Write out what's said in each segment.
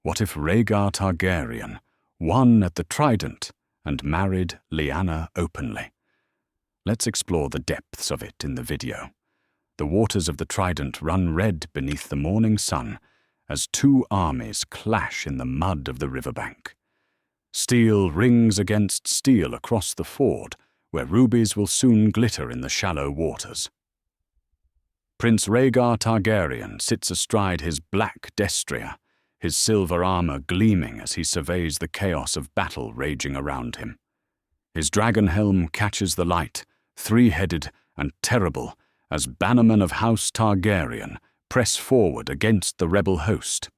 What if Rhaegar Targaryen won at the Trident and married Lyanna openly? Let's explore the depths of it in the video. The waters of the Trident run red beneath the morning sun as two armies clash in the mud of the riverbank. Steel rings against steel across the ford, where rubies will soon glitter in the shallow waters. Prince Rhaegar Targaryen sits astride his black destrier, his silver armor gleaming as he surveys the chaos of battle raging around him. His dragon helm catches the light, three-headed and terrible, as bannermen of House Targaryen press forward against the rebel host.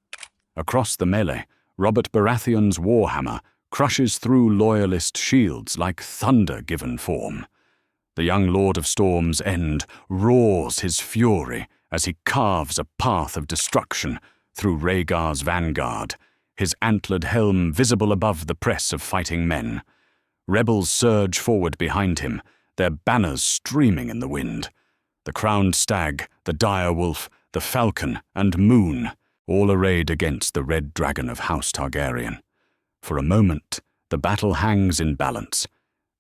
Across the melee, Robert Baratheon's warhammer crushes through loyalist shields like thunder given form. The young Lord of Storm's End roars his fury as he carves a path of destruction through Rhaegar's vanguard, his antlered helm visible above the press of fighting men. Rebels surge forward behind him, their banners streaming in the wind. The crowned stag, the dire wolf, the falcon, and moon, all arrayed against the red dragon of House Targaryen. For a moment, the battle hangs in balance.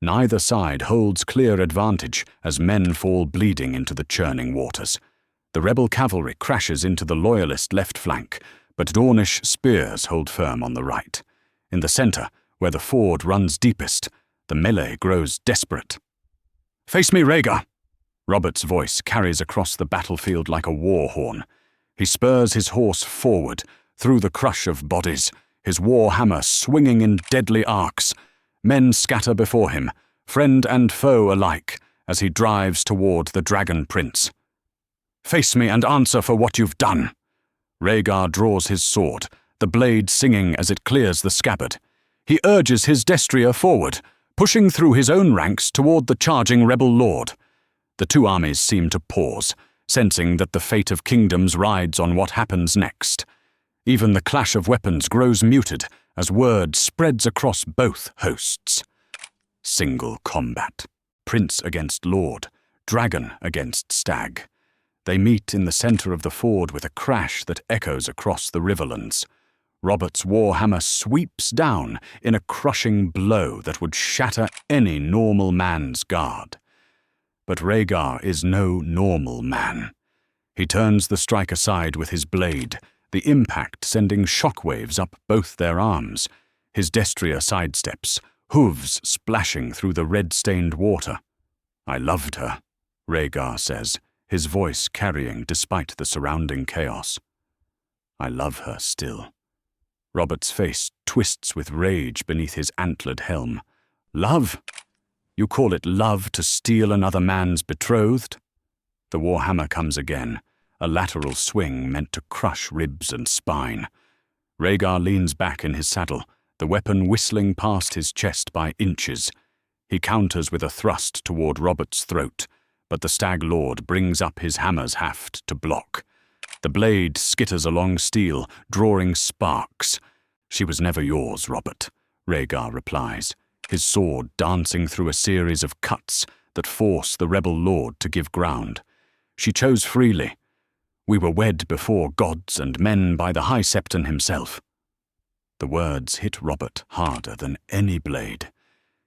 Neither side holds clear advantage as men fall bleeding into the churning waters. The rebel cavalry crashes into the loyalist left flank, but Dornish spears hold firm on the right. In the center, where the ford runs deepest, the melee grows desperate. "Face me, Rhaegar!" Robert's voice carries across the battlefield like a war horn. He spurs his horse forward, through the crush of bodies, his war hammer swinging in deadly arcs. Men scatter before him, friend and foe alike, as he drives toward the Dragon Prince. "Face me and answer for what you've done." Rhaegar draws his sword, the blade singing as it clears the scabbard. He urges his destrier forward, pushing through his own ranks toward the charging rebel lord. The two armies seem to pause, sensing that the fate of kingdoms rides on what happens next. Even the clash of weapons grows muted as word spreads across both hosts. Single combat. Prince against lord, dragon against stag. They meet in the center of the ford with a crash that echoes across the riverlands. Robert's warhammer sweeps down in a crushing blow that would shatter any normal man's guard. But Rhaegar is no normal man. He turns the strike aside with his blade, the impact sending shockwaves up both their arms. His destrier sidesteps, hooves splashing through the red-stained water. "I loved her," Rhaegar says, his voice carrying despite the surrounding chaos. "I love her still." Robert's face twists with rage beneath his antlered helm. "Love? You call it love to steal another man's betrothed?" The warhammer comes again, a lateral swing meant to crush ribs and spine. Rhaegar leans back in his saddle, the weapon whistling past his chest by inches. He counters with a thrust toward Robert's throat, but the Stag Lord brings up his hammer's haft to block. The blade skitters along steel, drawing sparks. "She was never yours, Robert," Rhaegar replies, his sword dancing through a series of cuts that force the rebel lord to give ground. "She chose freely. We were wed before gods and men by the High Septon himself." The words hit Robert harder than any blade.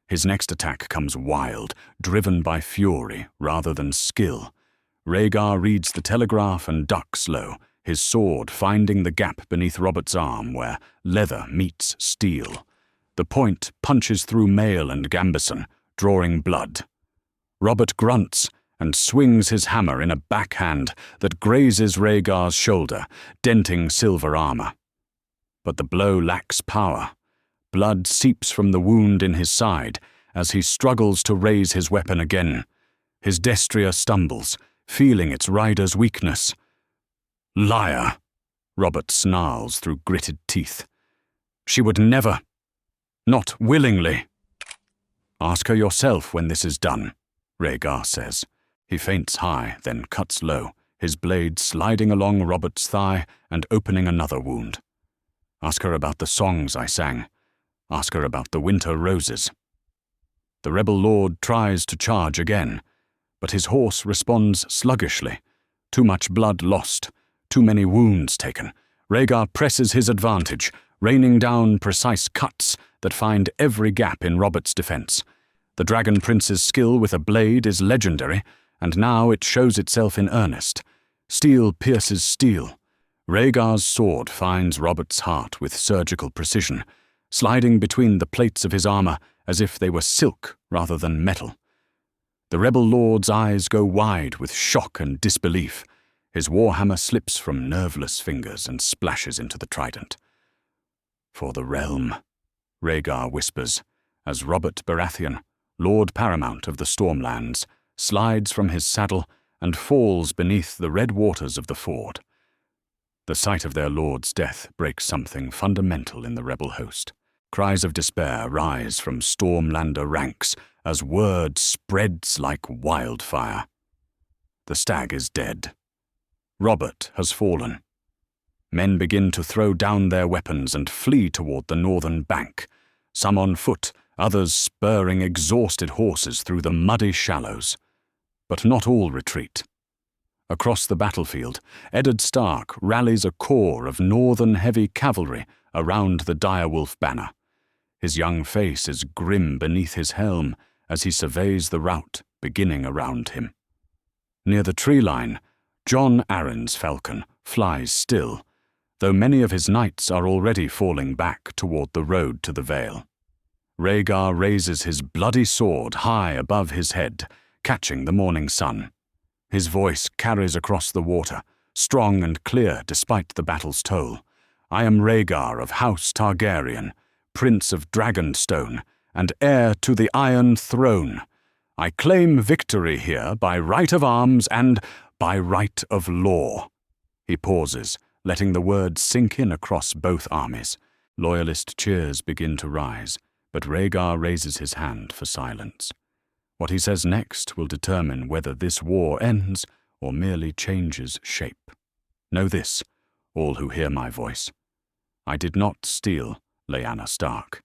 His next attack comes wild, driven by fury rather than skill. Rhaegar reads the telegraph and ducks low, his sword finding the gap beneath Robert's arm where leather meets steel. The point punches through mail and gambeson, drawing blood. Robert grunts and swings his hammer in a backhand that grazes Rhaegar's shoulder, denting silver armor. But the blow lacks power. Blood seeps from the wound in his side as he struggles to raise his weapon again. His destrier stumbles, feeling its rider's weakness. "Liar!" Robert snarls through gritted teeth. "She would never. Not willingly." "Ask her yourself when this is done," Rhaegar says. He feints high, then cuts low, his blade sliding along Robert's thigh and opening another wound. "Ask her about the songs I sang. Ask her about the winter roses." The rebel lord tries to charge again, but his horse responds sluggishly. Too much blood lost, too many wounds taken. Rhaegar presses his advantage, raining down precise cuts that find every gap in Robert's defense. The Dragon Prince's skill with a blade is legendary, and now it shows itself in earnest. Steel pierces steel. Rhaegar's sword finds Robert's heart with surgical precision, sliding between the plates of his armor as if they were silk rather than metal. The rebel lord's eyes go wide with shock and disbelief. His warhammer slips from nerveless fingers and splashes into the trident. "For the realm," Rhaegar whispers, as Robert Baratheon, Lord Paramount of the Stormlands, slides from his saddle and falls beneath the red waters of the ford. The sight of their lord's death breaks something fundamental in the rebel host. Cries of despair rise from Stormlander ranks as word spreads like wildfire. The stag is dead. Robert has fallen. Men begin to throw down their weapons and flee toward the northern bank, some on foot, others spurring exhausted horses through the muddy shallows. But not all retreat. Across the battlefield, Eddard Stark rallies a corps of northern heavy cavalry around the direwolf banner. His young face is grim beneath his helm as he surveys the rout beginning around him. Near the tree line, Jon Arryn's falcon flies still, though many of his knights are already falling back toward the road to the Vale. Rhaegar raises his bloody sword high above his head, catching the morning sun. His voice carries across the water, strong and clear despite the battle's toll. "I am Rhaegar of House Targaryen, Prince of Dragonstone, and heir to the Iron Throne. I claim victory here by right of arms and by right of law." He pauses, letting the words sink in across both armies. Loyalist cheers begin to rise, but Rhaegar raises his hand for silence. What he says next will determine whether this war ends or merely changes shape. Know this, all who hear my voice. I did not steal Lyanna Stark.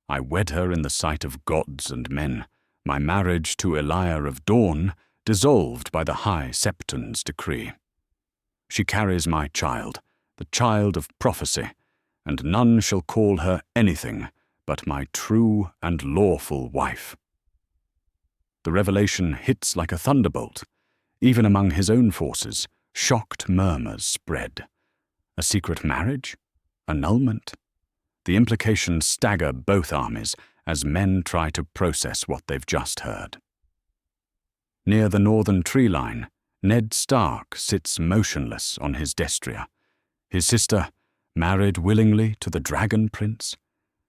I wed her in the sight of gods and men, my marriage to Elia of Dorne dissolved by the High Septon's decree. She carries my child, the child of prophecy, and none shall call her anything but my true and lawful wife. The revelation hits like a thunderbolt. Even among his own forces, shocked murmurs spread. A secret marriage? Annulment? The implications stagger both armies as men try to process what they've just heard. Near the northern tree line, Ned Stark sits motionless on his destrier. His sister, married willingly to the Dragon Prince.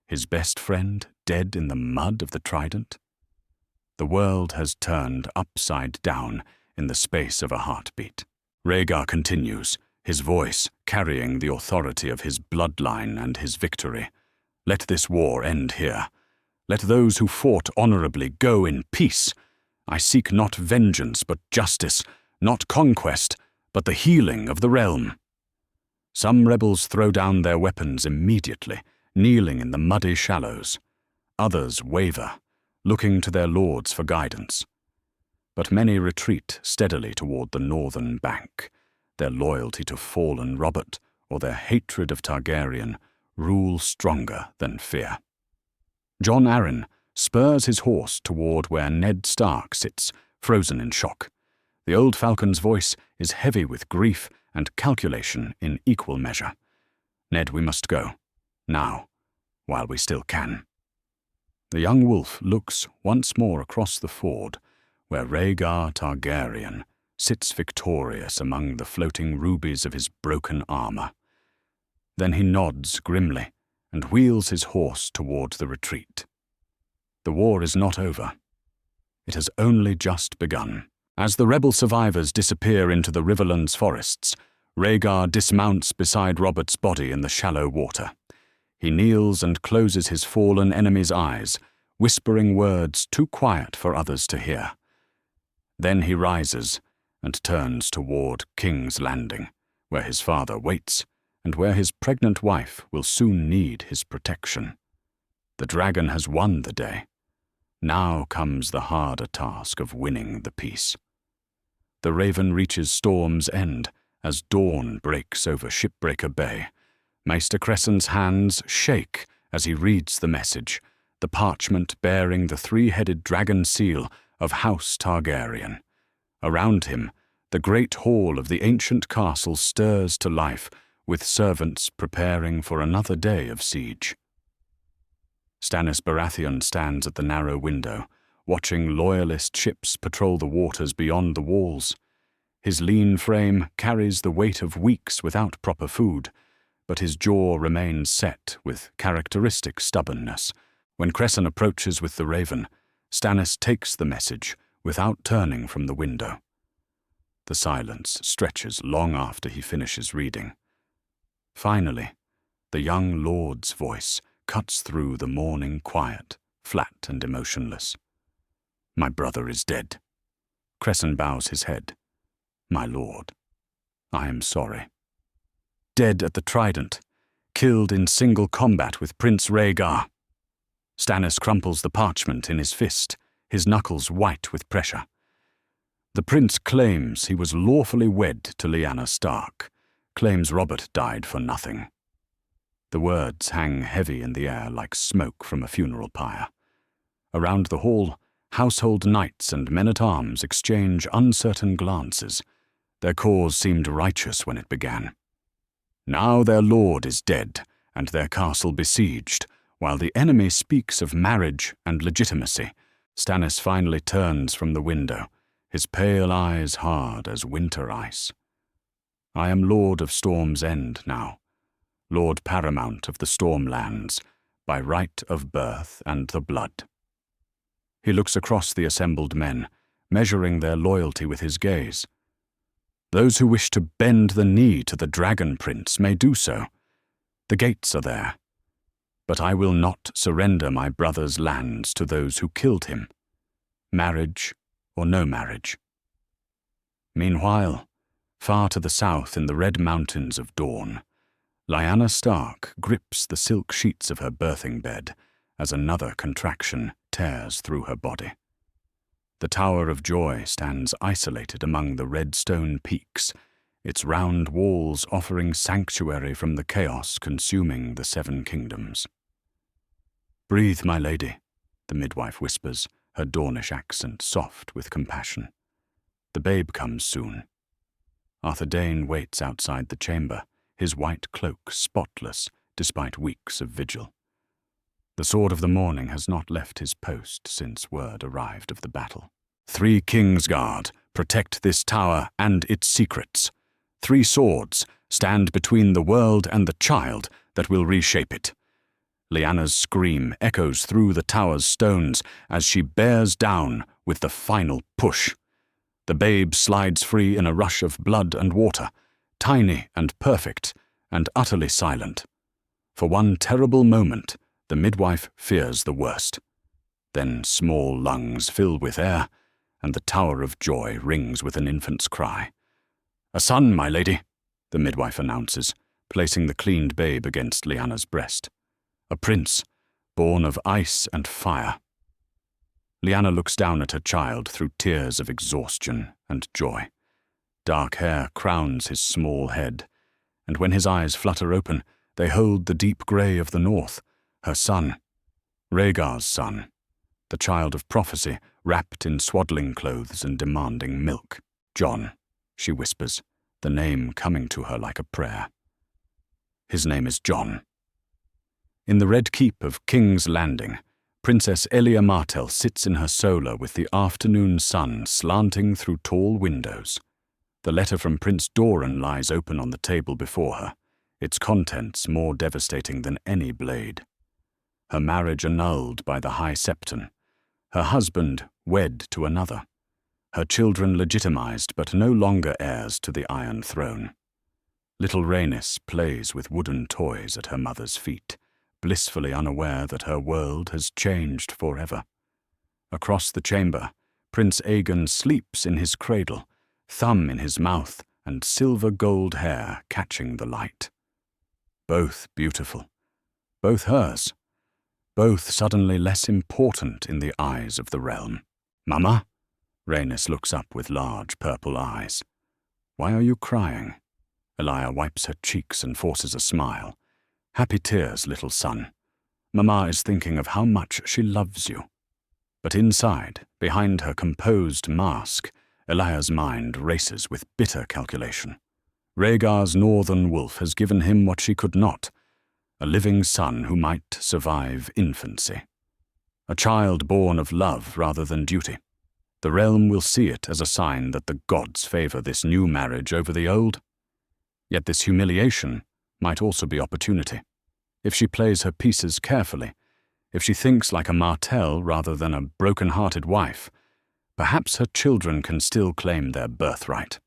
His best friend, dead in the mud of the Trident. The world has turned upside down in the space of a heartbeat. Rhaegar continues, his voice carrying the authority of his bloodline and his victory. Let this war end here. Let those who fought honorably go in peace. I seek not vengeance but justice, not conquest, but the healing of the realm. Some rebels throw down their weapons immediately, kneeling in the muddy shallows. Others waver, looking to their lords for guidance. But many retreat steadily toward the northern bank. Their loyalty to fallen Robert or their hatred of Targaryen rule stronger than fear. Jon Arryn spurs his horse toward where Ned Stark sits, frozen in shock. The old falcon's voice is heavy with grief and calculation in equal measure. "Ned, we must go. Now, while we still can." The young wolf looks once more across the ford, where Rhaegar Targaryen sits victorious among the floating rubies of his broken armor. Then he nods grimly and wheels his horse toward the retreat. The war is not over. It has only just begun. As the rebel survivors disappear into the Riverlands forests, Rhaegar dismounts beside Robert's body in the shallow water. He kneels and closes his fallen enemy's eyes, whispering words too quiet for others to hear. Then he rises and turns toward King's Landing, where his father waits, and where his pregnant wife will soon need his protection. The dragon has won the day. Now comes the harder task of winning the peace. The raven reaches Storm's End as dawn breaks over Shipbreaker Bay. Maester Cressen's hands shake as he reads the message, the parchment bearing the three-headed dragon seal of House Targaryen. Around him, the great hall of the ancient castle stirs to life, with servants preparing for another day of siege. Stannis Baratheon stands at the narrow window, watching loyalist ships patrol the waters beyond the walls. His lean frame carries the weight of weeks without proper food, but his jaw remains set with characteristic stubbornness. When Cressen approaches with the raven, Stannis takes the message without turning from the window. The silence stretches long after he finishes reading. Finally, the young lord's voice cuts through the morning quiet, flat and emotionless. "My brother is dead." Cressen bows his head. "My lord, I am sorry." Dead at the Trident, killed in single combat with Prince Rhaegar. Stannis crumples the parchment in his fist, his knuckles white with pressure. The prince claims he was lawfully wed to Lyanna Stark, claims Robert died for nothing. The words hang heavy in the air like smoke from a funeral pyre. Around the hall, household knights and men-at-arms exchange uncertain glances. Their cause seemed righteous when it began. Now their lord is dead, and their castle besieged, while the enemy speaks of marriage and legitimacy. Stannis finally turns from the window, his pale eyes hard as winter ice. "I am Lord of Storm's End now, Lord Paramount of the Stormlands, by right of birth and the blood." He looks across the assembled men, measuring their loyalty with his gaze. Those who wish to bend the knee to the Dragon Prince may do so. The gates are there. But I will not surrender my brother's lands to those who killed him. Marriage or no marriage. Meanwhile, far to the south in the red mountains of Dorne, Lyanna Stark grips the silk sheets of her birthing bed as another contraction tears through her body. The Tower of Joy stands isolated among the red stone peaks, its round walls offering sanctuary from the chaos consuming the Seven Kingdoms. "Breathe, my lady," the midwife whispers, her Dornish accent soft with compassion. "The babe comes soon." Arthur Dayne waits outside the chamber, his white cloak spotless despite weeks of vigil. The Sword of the Morning has not left his post since word arrived of the battle. 3 Kingsguard protect this tower and its secrets. 3 swords stand between the world and the child that will reshape it. Lyanna's scream echoes through the tower's stones as she bears down with the final push. The babe slides free in a rush of blood and water, tiny and perfect and utterly silent. For one terrible moment, the midwife fears the worst. Then small lungs fill with air, and the Tower of Joy rings with an infant's cry. "A son, my lady," the midwife announces, placing the cleaned babe against Lyanna's breast. "A prince, born of ice and fire." Lyanna looks down at her child through tears of exhaustion and joy. Dark hair crowns his small head, and when his eyes flutter open, they hold the deep grey of the north, her son, Rhaegar's son, the child of prophecy, wrapped in swaddling clothes and demanding milk. "Jon," she whispers, the name coming to her like a prayer. "His name is Jon." In the Red Keep of King's Landing, Princess Elia Martell sits in her solar with the afternoon sun slanting through tall windows. The letter from Prince Doran lies open on the table before her, its contents more devastating than any blade. Her marriage annulled by the High Septon, her husband wed to another, her children legitimized but no longer heirs to the Iron Throne. Little Rhaenys plays with wooden toys at her mother's feet, blissfully unaware that her world has changed forever. Across the chamber, Prince Aegon sleeps in his cradle, thumb in his mouth and silver gold hair catching the light. Both beautiful, both hers, both suddenly less important in the eyes of the realm. "Mama?" Rhaenys looks up with large purple eyes. "Why are you crying?" Elia wipes her cheeks and forces a smile. Happy tears, little son. Mama is thinking of how much she loves you. But inside, behind her composed mask, Elia's mind races with bitter calculation. Rhaegar's northern wolf has given him what she could not, a living son who might survive infancy. A child born of love rather than duty. The realm will see it as a sign that the gods favor this new marriage over the old. Yet this humiliation might also be opportunity. If she plays her pieces carefully, if she thinks like a Martell rather than a broken-hearted wife, perhaps her children can still claim their birthright.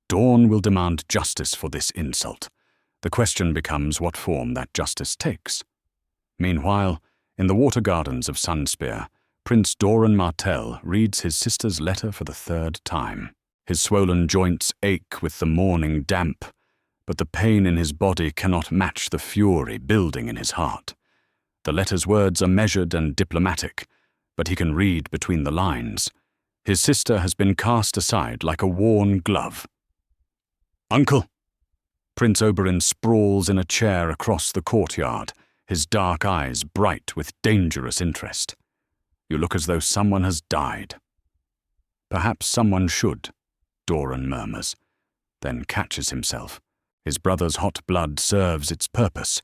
Dorne will demand justice for this insult. The question becomes what form that justice takes. Meanwhile, in the water gardens of Sunspear, Prince Doran Martell reads his sister's letter for the third time. His swollen joints ache with the morning damp, but the pain in his body cannot match the fury building in his heart. The letter's words are measured and diplomatic, but he can read between the lines. His sister has been cast aside like a worn glove. "Uncle!" Prince Oberyn sprawls in a chair across the courtyard, his dark eyes bright with dangerous interest. "You look as though someone has died." "Perhaps someone should," Doran murmurs, then catches himself. His brother's hot blood serves its purpose,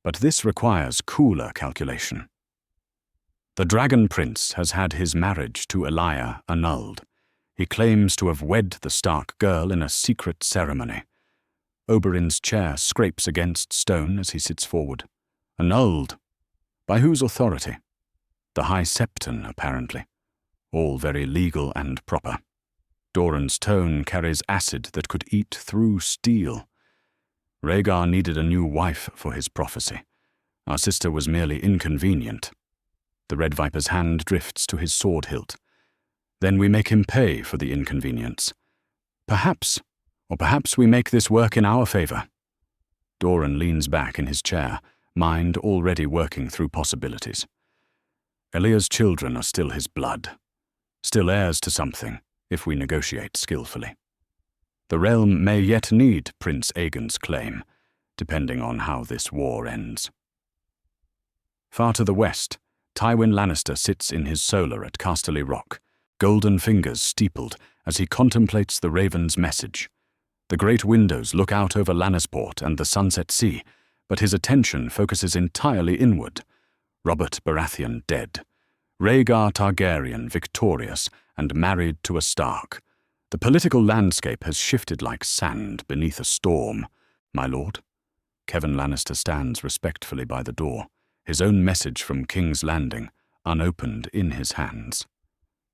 but this requires cooler calculation. The Dragon Prince has had his marriage to Elia annulled. He claims to have wed the Stark girl in a secret ceremony. Oberyn's chair scrapes against stone as he sits forward. Annulled? By whose authority? The High Septon, apparently. All very legal and proper. Doran's tone carries acid that could eat through steel. Rhaegar needed a new wife for his prophecy. Our sister was merely inconvenient. The Red Viper's hand drifts to his sword hilt. Then we make him pay for the inconvenience. Perhaps we make this work in our favor. Doran leans back in his chair, mind already working through possibilities. Elia's children are still his blood, still heirs to something, if we negotiate skillfully. The realm may yet need Prince Aegon's claim, depending on how this war ends. Far to the west, Tywin Lannister sits in his solar at Casterly Rock, golden fingers steepled as he contemplates the Raven's message. The great windows look out over Lannisport and the Sunset Sea, but his attention focuses entirely inward. Robert Baratheon dead. Rhaegar Targaryen victorious and married to a Stark. The political landscape has shifted like sand beneath a storm. My lord? Kevan Lannister stands respectfully by the door, his own message from King's Landing, unopened in his hands.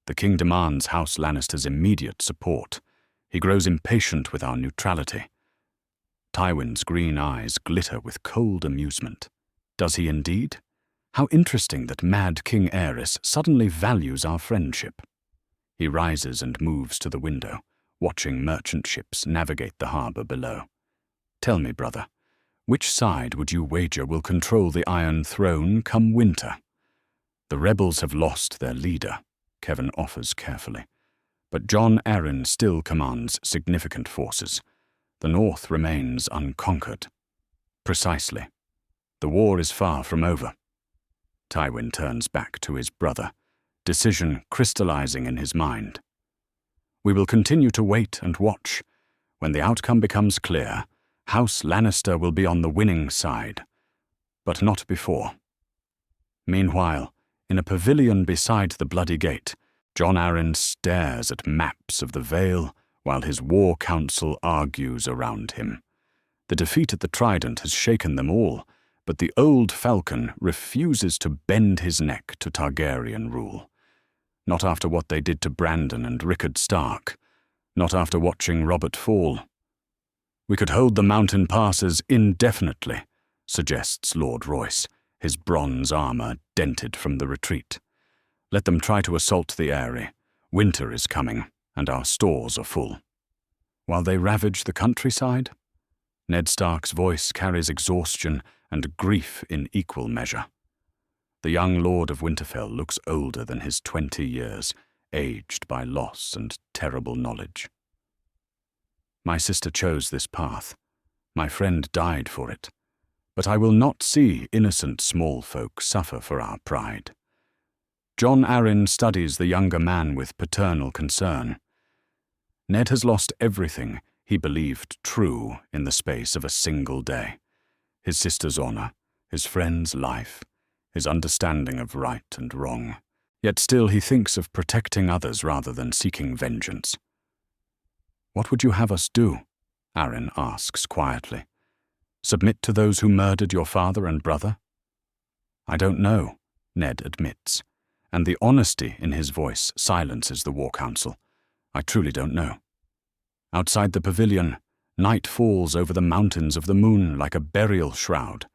The king demands House Lannister's immediate support. He grows impatient with our neutrality. Tywin's green eyes glitter with cold amusement. Does he indeed? How interesting that Mad King Aerys suddenly values our friendship. He rises and moves to the window, watching merchant ships navigate the harbor below. Tell me, brother, which side would you wager will control the Iron Throne come winter? The rebels have lost their leader, Kevan offers carefully. But Jon Arryn still commands significant forces. The north remains unconquered. Precisely. The war is far from over. Tywin turns back to his brother, decision crystallizing in his mind. We will continue to wait and watch. When the outcome becomes clear, House Lannister will be on the winning side. But not before. Meanwhile, in a pavilion beside the Bloody Gate, Jon Arryn stares at maps of the Vale while his war council argues around him. The defeat at the Trident has shaken them all, but the old falcon refuses to bend his neck to Targaryen rule. Not after what they did to Brandon and Rickard Stark. Not after watching Robert fall. We could hold the mountain passes indefinitely, suggests Lord Royce, his bronze armor dented from the retreat. Let them try to assault the Eyrie. Winter is coming, and our stores are full. While they ravage the countryside? Ned Stark's voice carries exhaustion and grief in equal measure. The young Lord of Winterfell looks older than his 20 years, aged by loss and terrible knowledge. My sister chose this path. My friend died for it. But I will not see innocent small folk suffer for our pride. Jon Arryn studies the younger man with paternal concern. Ned has lost everything he believed true in the space of a single day. His sister's honor, his friend's life, his understanding of right and wrong. Yet still he thinks of protecting others rather than seeking vengeance. "What would you have us do?" Arryn asks quietly. "Submit to those who murdered your father and brother?" "I don't know," Ned admits, and the honesty in his voice silences the War Council. "I truly don't know." Outside the pavilion, night falls over the mountains of the moon like a burial shroud.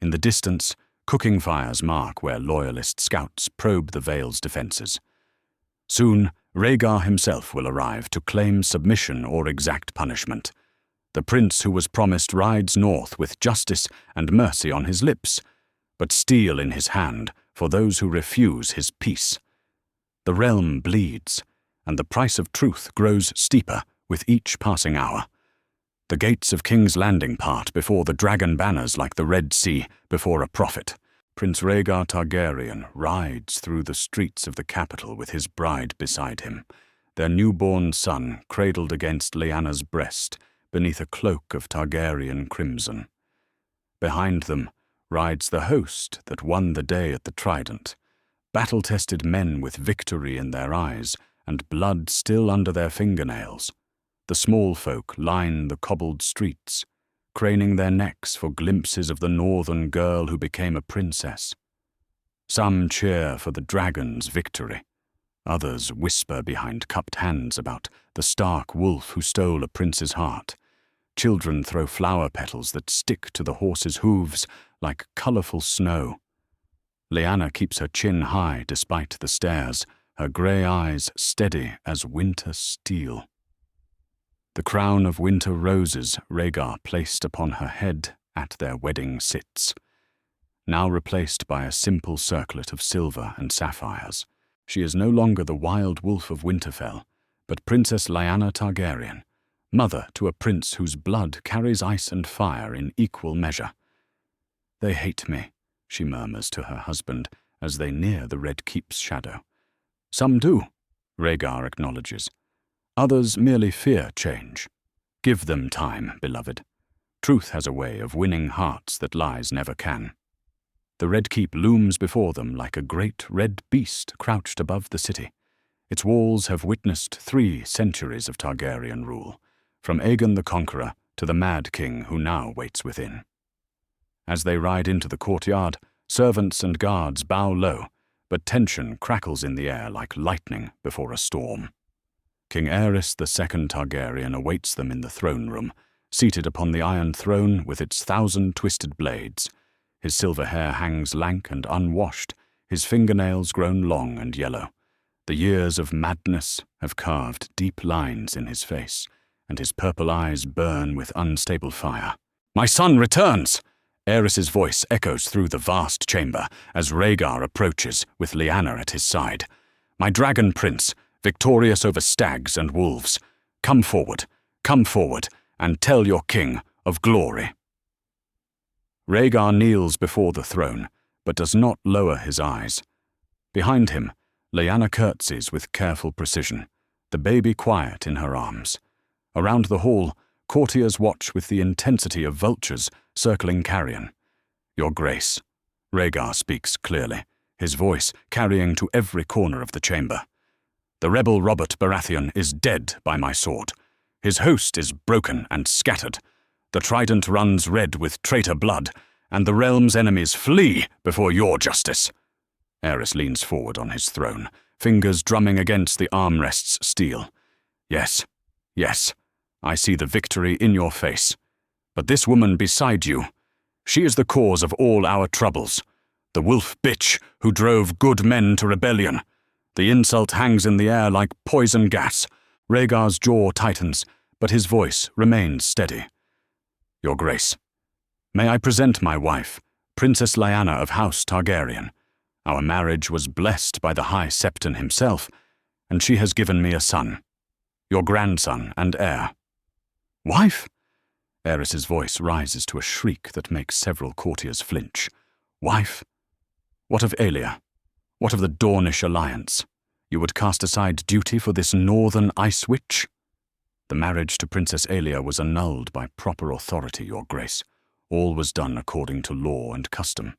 In the distance, cooking fires mark where loyalist scouts probe the Vale's defenses. Soon, Rhaegar himself will arrive to claim submission or exact punishment. The prince who was promised rides north with justice and mercy on his lips, but steel in his hand for those who refuse his peace. The realm bleeds, and the price of truth grows steeper with each passing hour. The gates of King's Landing part before the dragon banners like the Red Sea before a prophet. Prince Rhaegar Targaryen rides through the streets of the capital with his bride beside him, their newborn son cradled against Lyanna's breast beneath a cloak of Targaryen crimson. Behind them rides the host that won the day at the Trident, battle-tested men with victory in their eyes and blood still under their fingernails. The small folk line the cobbled streets, craning their necks for glimpses of the northern girl who became a princess. Some cheer for the dragon's victory. Others whisper behind cupped hands about the stark wolf who stole a prince's heart. Children throw flower petals that stick to the horse's hooves like colourful snow. Lyanna keeps her chin high despite the stares, her grey eyes steady as winter steel. The crown of winter roses Rhaegar placed upon her head at their wedding sits, now replaced by a simple circlet of silver and sapphires. She is no longer the wild wolf of Winterfell, but Princess Lyanna Targaryen, mother to a prince whose blood carries ice and fire in equal measure. "They hate me," she murmurs to her husband as they near the Red Keep's shadow. "Some do," Rhaegar acknowledges. "Others merely fear change. Give them time, beloved. Truth has a way of winning hearts that lies never can." The Red Keep looms before them like a great red beast crouched above the city. Its walls have witnessed 3 centuries of Targaryen rule, from Aegon the Conqueror to the Mad King who now waits within. As they ride into the courtyard, servants and guards bow low, but tension crackles in the air like lightning before a storm. King Aerys II Targaryen awaits them in the throne room, seated upon the Iron Throne with its 1,000 twisted blades. His silver hair hangs lank and unwashed, his fingernails grown long and yellow. The years of madness have carved deep lines in his face, and his purple eyes burn with unstable fire. "My son returns!" Aerys's voice echoes through the vast chamber as Rhaegar approaches with Lyanna at his side. "My dragon prince, victorious over stags and wolves, come forward, and tell your king of glory." Rhaegar kneels before the throne, but does not lower his eyes. Behind him, Lyanna curtsies with careful precision, the baby quiet in her arms. Around the hall, courtiers watch with the intensity of vultures circling carrion. "Your Grace," Rhaegar speaks clearly, his voice carrying to every corner of the chamber. "The rebel Robert Baratheon is dead by my sword. His host is broken and scattered. The Trident runs red with traitor blood, and the realm's enemies flee before your justice." Aerys leans forward on his throne, fingers drumming against the armrest's steel. Yes, I see the victory in your face. But this woman beside you, she is the cause of all our troubles. The wolf bitch who drove good men to rebellion. The insult hangs in the air like poison gas. Rhaegar's jaw tightens, but his voice remains steady. "Your Grace, may I present my wife, Princess Lyanna of House Targaryen. Our marriage was blessed by the High Septon himself, and she has given me a son, your grandson and heir." "Wife?" Aerys's voice rises to a shriek that makes several courtiers flinch. Wife? What of Aelia? What of the Dornish alliance? You would cast aside duty for this northern ice witch? The marriage to Princess Aelia was annulled by proper authority, Your Grace. All was done according to law and custom.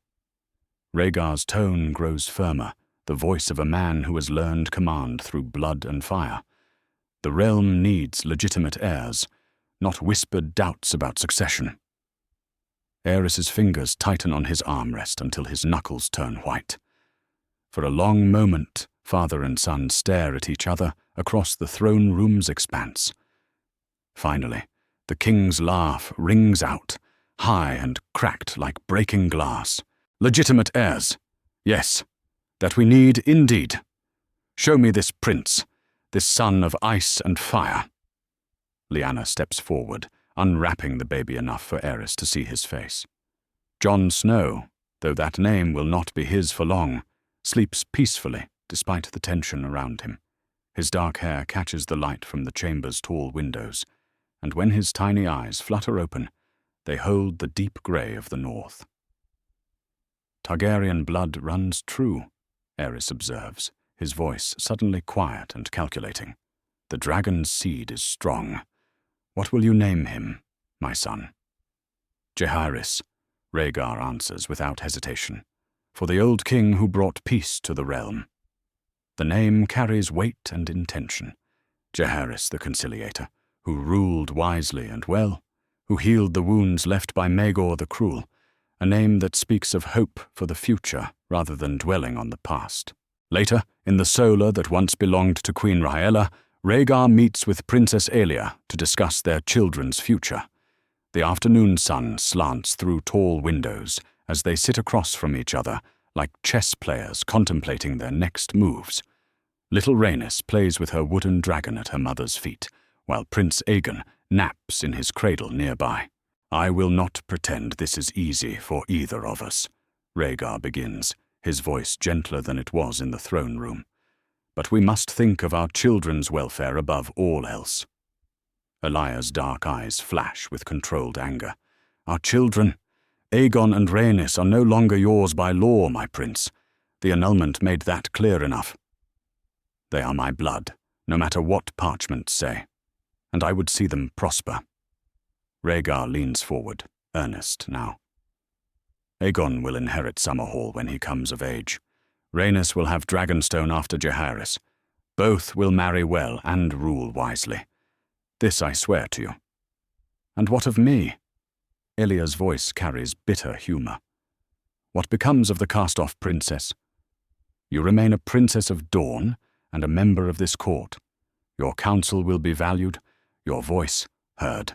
Rhaegar's tone grows firmer, the voice of a man who has learned command through blood and fire. The realm needs legitimate heirs, not whispered doubts about succession. Aerys's fingers tighten on his armrest until his knuckles turn white. For a long moment, father and son stare at each other across the throne room's expanse. Finally, the king's laugh rings out, high and cracked like breaking glass. Legitimate heirs. Yes, that we need indeed. Show me this prince, this son of ice and fire. Lyanna steps forward, unwrapping the baby enough for Aerys to see his face. Jon Snow, though that name will not be his for long, sleeps peacefully despite the tension around him. His dark hair catches the light from the chamber's tall windows, and when his tiny eyes flutter open, they hold the deep grey of the north. Targaryen blood runs true, Aerys observes, his voice suddenly quiet and calculating. The dragon's seed is strong. What will you name him, my son? Jaehaerys, Rhaegar answers without hesitation, for the old king who brought peace to the realm. The name carries weight and intention. Jaehaerys the conciliator, who ruled wisely and well, who healed the wounds left by Maegor the Cruel, a name that speaks of hope for the future rather than dwelling on the past. Later, in the solar that once belonged to Queen Rhaella, Rhaegar meets with Princess Aelia to discuss their children's future. The afternoon sun slants through tall windows as they sit across from each other like chess players contemplating their next moves. Little Rhaenys plays with her wooden dragon at her mother's feet, while Prince Aegon naps in his cradle nearby. I will not pretend this is easy for either of us, Rhaegar begins, his voice gentler than it was in the throne room. But we must think of our children's welfare above all else. Elaya's dark eyes flash with controlled anger. Our children, Aegon and Rhaenys, are no longer yours by law, my prince. The annulment made that clear enough. They are my blood, no matter what parchments say, and I would see them prosper. Rhaegar leans forward, earnest now. Aegon will inherit Summerhall when he comes of age. Rhaenys will have Dragonstone after Jaehaerys. Both will marry well and rule wisely. This I swear to you. And what of me? Aelia's voice carries bitter humour. What becomes of the cast-off princess? You remain a princess of Dorne and a member of this court. Your counsel will be valued, your voice heard.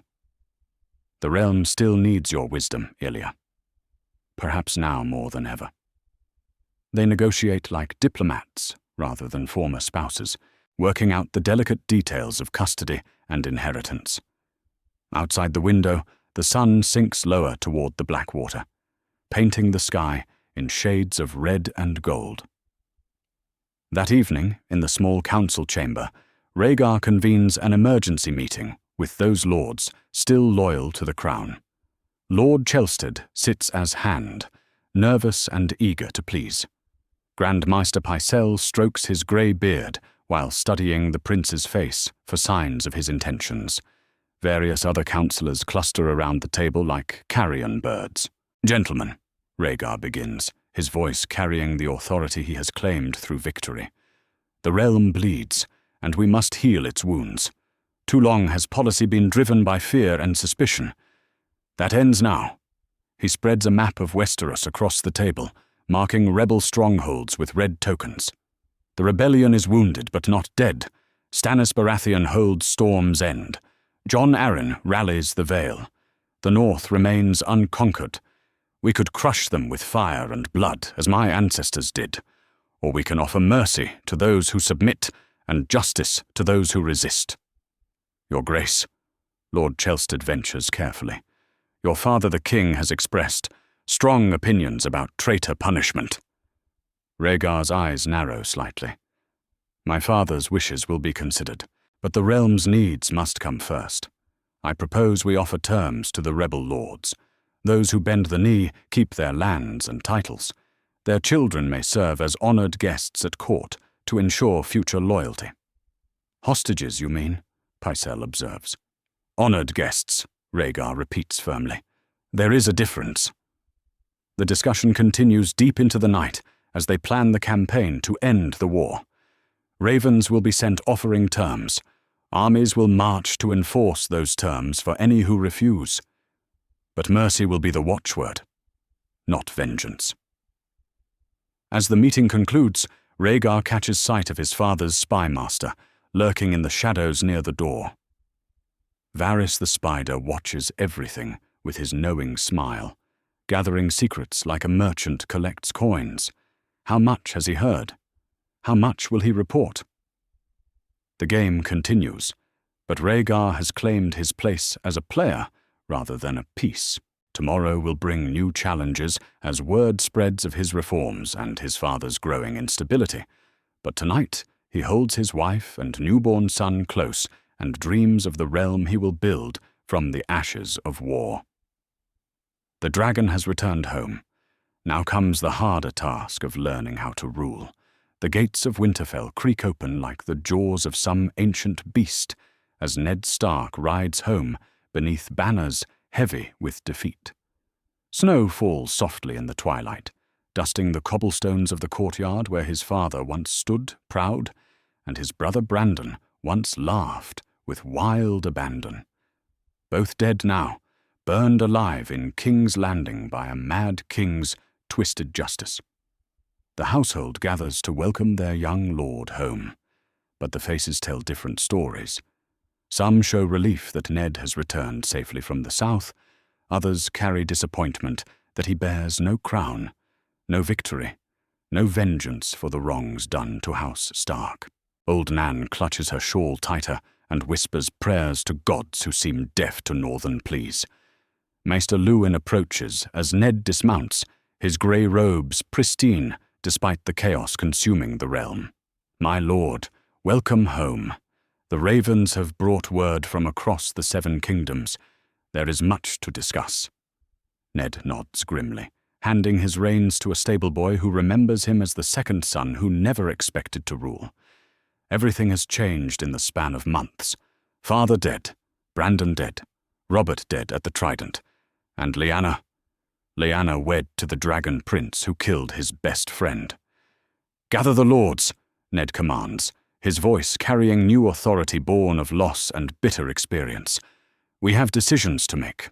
The realm still needs your wisdom, Aelia. Perhaps now more than ever. They negotiate like diplomats rather than former spouses, working out the delicate details of custody and inheritance. Outside the window, the sun sinks lower toward the Blackwater, painting the sky in shades of red and gold. That evening, in the small council chamber, Rhaegar convenes an emergency meeting with those lords still loyal to the crown. Lord Chelsted sits as Hand, nervous and eager to please. Grand Maester Pycelle strokes his grey beard while studying the prince's face for signs of his intentions. Various other councillors cluster around the table like carrion birds. Gentlemen, Rhaegar begins, his voice carrying the authority he has claimed through victory. The realm bleeds, and we must heal its wounds. Too long has policy been driven by fear and suspicion. That ends now. He spreads a map of Westeros across the table, marking rebel strongholds with red tokens. The rebellion is wounded but not dead. Stannis Baratheon holds Storm's End. Jon Arryn rallies the Vale. The North remains unconquered. We could crush them with fire and blood, as my ancestors did. Or we can offer mercy to those who submit and justice to those who resist. Your Grace, Lord Chelsted ventures carefully, your father the king has expressed strong opinions about traitor punishment. Rhaegar's eyes narrow slightly. My father's wishes will be considered, but the realm's needs must come first. I propose we offer terms to the rebel lords. Those who bend the knee keep their lands and titles. Their children may serve as honored guests at court to ensure future loyalty. Hostages, you mean? Pycelle observes. Honored guests, Rhaegar repeats firmly. There is a difference. The discussion continues deep into the night as they plan the campaign to end the war. Ravens will be sent offering terms. Armies will march to enforce those terms for any who refuse. But mercy will be the watchword, not vengeance. As the meeting concludes, Rhaegar catches sight of his father's spy master, lurking in the shadows near the door. Varys the Spider watches everything with his knowing smile, gathering secrets like a merchant collects coins. How much has he heard? How much will he report? The game continues, but Rhaegar has claimed his place as a player rather than a piece. Tomorrow will bring new challenges as word spreads of his reforms and his father's growing instability. But tonight, he holds his wife and newborn son close and dreams of the realm he will build from the ashes of war. The dragon has returned home. Now comes the harder task of learning how to rule. The gates of Winterfell creak open like the jaws of some ancient beast as Ned Stark rides home beneath banners heavy with defeat. Snow falls softly in the twilight, dusting the cobblestones of the courtyard where his father once stood proud, and his brother Brandon once laughed with wild abandon. Both dead now, burned alive in King's Landing by a mad king's twisted justice. The household gathers to welcome their young lord home, but the faces tell different stories. Some show relief that Ned has returned safely from the south, others carry disappointment that he bears no crown, no victory, no vengeance for the wrongs done to House Stark. Old Nan clutches her shawl tighter and whispers prayers to gods who seem deaf to northern pleas. Maester Luwin approaches as Ned dismounts, his grey robes pristine despite the chaos consuming the realm. My lord, welcome home. The ravens have brought word from across the 7 kingdoms. There is much to discuss. Ned nods grimly, handing his reins to a stable-boy who remembers him as the second son who never expected to rule. Everything has changed in the span of months. Father dead, Brandon dead, Robert dead at the Trident, and Lyanna wed to the dragon prince who killed his best friend. Gather the lords, Ned commands, his voice carrying new authority born of loss and bitter experience. We have decisions to make.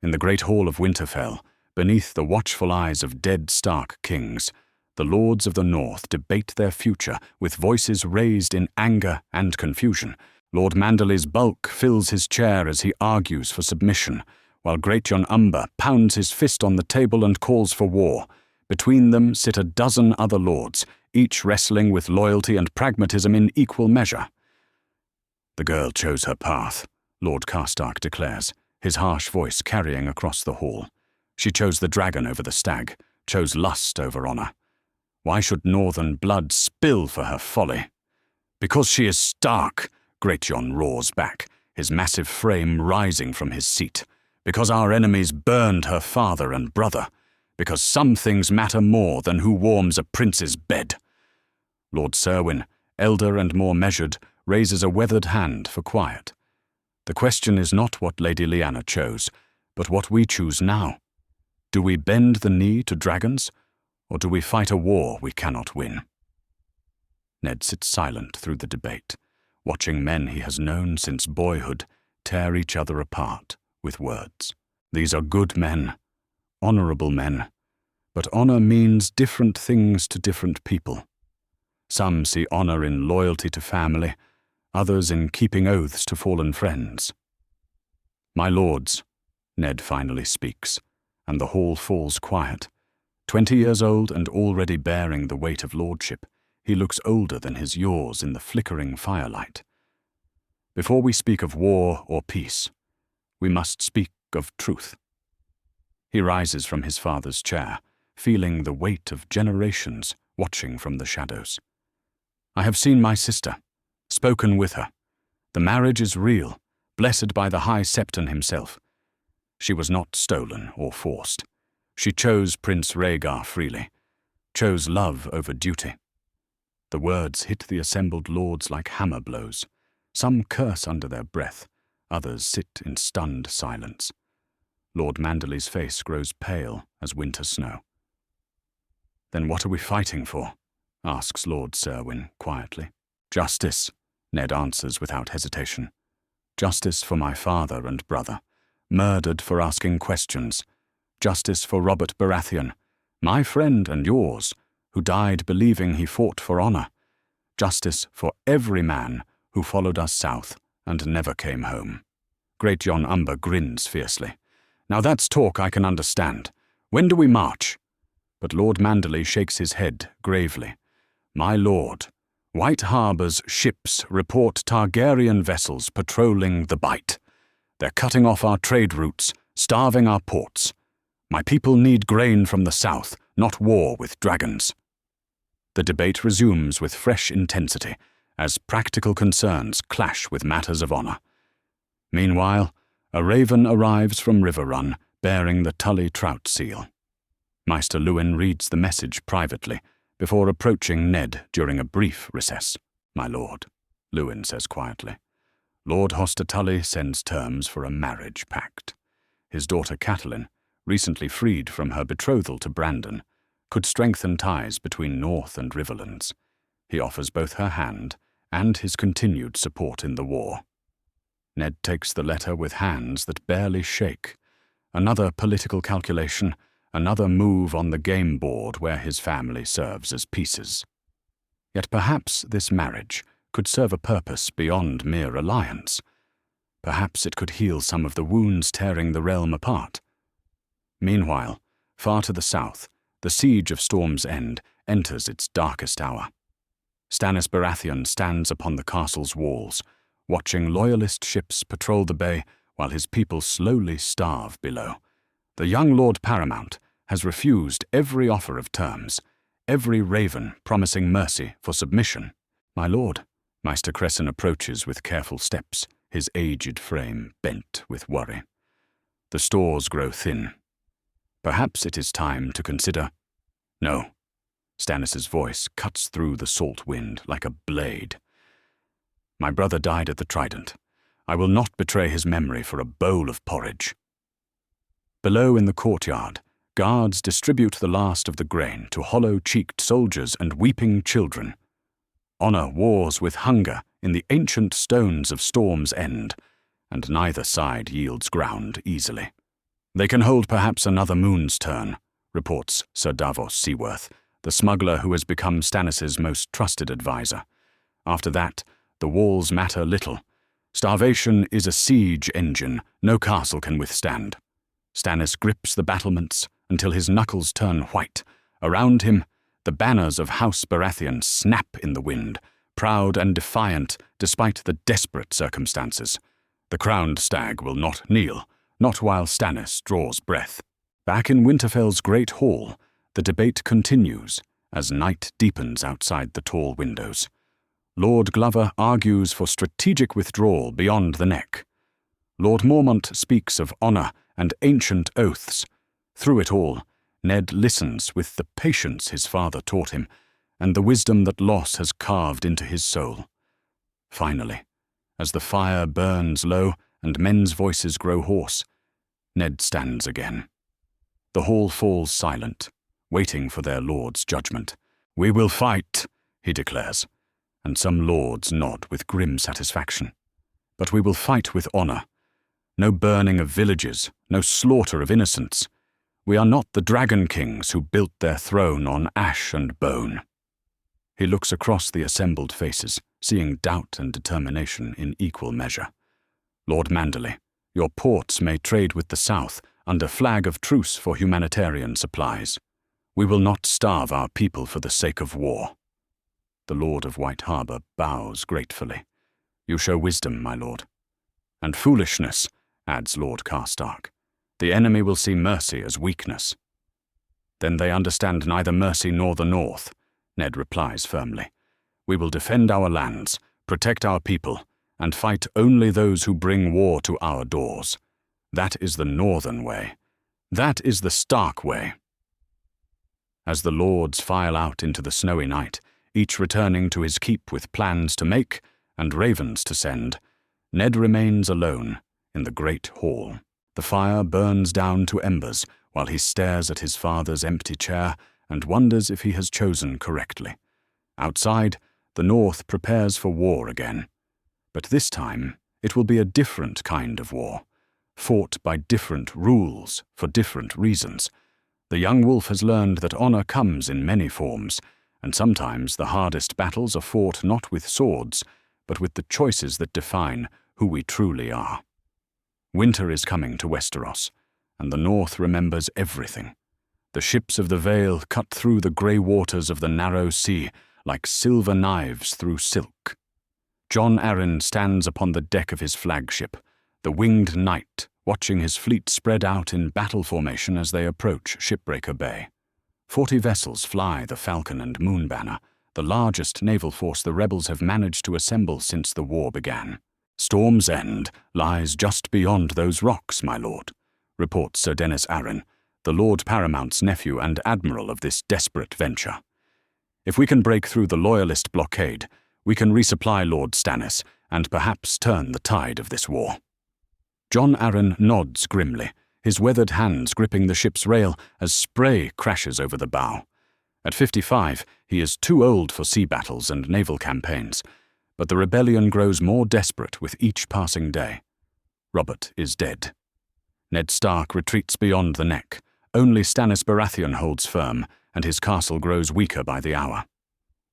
In the great hall of Winterfell, beneath the watchful eyes of dead Stark kings, the lords of the north debate their future with voices raised in anger and confusion. Lord Manderly's bulk fills his chair as he argues for submission, while Greatjon Umber pounds his fist on the table and calls for war. Between them sit a dozen other lords, each wrestling with loyalty and pragmatism in equal measure. The girl chose her path, Lord Karstark declares, his harsh voice carrying across the hall. She chose the dragon over the stag, chose lust over honor. Why should northern blood spill for her folly? Because she is Stark, Greatjon roars back, his massive frame rising from his seat. Because our enemies burned her father and brother. Because some things matter more than who warms a prince's bed. Lord Serwyn, elder and more measured, raises a weathered hand for quiet. The question is not what Lady Lyanna chose, but what we choose now. Do we bend the knee to dragons, or do we fight a war we cannot win? Ned sits silent through the debate, watching men he has known since boyhood tear each other apart with words. These are good men, honorable men, but honor means different things to different people. Some see honor in loyalty to family, others in keeping oaths to fallen friends. My lords, Ned finally speaks, and the hall falls quiet. 20 years old and already bearing the weight of lordship, he looks older than his yaws in the flickering firelight. Before we speak of war or peace, we must speak of truth. He rises from his father's chair, feeling the weight of generations watching from the shadows. I have seen my sister, spoken with her. The marriage is real, blessed by the High Septon himself. She was not stolen or forced. She chose Prince Rhaegar freely, chose love over duty. The words hit the assembled lords like hammer blows. Some curse under their breath, others sit in stunned silence. Lord Manderley's face grows pale as winter snow. "Then what are we fighting for?" asks Lord Cerwyn quietly. "Justice," Ned answers without hesitation. "Justice for my father and brother, murdered for asking questions. Justice for Robert Baratheon, my friend and yours, who died believing he fought for honor. Justice for every man who followed us south and never came home." Great Jon Umber grins fiercely. "Now that's talk I can understand. When do we march?" But Lord Manderley shakes his head gravely. "My lord, White Harbour's ships report Targaryen vessels patrolling the Bight. They're cutting off our trade routes, starving our ports. My people need grain from the south, not war with dragons." The debate resumes with fresh intensity as practical concerns clash with matters of honor. Meanwhile, a raven arrives from Riverrun bearing the Tully trout seal. Maester Luwin reads the message privately before approaching Ned during a brief recess. "My lord," Luwin says quietly, "Lord Hoster Tully sends terms for a marriage pact. His daughter Catelyn, recently freed from her betrothal to Brandon, could strengthen ties between North and Riverlands. He offers both her hand and his continued support in the war." Ned takes the letter with hands that barely shake. Another political calculation, another move on the game board where his family serves as pieces. Yet perhaps this marriage could serve a purpose beyond mere alliance. Perhaps it could heal some of the wounds tearing the realm apart. Meanwhile, far to the south, the siege of Storm's End enters its darkest hour. Stannis Baratheon stands upon the castle's walls, watching loyalist ships patrol the bay while his people slowly starve below. The young Lord Paramount has refused every offer of terms, every raven promising mercy for submission. "My lord," Maester Cresson approaches with careful steps, his aged frame bent with worry. The stores grow thin. "Perhaps it is time to consider—" "No." Stannis's voice cuts through the salt wind like a blade. "My brother died at the Trident. I will not betray his memory for a bowl of porridge." Below in the courtyard, guards distribute the last of the grain to hollow-cheeked soldiers and weeping children. Honor wars with hunger in the ancient stones of Storm's End, and neither side yields ground easily. "They can hold perhaps another moon's turn," reports Sir Davos Seaworth, the smuggler who has become Stannis's most trusted advisor. "After that, the walls matter little. Starvation is a siege engine no castle can withstand." Stannis grips the battlements until his knuckles turn white. Around him, the banners of House Baratheon snap in the wind, proud and defiant despite the desperate circumstances. The crowned stag will not kneel, not while Stannis draws breath. Back in Winterfell's great hall, the debate continues as night deepens outside the tall windows. Lord Glover argues for strategic withdrawal beyond the neck. Lord Mormont speaks of honor and ancient oaths. Through it all, Ned listens with the patience his father taught him, and the wisdom that loss has carved into his soul. Finally, as the fire burns low and men's voices grow hoarse, Ned stands again. The hall falls silent, waiting for their lord's judgment. "We will fight," he declares, and some lords nod with grim satisfaction. "But we will fight with honor. No burning of villages, no slaughter of innocents. We are not the dragon kings who built their throne on ash and bone." He looks across the assembled faces, seeing doubt and determination in equal measure. "Lord Manderley, your ports may trade with the South under flag of truce for humanitarian supplies. We will not starve our people for the sake of war." The Lord of White Harbour bows gratefully. "You show wisdom, my lord." "And foolishness," adds Lord Karstark. "The enemy will see mercy as weakness." "Then they understand neither mercy nor the North," Ned replies firmly. "We will defend our lands, protect our people, and fight only those who bring war to our doors. That is the northern way. That is the Stark way. As the lords file out into the snowy night, each returning to his keep with plans to make and ravens to send, Ned remains alone in the great hall. The fire burns down to embers while he stares at his father's empty chair and wonders if he has chosen correctly. Outside, the North prepares for war again. But this time, it will be a different kind of war, fought by different rules for different reasons. The young wolf has learned that honor comes in many forms, and sometimes the hardest battles are fought not with swords, but with the choices that define who we truly are. Winter is coming to Westeros, and the North remembers everything. The ships of the Vale cut through the grey waters of the narrow sea like silver knives through silk. Jon Arryn stands upon the deck of his flagship, the winged knight, watching his fleet spread out in battle formation as they approach Shipbreaker Bay. 40 vessels fly the Falcon and Moon banner, the largest naval force the rebels have managed to assemble since the war began. "Storm's End lies just beyond those rocks, my lord," reports Sir Dennis Arryn, the Lord Paramount's nephew and admiral of this desperate venture. "If we can break through the Loyalist blockade, we can resupply Lord Stannis and perhaps turn the tide of this war." Jon Arryn nods grimly, his weathered hands gripping the ship's rail as spray crashes over the bow. At 55, he is too old for sea battles and naval campaigns, but the rebellion grows more desperate with each passing day. Robert is dead. Ned Stark retreats beyond the neck. Only Stannis Baratheon holds firm, and his castle grows weaker by the hour.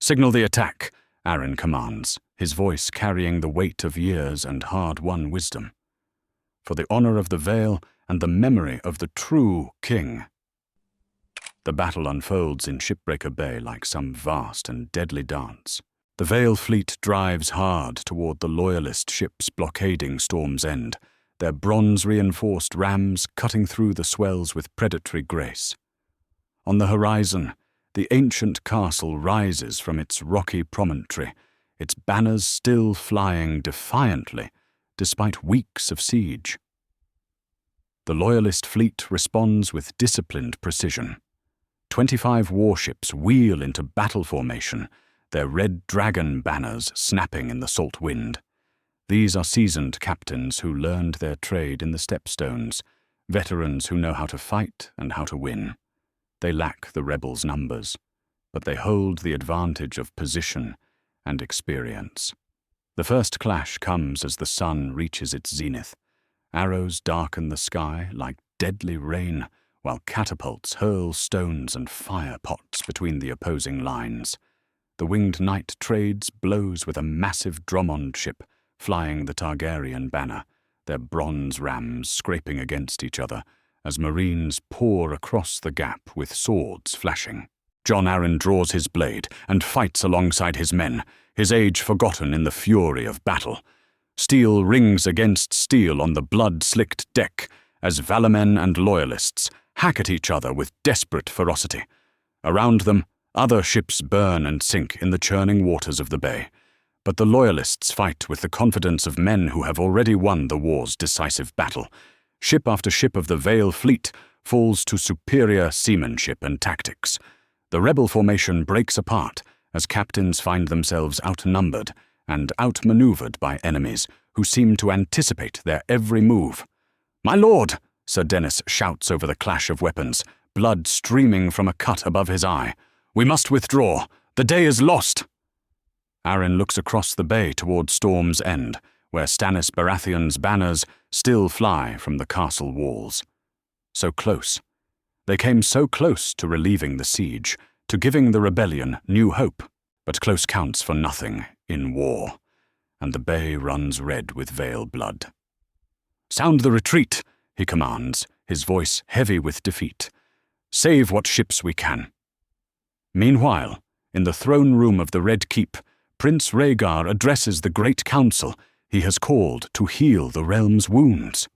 "Signal the attack," Arryn commands, his voice carrying the weight of years and hard-won wisdom. "For the honor of the Vale and the memory of the true king." The battle unfolds in Shipbreaker Bay like some vast and deadly dance. The Vale fleet drives hard toward the Loyalist ships blockading Storm's End, their bronze-reinforced rams cutting through the swells with predatory grace. On the horizon, the ancient castle rises from its rocky promontory, its banners still flying defiantly despite weeks of siege. The Loyalist fleet responds with disciplined precision. 25 warships wheel into battle formation, their red dragon banners snapping in the salt wind. These are seasoned captains who learned their trade in the stepstones, veterans who know how to fight and how to win. They lack the rebels' numbers, but they hold the advantage of position and experience. The first clash comes as the sun reaches its zenith. Arrows darken the sky like deadly rain, while catapults hurl stones and fire pots between the opposing lines. The winged knight trades blows with a massive Drummond ship flying the Targaryen banner, their bronze rams scraping against each other as marines pour across the gap with swords flashing. Jon Arryn draws his blade and fights alongside his men, his age forgotten in the fury of battle. Steel rings against steel on the blood-slicked deck as Valamen and Loyalists hack at each other with desperate ferocity. Around them, other ships burn and sink in the churning waters of the bay. But the Loyalists fight with the confidence of men who have already won the war's decisive battle. Ship after ship of the Vale fleet falls to superior seamanship and tactics. The rebel formation breaks apart as captains find themselves outnumbered and outmaneuvered by enemies who seem to anticipate their every move. "My lord!" Sir Dennis shouts over the clash of weapons, blood streaming from a cut above his eye. "We must withdraw. The day is lost." Arryn looks across the bay toward Storm's End, where Stannis Baratheon's banners still fly from the castle walls. So close. They came so close to relieving the siege, to giving the rebellion new hope. But close counts for nothing in war, and the bay runs red with Vale blood. "Sound the retreat," he commands, his voice heavy with defeat. "Save what ships we can." Meanwhile, in the throne room of the Red Keep, Prince Rhaegar addresses the great council he has called to heal the realm's wounds.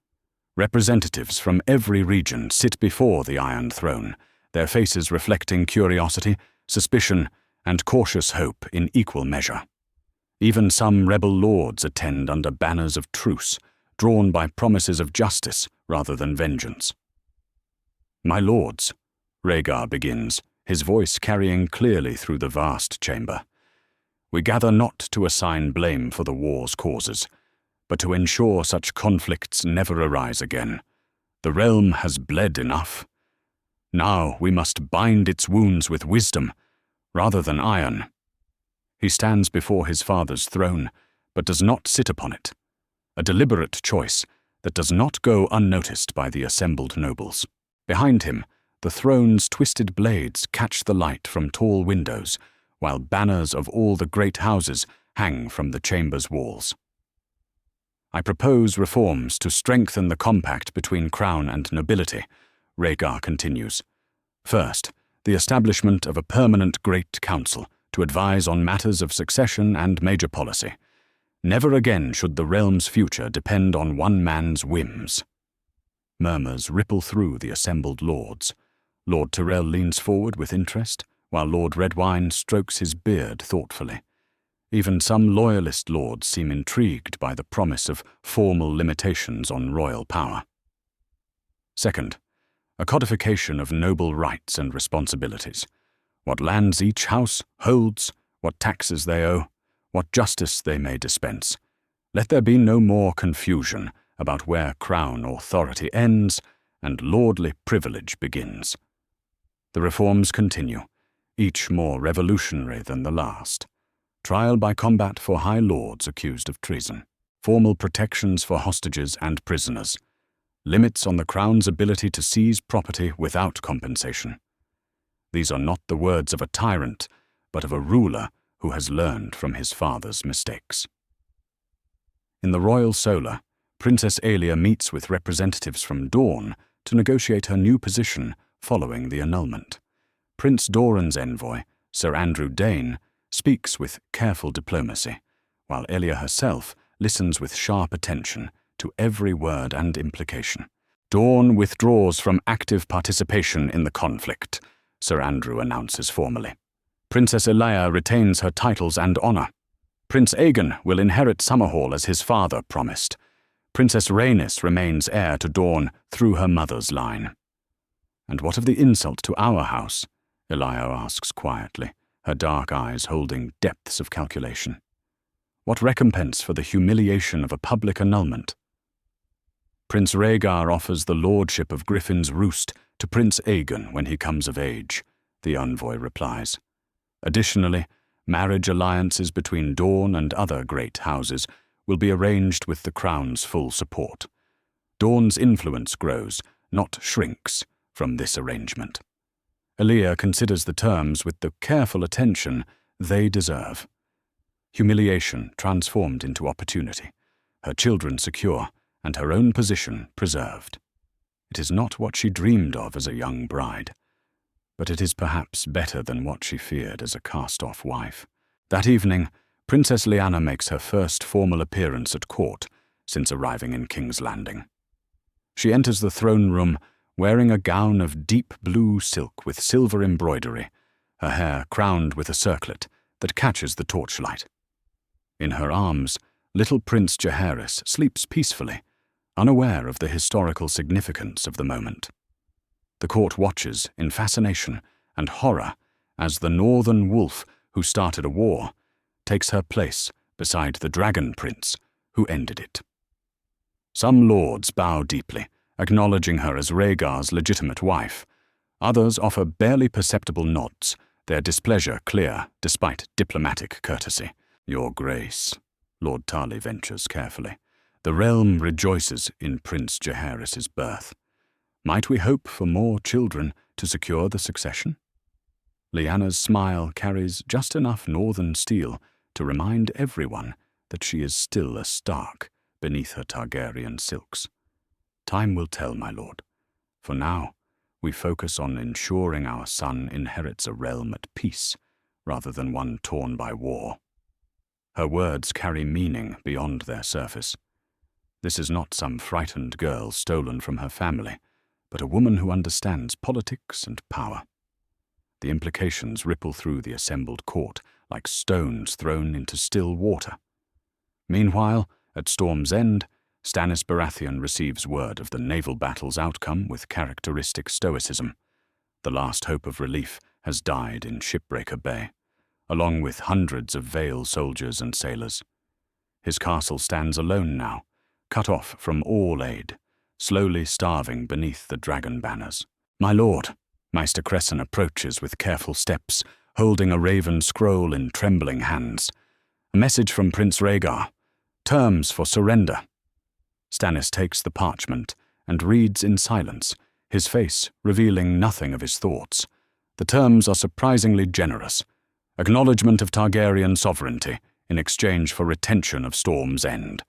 Representatives from every region sit before the Iron Throne, their faces reflecting curiosity, suspicion, and cautious hope in equal measure. Even some rebel lords attend under banners of truce, drawn by promises of justice rather than vengeance. "My lords," Rhaegar begins, his voice carrying clearly through the vast chamber, "we gather not to assign blame for the war's causes, but to ensure such conflicts never arise again. The realm has bled enough. Now we must bind its wounds with wisdom, rather than iron." He stands before his father's throne, but does not sit upon it, a deliberate choice that does not go unnoticed by the assembled nobles. Behind him, the throne's twisted blades catch the light from tall windows, while banners of all the great houses hang from the chamber's walls. "I propose reforms to strengthen the compact between crown and nobility," Rhaegar continues. "First, the establishment of a permanent Great Council to advise on matters of succession and major policy. Never again should the realm's future depend on one man's whims." Murmurs ripple through the assembled lords. Lord Tyrell leans forward with interest, while Lord Redwine strokes his beard thoughtfully. Even some loyalist lords seem intrigued by the promise of formal limitations on royal power. Second, a codification of noble rights and responsibilities. What lands each house holds, what taxes they owe, what justice they may dispense. Let there be no more confusion about where crown authority ends and lordly privilege begins. The reforms continue, each more revolutionary than the last. Trial by combat for high lords accused of treason. Formal protections for hostages and prisoners. Limits on the crown's ability to seize property without compensation. These are not the words of a tyrant, but of a ruler who has learned from his father's mistakes. In the royal solar, Princess Eyrie meets with representatives from Dorne to negotiate her new position following the annulment. Prince Doran's envoy, Sir Andrew Dane, speaks with careful diplomacy, while Eyrie herself listens with sharp attention to every word and implication. "Dorne withdraws from active participation in the conflict," Sir Andrew announces formally. "Princess Eyrie retains her titles and honor. Prince Aegon will inherit Summerhall as his father promised. Princess Rhaenys remains heir to Dorne through her mother's line." "And what of the insult to our house?" Eyrie asks quietly, her dark eyes holding depths of calculation. "What recompense for the humiliation of a public annulment?" "Prince Rhaegar offers the lordship of Griffin's Roost to Prince Aegon when he comes of age," the envoy replies. "Additionally, marriage alliances between Dorne and other great houses will be arranged with the crown's full support. Dorne's influence grows, not shrinks, from this arrangement." Eyrie considers the terms with the careful attention they deserve. Humiliation transformed into opportunity, her children secure, and her own position preserved. It is not what she dreamed of as a young bride, but it is perhaps better than what she feared as a cast-off wife. That evening, Princess Lyanna makes her first formal appearance at court since arriving in King's Landing. She enters the throne room wearing a gown of deep blue silk with silver embroidery, her hair crowned with a circlet that catches the torchlight. In her arms, little Prince Jaehaerys sleeps peacefully, unaware of the historical significance of the moment. The court watches in fascination and horror as the northern wolf who started a war takes her place beside the dragon prince who ended it. Some lords bow deeply, acknowledging her as Rhaegar's legitimate wife. Others offer barely perceptible nods, their displeasure clear despite diplomatic courtesy. "Your Grace," Lord Tarley ventures carefully, "the realm rejoices in Prince Jaehaerys' birth. Might we hope for more children to secure the succession?" Lyanna's smile carries just enough northern steel to remind everyone that she is still a Stark beneath her Targaryen silks. "Time will tell, my lord. For now, we focus on ensuring our son inherits a realm at peace, rather than one torn by war." Her words carry meaning beyond their surface. This is not some frightened girl stolen from her family, but a woman who understands politics and power. The implications ripple through the assembled court like stones thrown into still water. Meanwhile, at Storm's End, Stannis Baratheon receives word of the naval battle's outcome with characteristic stoicism. The last hope of relief has died in Shipbreaker Bay, along with hundreds of Vale soldiers and sailors. His castle stands alone now, cut off from all aid, slowly starving beneath the dragon banners. "My lord," Maester Cresson approaches with careful steps, holding a raven scroll in trembling hands. "A message from Prince Rhaegar. Terms for surrender." Stannis takes the parchment and reads in silence, his face revealing nothing of his thoughts. The terms are surprisingly generous. Acknowledgement of Targaryen sovereignty in exchange for retention of Storm's End.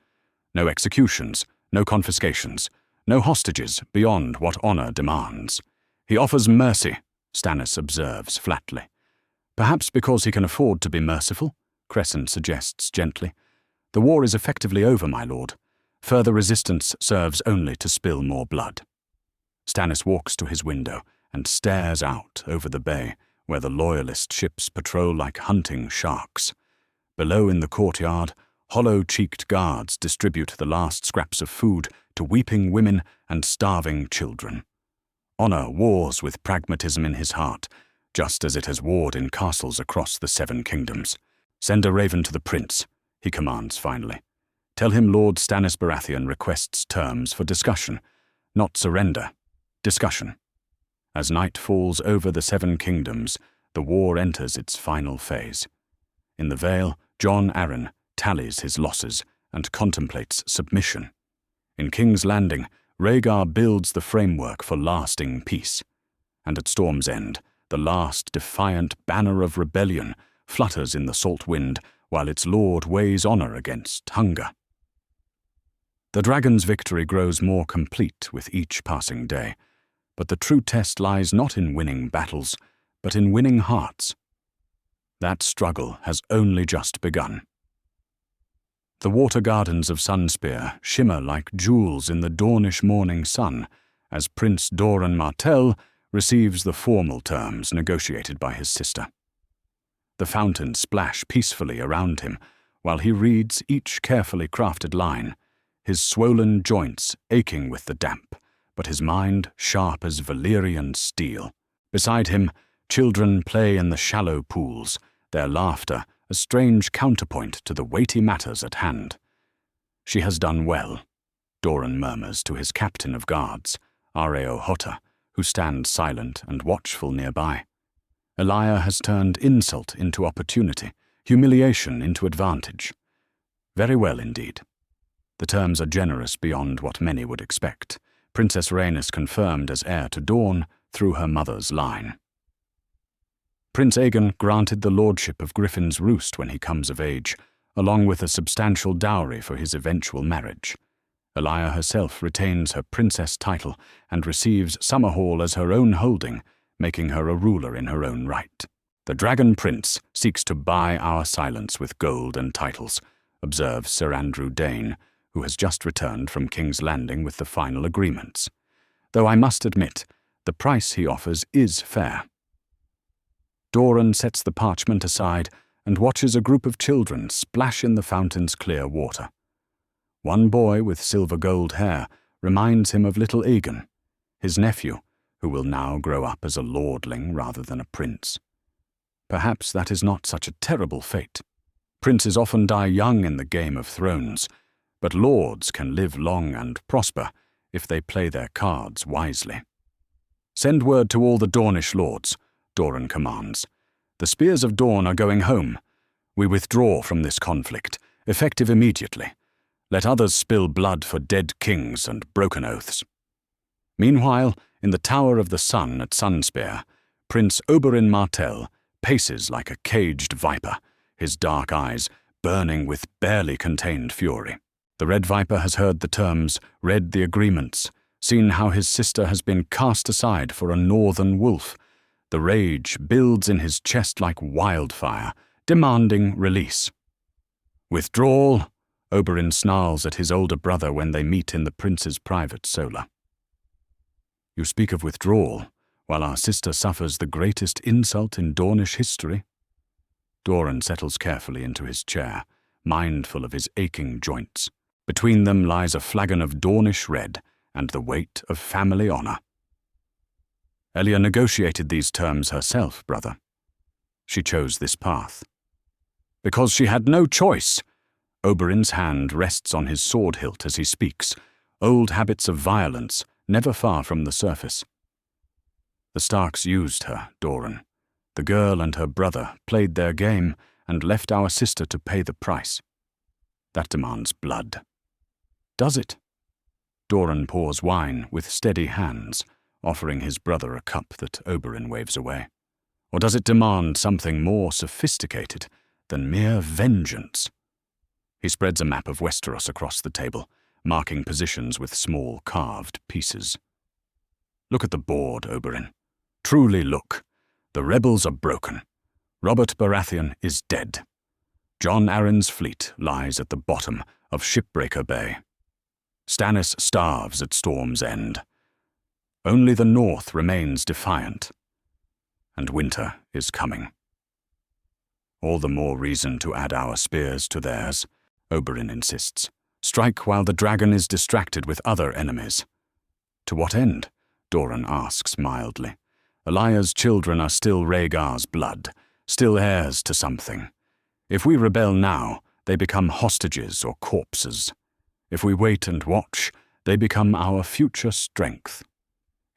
No executions, no confiscations, no hostages beyond what honor demands. He offers mercy, Stannis observes flatly. "Perhaps because he can afford to be merciful," Cresson suggests gently. "The war is effectively over, my lord. Further resistance serves only to spill more blood." Stannis walks to his window and stares out over the bay, where the loyalist ships patrol like hunting sharks. Below in the courtyard, hollow-cheeked guards distribute the last scraps of food to weeping women and starving children. Honor wars with pragmatism in his heart, just as it has warred in castles across the Seven Kingdoms. "Send a raven to the prince," he commands finally. "Tell him Lord Stannis Baratheon requests terms for discussion, not surrender. Discussion." As night falls over the Seven Kingdoms, the war enters its final phase. In the Vale, Jon Arryn tallies his losses and contemplates submission. In King's Landing, Rhaegar builds the framework for lasting peace. And at Storm's End, the last defiant banner of rebellion flutters in the salt wind while its lord weighs honor against hunger. The dragon's victory grows more complete with each passing day, but the true test lies not in winning battles, but in winning hearts. That struggle has only just begun. The water gardens of Sunspear shimmer like jewels in the Dornish morning sun as Prince Doran Martell receives the formal terms negotiated by his sister. The fountains splash peacefully around him while he reads each carefully crafted line, his swollen joints aching with the damp, but his mind sharp as Valyrian steel. Beside him, children play in the shallow pools, their laughter a strange counterpoint to the weighty matters at hand. "She has done well," Doran murmurs to his captain of guards, Areo Hota, who stands silent and watchful nearby. Elia has turned insult into opportunity, humiliation into advantage. Very well indeed. The terms are generous beyond what many would expect. Princess Rhaenys confirmed as heir to Dorne through her mother's line. Prince Aegon granted the lordship of Griffin's Roost when he comes of age, along with a substantial dowry for his eventual marriage. Elia herself retains her princess title and receives Summerhall as her own holding, making her a ruler in her own right. "The Dragon Prince seeks to buy our silence with gold and titles," observes Sir Andrew Dane, who has just returned from King's Landing with the final agreements. "Though I must admit, the price he offers is fair." Doran sets the parchment aside and watches a group of children splash in the fountain's clear water. One boy with silver-gold hair reminds him of little Aegon, his nephew, who will now grow up as a lordling rather than a prince. Perhaps that is not such a terrible fate. Princes often die young in the Game of Thrones, but lords can live long and prosper if they play their cards wisely. "Send word to all the Dornish lords," Doran commands. "The Spears of Dorne are going home. We withdraw from this conflict, effective immediately. Let others spill blood for dead kings and broken oaths." Meanwhile, in the Tower of the Sun at Sunspear, Prince Oberyn Martell paces like a caged viper, his dark eyes burning with barely contained fury. The Red Viper has heard the terms, read the agreements, seen how his sister has been cast aside for a northern wolf. The rage builds in his chest like wildfire, demanding release. "Withdrawal," Oberyn snarls at his older brother when they meet in the prince's private solar. "You speak of withdrawal, while our sister suffers the greatest insult in Dornish history." Doran settles carefully into his chair, mindful of his aching joints. Between them lies a flagon of Dornish red and the weight of family honor. Elia negotiated these terms herself, brother. She chose this path. Because she had no choice. Oberyn's hand rests on his sword hilt as he speaks, old habits of violence never far from the surface. The Starks used her, Doran. The girl and her brother played their game and left our sister to pay the price. That demands blood. Does it? Doran pours wine with steady hands, offering his brother a cup that Oberyn waves away. Or does it demand something more sophisticated than mere vengeance? He spreads a map of Westeros across the table, marking positions with small carved pieces. Look at the board, Oberyn. Truly look. The rebels are broken. Robert Baratheon is dead. Jon Arryn's fleet lies at the bottom of Shipbreaker Bay. Stannis starves at Storm's End. Only the north remains defiant. And winter is coming. All the more reason to add our spears to theirs, Oberyn insists. Strike while the dragon is distracted with other enemies. To what end? Doran asks mildly. Elaya's children are still Rhaegar's blood, still heirs to something. If we rebel now, they become hostages or corpses. If we wait and watch, they become our future strength.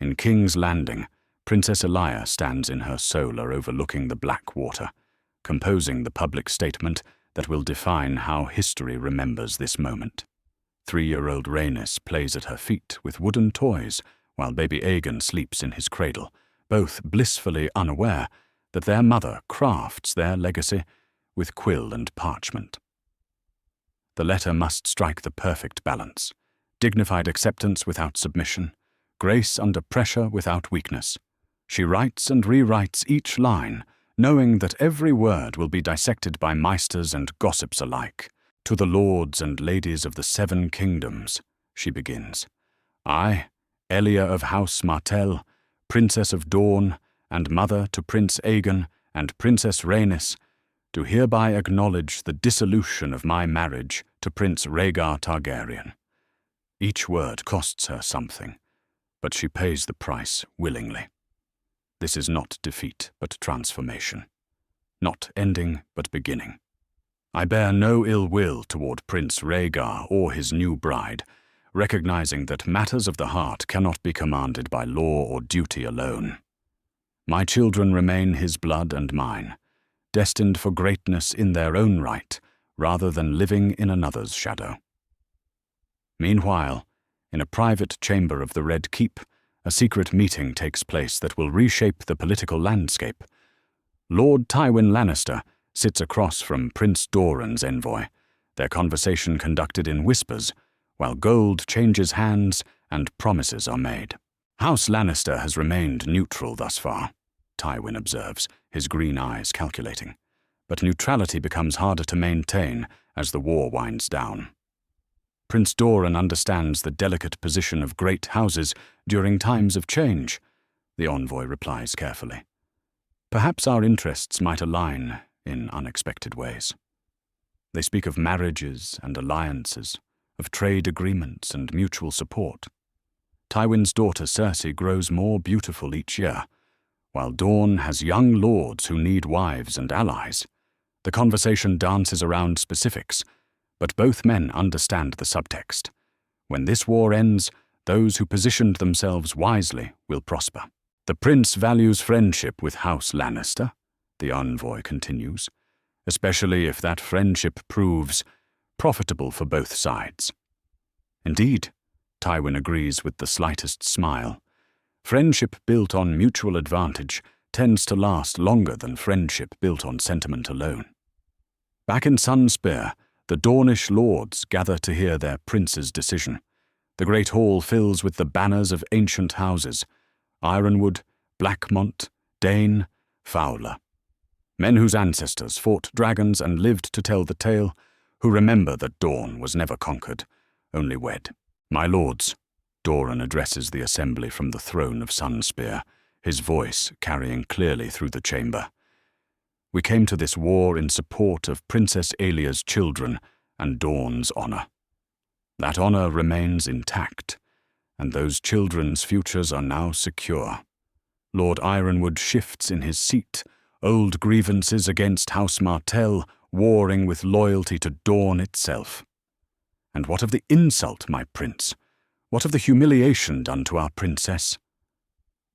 In King's Landing, Princess Elia stands in her solar overlooking the black water, composing the public statement that will define how history remembers this moment. 3-year-old Rhaenys plays at her feet with wooden toys while baby Aegon sleeps in his cradle, both blissfully unaware that their mother crafts their legacy with quill and parchment. The letter must strike the perfect balance, dignified acceptance without submission, grace under pressure without weakness. She writes and rewrites each line, knowing that every word will be dissected by maesters and gossips alike. To the lords and ladies of the 7 kingdoms, she begins. I, Elia of House Martell, Princess of Dorne, and mother to Prince Aegon and Princess Rhaenys, do hereby acknowledge the dissolution of my marriage to Prince Rhaegar Targaryen. Each word costs her something, but she pays the price willingly. This is not defeat, but transformation. Not ending, but beginning. I bear no ill will toward Prince Rhaegar or his new bride, recognizing that matters of the heart cannot be commanded by law or duty alone. My children remain his blood and mine, destined for greatness in their own right, rather than living in another's shadow. Meanwhile, in a private chamber of the Red Keep, a secret meeting takes place that will reshape the political landscape. Lord Tywin Lannister sits across from Prince Doran's envoy, their conversation conducted in whispers, while gold changes hands and promises are made. House Lannister has remained neutral thus far, Tywin observes, his green eyes calculating. But neutrality becomes harder to maintain as the war winds down. Prince Doran understands the delicate position of great houses during times of change, the envoy replies carefully. Perhaps our interests might align in unexpected ways. They speak of marriages and alliances, of trade agreements and mutual support. Tywin's daughter Cersei grows more beautiful each year, while Dorne has young lords who need wives and allies. The conversation dances around specifics, but both men understand the subtext. When this war ends, those who positioned themselves wisely will prosper. The prince values friendship with House Lannister, the envoy continues, especially if that friendship proves profitable for both sides. Indeed, Tywin agrees with the slightest smile. Friendship built on mutual advantage tends to last longer than friendship built on sentiment alone. Back in Sunspear, the Dornish lords gather to hear their prince's decision. The great hall fills with the banners of ancient houses, Ironwood, Blackmont, Dane, Fowler. Men whose ancestors fought dragons and lived to tell the tale, who remember that Dorne was never conquered, only wed. My lords, Doran addresses the assembly from the throne of Sunspear, his voice carrying clearly through the chamber. We came to this war in support of Princess Aelia's children and Dorne's honor. That honor remains intact, and those children's futures are now secure. Lord Ironwood shifts in his seat, old grievances against House Martell warring with loyalty to Dorne itself. And what of the insult, my prince? What of the humiliation done to our princess?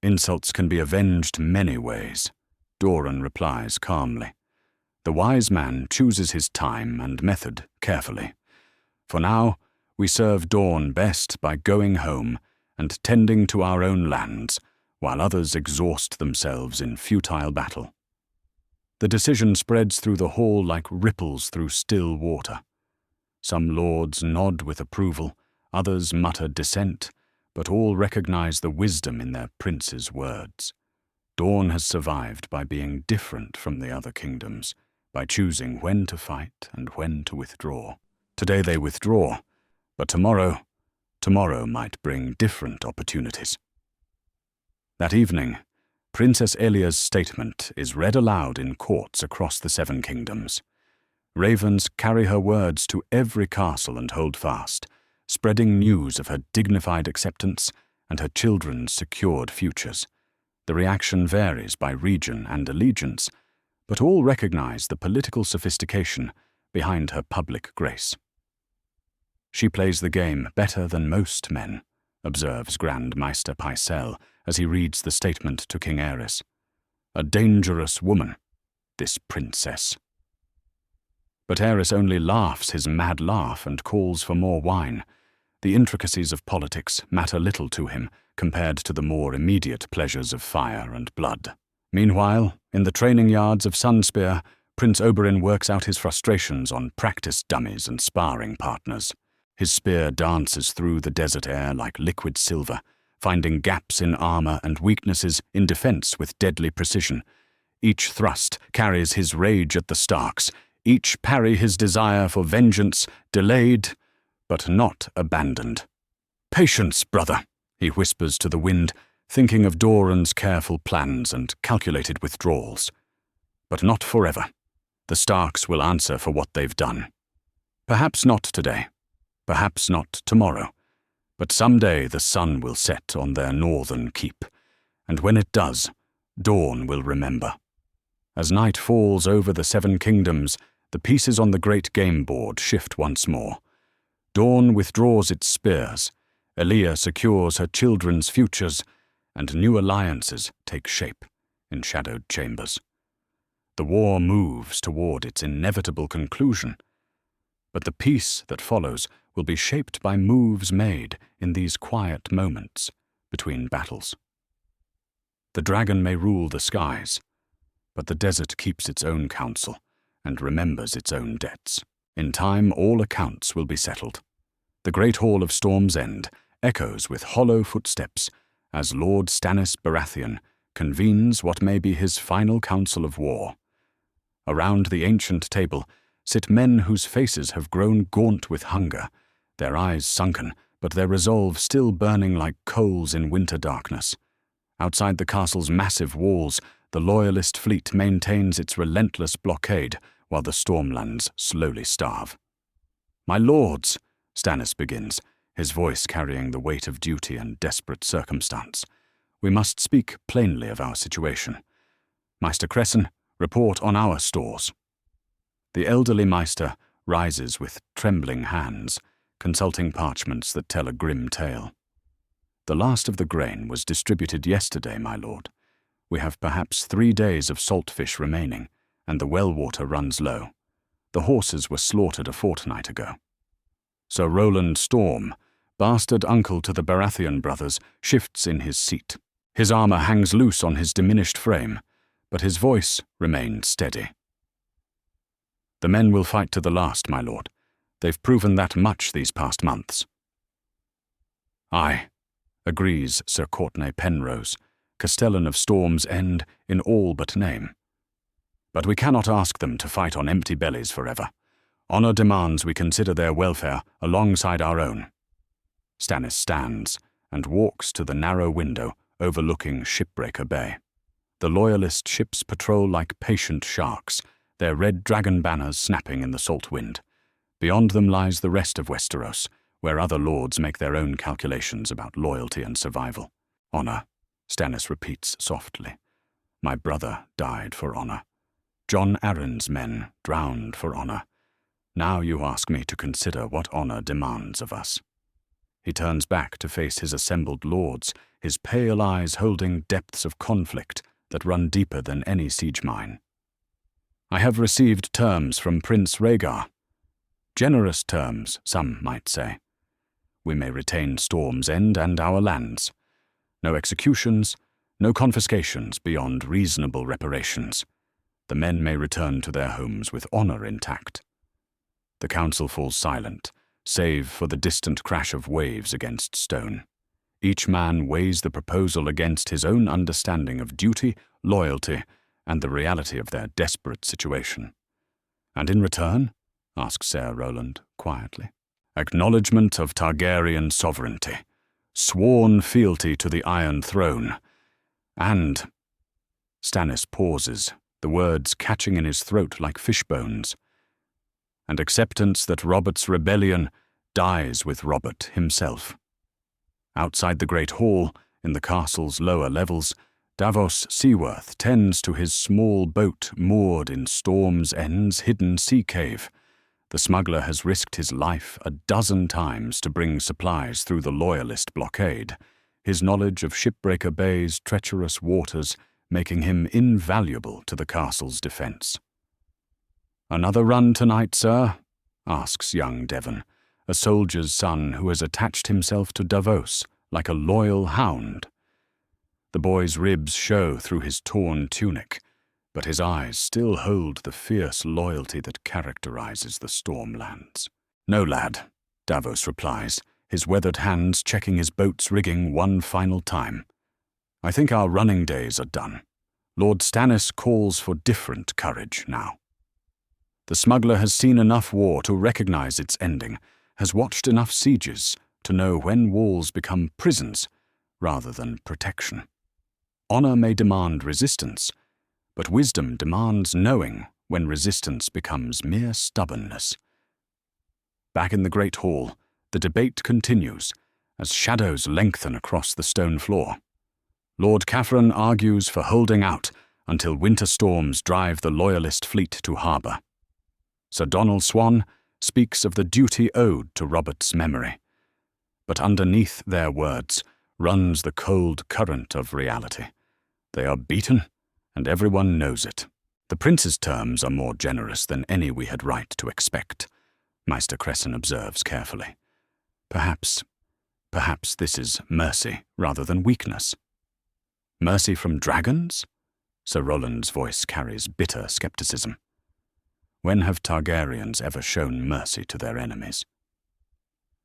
Insults can be avenged many ways, Doran replies calmly. The wise man chooses his time and method carefully. For now, we serve Dorne best by going home and tending to our own lands, while others exhaust themselves in futile battle. The decision spreads through the hall like ripples through still water. Some lords nod with approval, others mutter dissent, but all recognize the wisdom in their prince's words. Dorne has survived by being different from the other kingdoms, by choosing when to fight and when to withdraw. Today they withdraw, but tomorrow might bring different opportunities. That evening, Princess Aelia's statement is read aloud in courts across the Seven Kingdoms. Ravens carry her words to every castle and hold fast, spreading news of her dignified acceptance and her children's secured futures. The reaction varies by region and allegiance, but all recognize the political sophistication behind her public grace. She plays the game better than most men, observes Grand Maester Pycelle as he reads the statement to King Aerys. A dangerous woman, this princess. But Aerys only laughs his mad laugh and calls for more wine. The intricacies of politics matter little to him compared to the more immediate pleasures of fire and blood. Meanwhile, in the training yards of Sunspear, Prince Oberyn works out his frustrations on practice dummies and sparring partners. His spear dances through the desert air like liquid silver, finding gaps in armor and weaknesses in defense with deadly precision. Each thrust carries his rage at the Starks, each parry his desire for vengeance, delayed, but not abandoned. "Patience, brother," he whispers to the wind, thinking of Doran's careful plans and calculated withdrawals. But not forever. The Starks will answer for what they've done. Perhaps not today, perhaps not tomorrow, but someday the sun will set on their northern keep, and when it does, Dorne will remember. As night falls over the Seven Kingdoms, the pieces on the great game board shift once more. Dorne withdraws its spears, Aelia secures her children's futures, and new alliances take shape in shadowed chambers. The war moves toward its inevitable conclusion, but the peace that follows will be shaped by moves made in these quiet moments between battles. The dragon may rule the skies, but the desert keeps its own counsel and remembers its own debts. In time, all accounts will be settled. The great hall of Storm's End echoes with hollow footsteps as Lord Stannis Baratheon convenes what may be his final council of war. Around the ancient table sit men whose faces have grown gaunt with hunger, their eyes sunken, but their resolve still burning like coals in winter darkness. Outside the castle's massive walls, the Loyalist fleet maintains its relentless blockade while the Stormlands slowly starve. "My lords," Stannis begins, his voice carrying the weight of duty and desperate circumstance, "we must speak plainly of our situation. Maester Cresson, report on our stores." The elderly Maester rises with trembling hands, consulting parchments that tell a grim tale. "The last of the grain was distributed yesterday, my lord. We have perhaps 3 days of salt fish remaining, and the well water runs low. The horses were slaughtered a fortnight ago." Sir Roland Storm, bastard uncle to the Baratheon brothers, shifts in his seat. His armor hangs loose on his diminished frame, but his voice remained steady. "The men will fight to the last, my lord. They've proven that much these past months." "Aye," agrees Sir Courtenay Penrose, Castellan of Storm's End in all but name. "But we cannot ask them to fight on empty bellies forever. Honor demands we consider their welfare alongside our own." Stannis stands and walks to the narrow window overlooking Shipbreaker Bay. The loyalist ships patrol like patient sharks, their red dragon banners snapping in the salt wind. Beyond them lies the rest of Westeros, where other lords make their own calculations about loyalty and survival. Honor, Stannis repeats softly. My brother died for honor. Jon Arryn's men drowned for honor. Now you ask me to consider what honor demands of us. He turns back to face his assembled lords, his pale eyes holding depths of conflict that run deeper than any siege mine. I have received terms from Prince Rhaegar. Generous terms, some might say. We may retain Storm's End and our lands. No executions, no confiscations beyond reasonable reparations. The men may return to their homes with honor intact. The council falls silent, save for the distant crash of waves against stone. Each man weighs the proposal against his own understanding of duty, loyalty, and the reality of their desperate situation. And in return, asks Ser Roland quietly, acknowledgement of Targaryen sovereignty, sworn fealty to the Iron Throne, and... Stannis pauses, the words catching in his throat like fishbones, and acceptance that Robert's rebellion dies with Robert himself. Outside the Great Hall, in the castle's lower levels, Davos Seaworth tends to his small boat moored in Storm's End's hidden sea cave. The smuggler has risked his life 12 times to bring supplies through the Loyalist blockade, his knowledge of Shipbreaker Bay's treacherous waters making him invaluable to the castle's defense. "Another run tonight, sir?" asks young Devon, a soldier's son who has attached himself to Davos like a loyal hound. The boy's ribs show through his torn tunic, but his eyes still hold the fierce loyalty that characterizes the Stormlands. "No, lad," Davos replies, his weathered hands checking his boat's rigging one final time. "I think our running days are done. Lord Stannis calls for different courage now." The smuggler has seen enough war to recognize its ending, has watched enough sieges to know when walls become prisons rather than protection. Honor may demand resistance, but wisdom demands knowing when resistance becomes mere stubbornness. Back in the Great Hall, the debate continues as shadows lengthen across the stone floor. Lord Caffron argues for holding out until winter storms drive the Loyalist fleet to harbour. Sir Donald Swan speaks of the duty owed to Robert's memory. But underneath their words runs the cold current of reality. They are beaten, and everyone knows it. The prince's terms are more generous than any we had right to expect, Maester Cresson observes carefully. Perhaps this is mercy rather than weakness. Mercy from dragons? Sir Roland's voice carries bitter skepticism. When have Targaryens ever shown mercy to their enemies?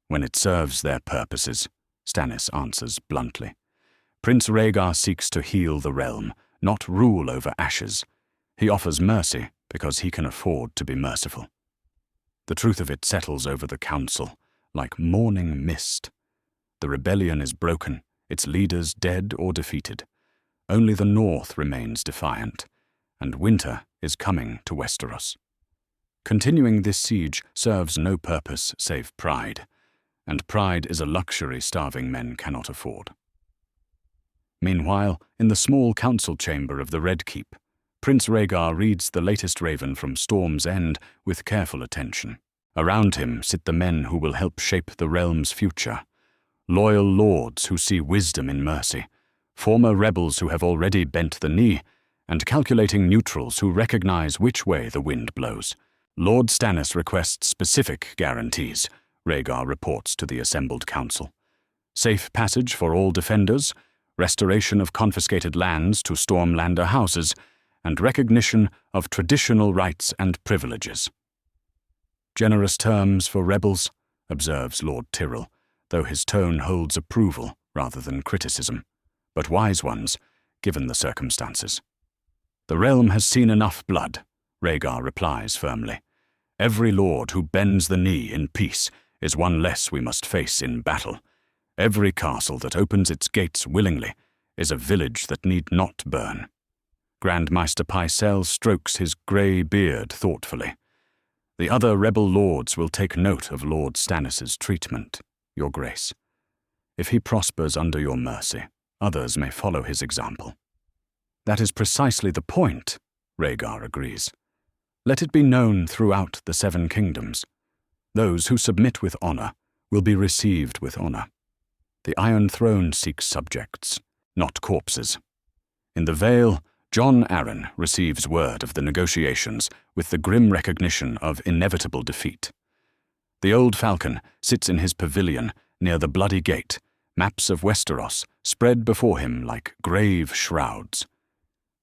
When it serves their purposes, Stannis answers bluntly. Prince Rhaegar seeks to heal the realm, not rule over ashes. He offers mercy because he can afford to be merciful. The truth of it settles over the council, like morning mist. The rebellion is broken, its leaders dead or defeated. Only the north remains defiant, and winter is coming to Westeros. Continuing this siege serves no purpose save pride, and pride is a luxury starving men cannot afford. Meanwhile, in the small council chamber of the Red Keep, Prince Rhaegar reads the latest raven from Storm's End with careful attention. Around him sit the men who will help shape the realm's future. Loyal lords who see wisdom in mercy, former rebels who have already bent the knee, and calculating neutrals who recognize which way the wind blows. Lord Stannis requests specific guarantees, Rhaegar reports to the assembled council. Safe passage for all defenders, restoration of confiscated lands to Stormlander houses, and recognition of traditional rights and privileges. Generous terms for rebels, observes Lord Tyrrell, though his tone holds approval rather than criticism, but wise ones, given the circumstances. The realm has seen enough blood, Rhaegar replies firmly. Every lord who bends the knee in peace is one less we must face in battle. Every castle that opens its gates willingly is a village that need not burn. Grand Maester Pycelle strokes his grey beard thoughtfully. The other rebel lords will take note of Lord Stannis's treatment, Your Grace. If he prospers under your mercy, others may follow his example. That is precisely the point, Rhaegar agrees. Let it be known throughout the Seven Kingdoms. Those who submit with honor will be received with honor. The Iron Throne seeks subjects, not corpses. In the Vale, Jon Arryn receives word of the negotiations with the grim recognition of inevitable defeat. The Old Falcon sits in his pavilion near the Bloody Gate, maps of Westeros spread before him like grave shrouds.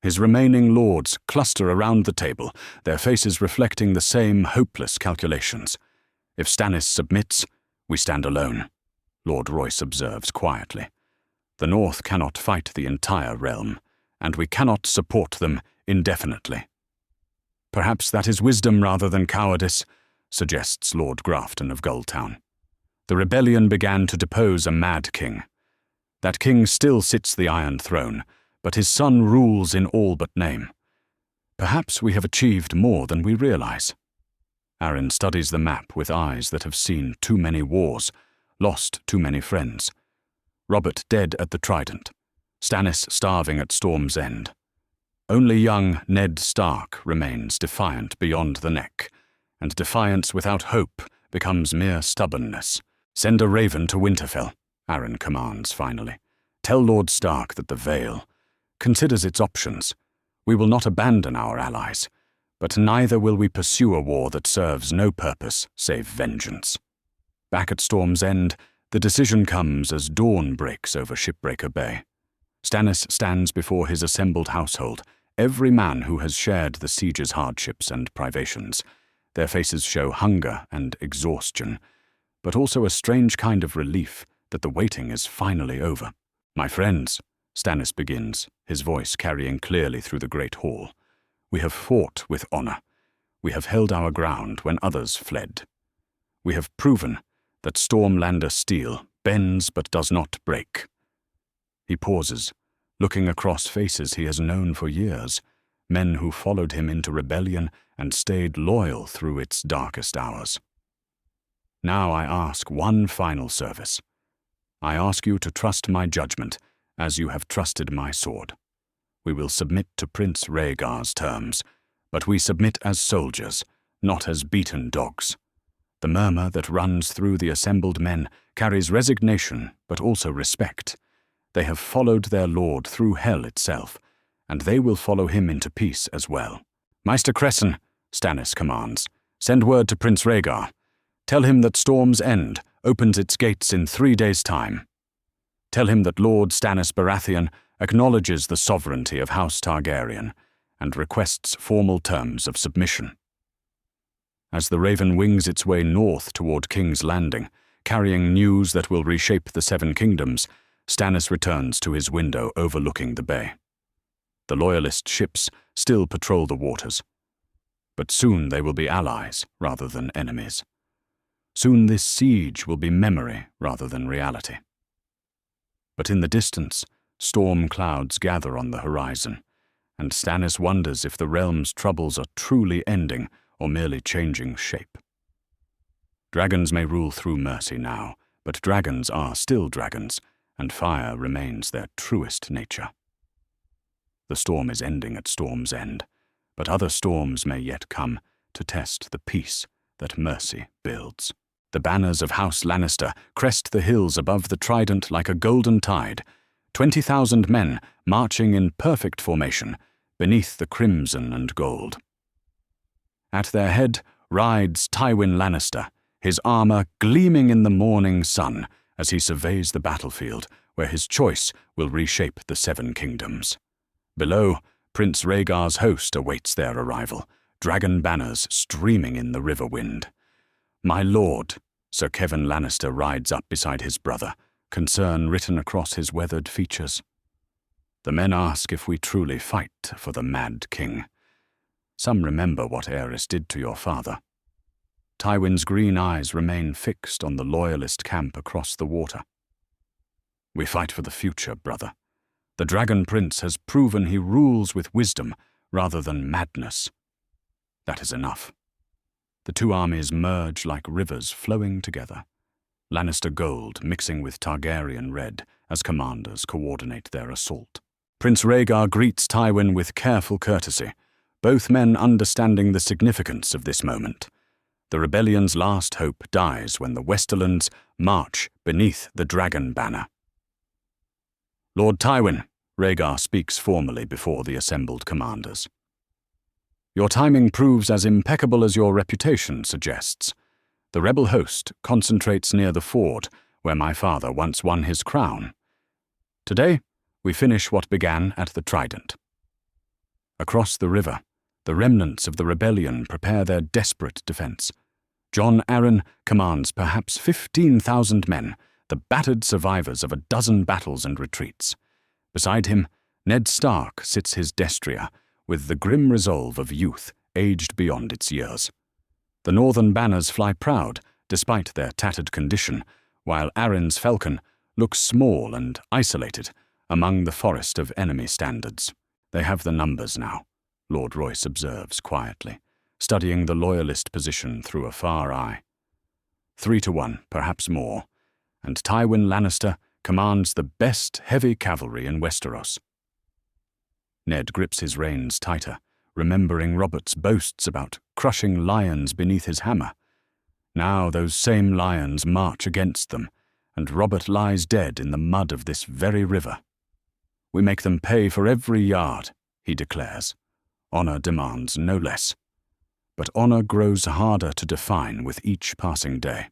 His remaining lords cluster around the table, their faces reflecting the same hopeless calculations. If Stannis submits, we stand alone, Lord Royce observes quietly. The North cannot fight the entire realm, and we cannot support them indefinitely. Perhaps that is wisdom rather than cowardice, suggests Lord Grafton of Gulltown. The rebellion began to depose a mad king. That king still sits the Iron Throne, but his son rules in all but name. Perhaps we have achieved more than we realize. Arryn studies the map with eyes that have seen too many wars, lost too many friends. Robert dead at the Trident, Stannis starving at Storm's End. Only young Ned Stark remains defiant beyond the neck, and defiance without hope becomes mere stubbornness. Send a raven to Winterfell, Arryn commands finally. Tell Lord Stark that the Vale considers its options. We will not abandon our allies, but neither will we pursue a war that serves no purpose save vengeance. Back at Storm's End, the decision comes as dawn breaks over Shipbreaker Bay. Stannis stands before his assembled household, every man who has shared the siege's hardships and privations. Their faces show hunger and exhaustion, but also a strange kind of relief that the waiting is finally over. My friends, Stannis begins, his voice carrying clearly through the great hall. We have fought with honor. We have held our ground when others fled. We have proven that Stormlander steel bends but does not break. He pauses, looking across faces he has known for years, men who followed him into rebellion and stayed loyal through its darkest hours. Now I ask one final service. I ask you to trust my judgment as you have trusted my sword. We will submit to Prince Rhaegar's terms, but we submit as soldiers, not as beaten dogs. The murmur that runs through the assembled men carries resignation but also respect. They have followed their lord through hell itself, and they will follow him into peace as well. Maester Cresson, Stannis commands, send word to Prince Rhaegar. Tell him that Storm's End opens its gates in 3 days' time. Tell him that Lord Stannis Baratheon acknowledges the sovereignty of House Targaryen and requests formal terms of submission. As the Raven wings its way north toward King's Landing, carrying news that will reshape the Seven Kingdoms, Stannis returns to his window overlooking the bay. The Loyalist ships still patrol the waters, but soon they will be allies rather than enemies. Soon this siege will be memory rather than reality. But in the distance, storm clouds gather on the horizon, and Stannis wonders if the realm's troubles are truly ending or merely changing shape. Dragons may rule through mercy now, but dragons are still dragons, and fire remains their truest nature. The storm is ending at Storm's End, but other storms may yet come to test the peace that mercy builds. The banners of House Lannister crest the hills above the Trident like a golden tide, 20,000 men marching in perfect formation beneath the crimson and gold. At their head rides Tywin Lannister, his armor gleaming in the morning sun as he surveys the battlefield where his choice will reshape the Seven Kingdoms. Below, Prince Rhaegar's host awaits their arrival, dragon banners streaming in the river wind. My lord, Sir Kevan Lannister rides up beside his brother, concern written across his weathered features. The men ask if we truly fight for the Mad King. Some remember what Aerys did to your father. Tywin's green eyes remain fixed on the Loyalist camp across the water. We fight for the future, brother. The Dragon Prince has proven he rules with wisdom rather than madness. That is enough. The two armies merge like rivers flowing together. Lannister gold mixing with Targaryen red as commanders coordinate their assault. Prince Rhaegar greets Tywin with careful courtesy, both men understanding the significance of this moment. The rebellion's last hope dies when the Westerlands march beneath the dragon banner. Lord Tywin, Rhaegar speaks formally before the assembled commanders. Your timing proves as impeccable as your reputation suggests. The rebel host concentrates near the ford where my father once won his crown. Today, we finish what began at the Trident. Across the river, the remnants of the rebellion prepare their desperate defense. Jon Arryn commands perhaps 15,000 men, the battered survivors of a dozen battles and retreats. Beside him, Ned Stark sits his destrier, with the grim resolve of youth aged beyond its years. The northern banners fly proud, despite their tattered condition, while Arryn's falcon looks small and isolated among the forest of enemy standards. They have the numbers now, Lord Royce observes quietly, studying the loyalist position through a far eye. 3-1, perhaps more, and Tywin Lannister commands the best heavy cavalry in Westeros. Ned grips his reins tighter, remembering Robert's boasts about crushing lions beneath his hammer. Now those same lions march against them, and Robert lies dead in the mud of this very river. We make them pay for every yard, he declares. Honor demands no less. But honor grows harder to define with each passing day.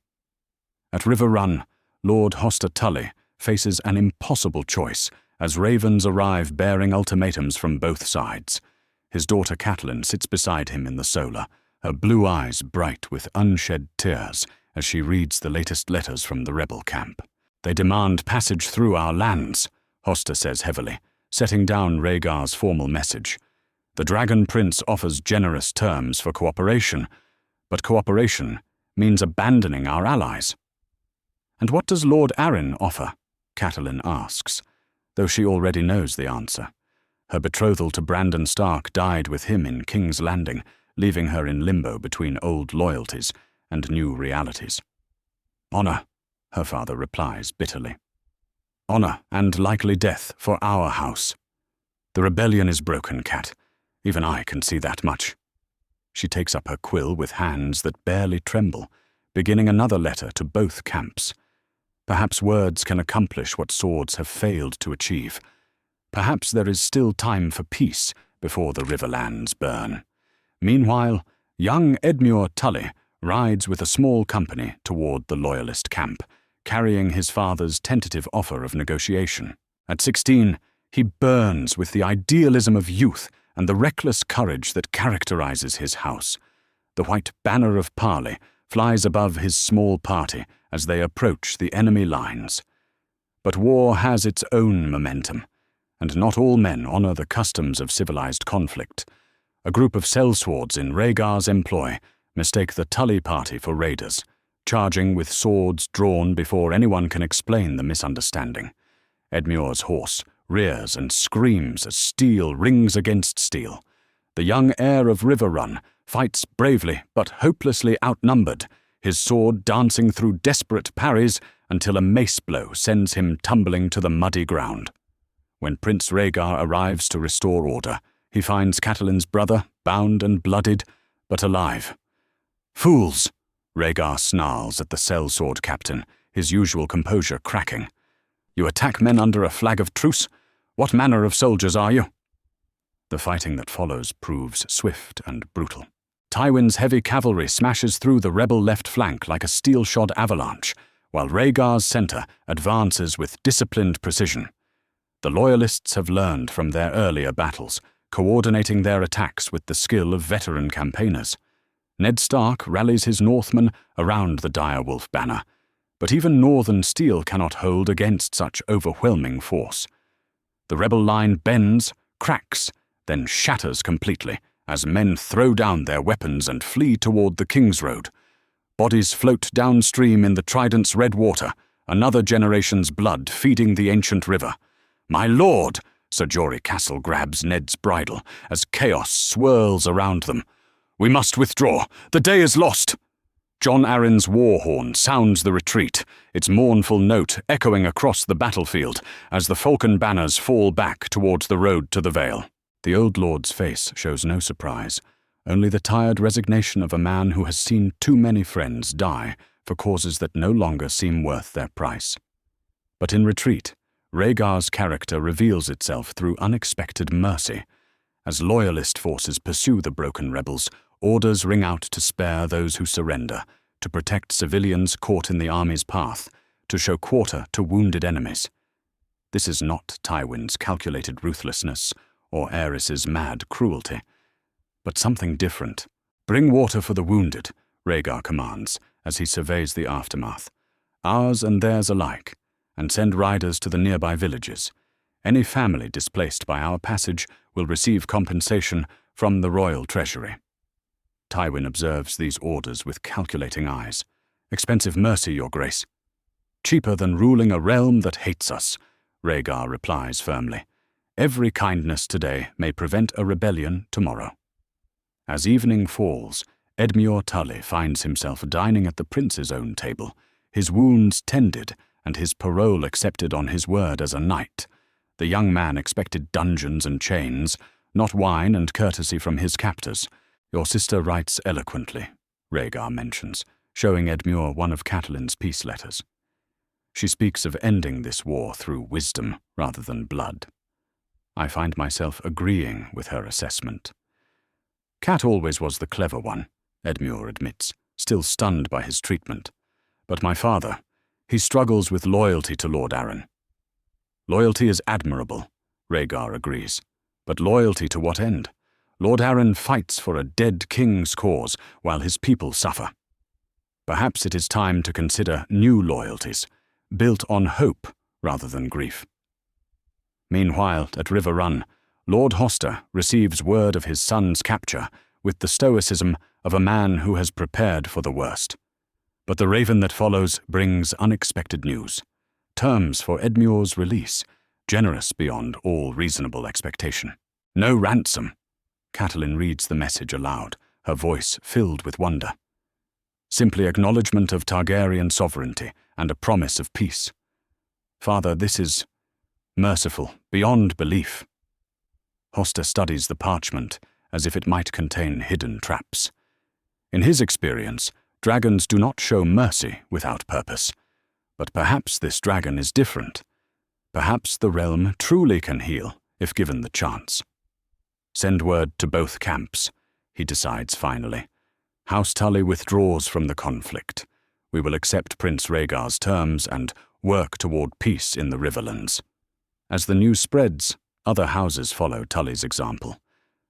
At River Run, Lord Hoster Tully faces an impossible choice as ravens arrive bearing ultimatums from both sides. His daughter Catelyn sits beside him in the solar, her blue eyes bright with unshed tears as she reads the latest letters from the rebel camp. They demand passage through our lands, Hoster says heavily, setting down Rhaegar's formal message. The Dragon Prince offers generous terms for cooperation, but cooperation means abandoning our allies. And what does Lord Arryn offer? Catelyn asks, though she already knows the answer. Her betrothal to Brandon Stark died with him in King's Landing, leaving her in limbo between old loyalties and new realities. Honor, her father replies bitterly. Honor and likely death for our house. The rebellion is broken, Cat. Even I can see that much. She takes up her quill with hands that barely tremble, beginning another letter to both camps. Perhaps words can accomplish what swords have failed to achieve. Perhaps there is still time for peace before the riverlands burn. Meanwhile, young Edmure Tully rides with a small company toward the loyalist camp, carrying his father's tentative offer of negotiation. At 16, he burns with the idealism of youth and the reckless courage that characterizes his house. The white banner of Parley flies above his small party as they approach the enemy lines. But war has its own momentum, and not all men honor the customs of civilized conflict. A group of sellswords in Rhaegar's employ mistake the Tully party for raiders, charging with swords drawn before anyone can explain the misunderstanding. Edmure's horse rears and screams as steel rings against steel. The young heir of River Run fights bravely but hopelessly outnumbered, his sword dancing through desperate parries until a mace blow sends him tumbling to the muddy ground. When Prince Rhaegar arrives to restore order, he finds Catelyn's brother bound and blooded, but alive. Fools! Rhaegar snarls at the sellsword captain, his usual composure cracking. You attack men under a flag of truce? What manner of soldiers are you? The fighting that follows proves swift and brutal. Tywin's heavy cavalry smashes through the rebel left flank like a steel-shod avalanche, while Rhaegar's center advances with disciplined precision. The Loyalists have learned from their earlier battles, coordinating their attacks with the skill of veteran campaigners. Ned Stark rallies his Northmen around the direwolf banner, but even northern steel cannot hold against such overwhelming force. The rebel line bends, cracks, then shatters completely as men throw down their weapons and flee toward the King's Road. Bodies float downstream in the Trident's red water, another generation's blood feeding the ancient river. My lord! Sir Jory Castle grabs Ned's bridle as chaos swirls around them. "We must withdraw. The day is lost." Jon Arryn's war horn sounds the retreat, its mournful note echoing across the battlefield as the falcon banners fall back towards the road to the Vale. The old lord's face shows no surprise, only the tired resignation of a man who has seen too many friends die for causes that no longer seem worth their price. But in retreat, Rhaegar's character reveals itself through unexpected mercy. As loyalist forces pursue the broken rebels, orders ring out to spare those who surrender, to protect civilians caught in the army's path, to show quarter to wounded enemies. This is not Tywin's calculated ruthlessness or Aerys's mad cruelty, but something different. "Bring water for the wounded," Rhaegar commands as he surveys the aftermath. "Ours and theirs alike, and send riders to the nearby villages. Any family displaced by our passage will receive compensation from the royal treasury." Tywin observes these orders with calculating eyes. "Expensive mercy, your grace." "Cheaper than ruling a realm that hates us," Rhaegar replies firmly. "Every kindness today may prevent a rebellion tomorrow." As evening falls, Edmure Tully finds himself dining at the prince's own table, his wounds tended and his parole accepted on his word as a knight. The young man expected dungeons and chains, not wine and courtesy from his captors. "Your sister writes eloquently," Rhaegar mentions, showing Edmure one of Catelyn's peace letters. She speaks of ending this war through wisdom rather than blood. I find myself agreeing with her assessment. "Cat always was the clever one," Edmure admits, still stunned by his treatment. "But my father, he struggles with loyalty to Lord Arryn." "Loyalty is admirable," Rhaegar agrees. "But loyalty to what end? Lord Arryn fights for a dead king's cause while his people suffer. Perhaps it is time to consider new loyalties, built on hope rather than grief." Meanwhile, at River Run, Lord Hoster receives word of his son's capture with the stoicism of a man who has prepared for the worst. But the raven that follows brings unexpected news. Terms for Edmure's release, generous beyond all reasonable expectation. "No ransom." Catelyn reads the message aloud, her voice filled with wonder. "Simply acknowledgement of Targaryen sovereignty and a promise of peace. Father, this is merciful, beyond belief." Hoster studies the parchment as if it might contain hidden traps. In his experience, dragons do not show mercy without purpose. But perhaps this dragon is different. Perhaps the realm truly can heal if given the chance. "Send word to both camps," he decides finally. "House Tully withdraws from the conflict. We will accept Prince Rhaegar's terms and work toward peace in the Riverlands." As the news spreads, other houses follow Tully's example.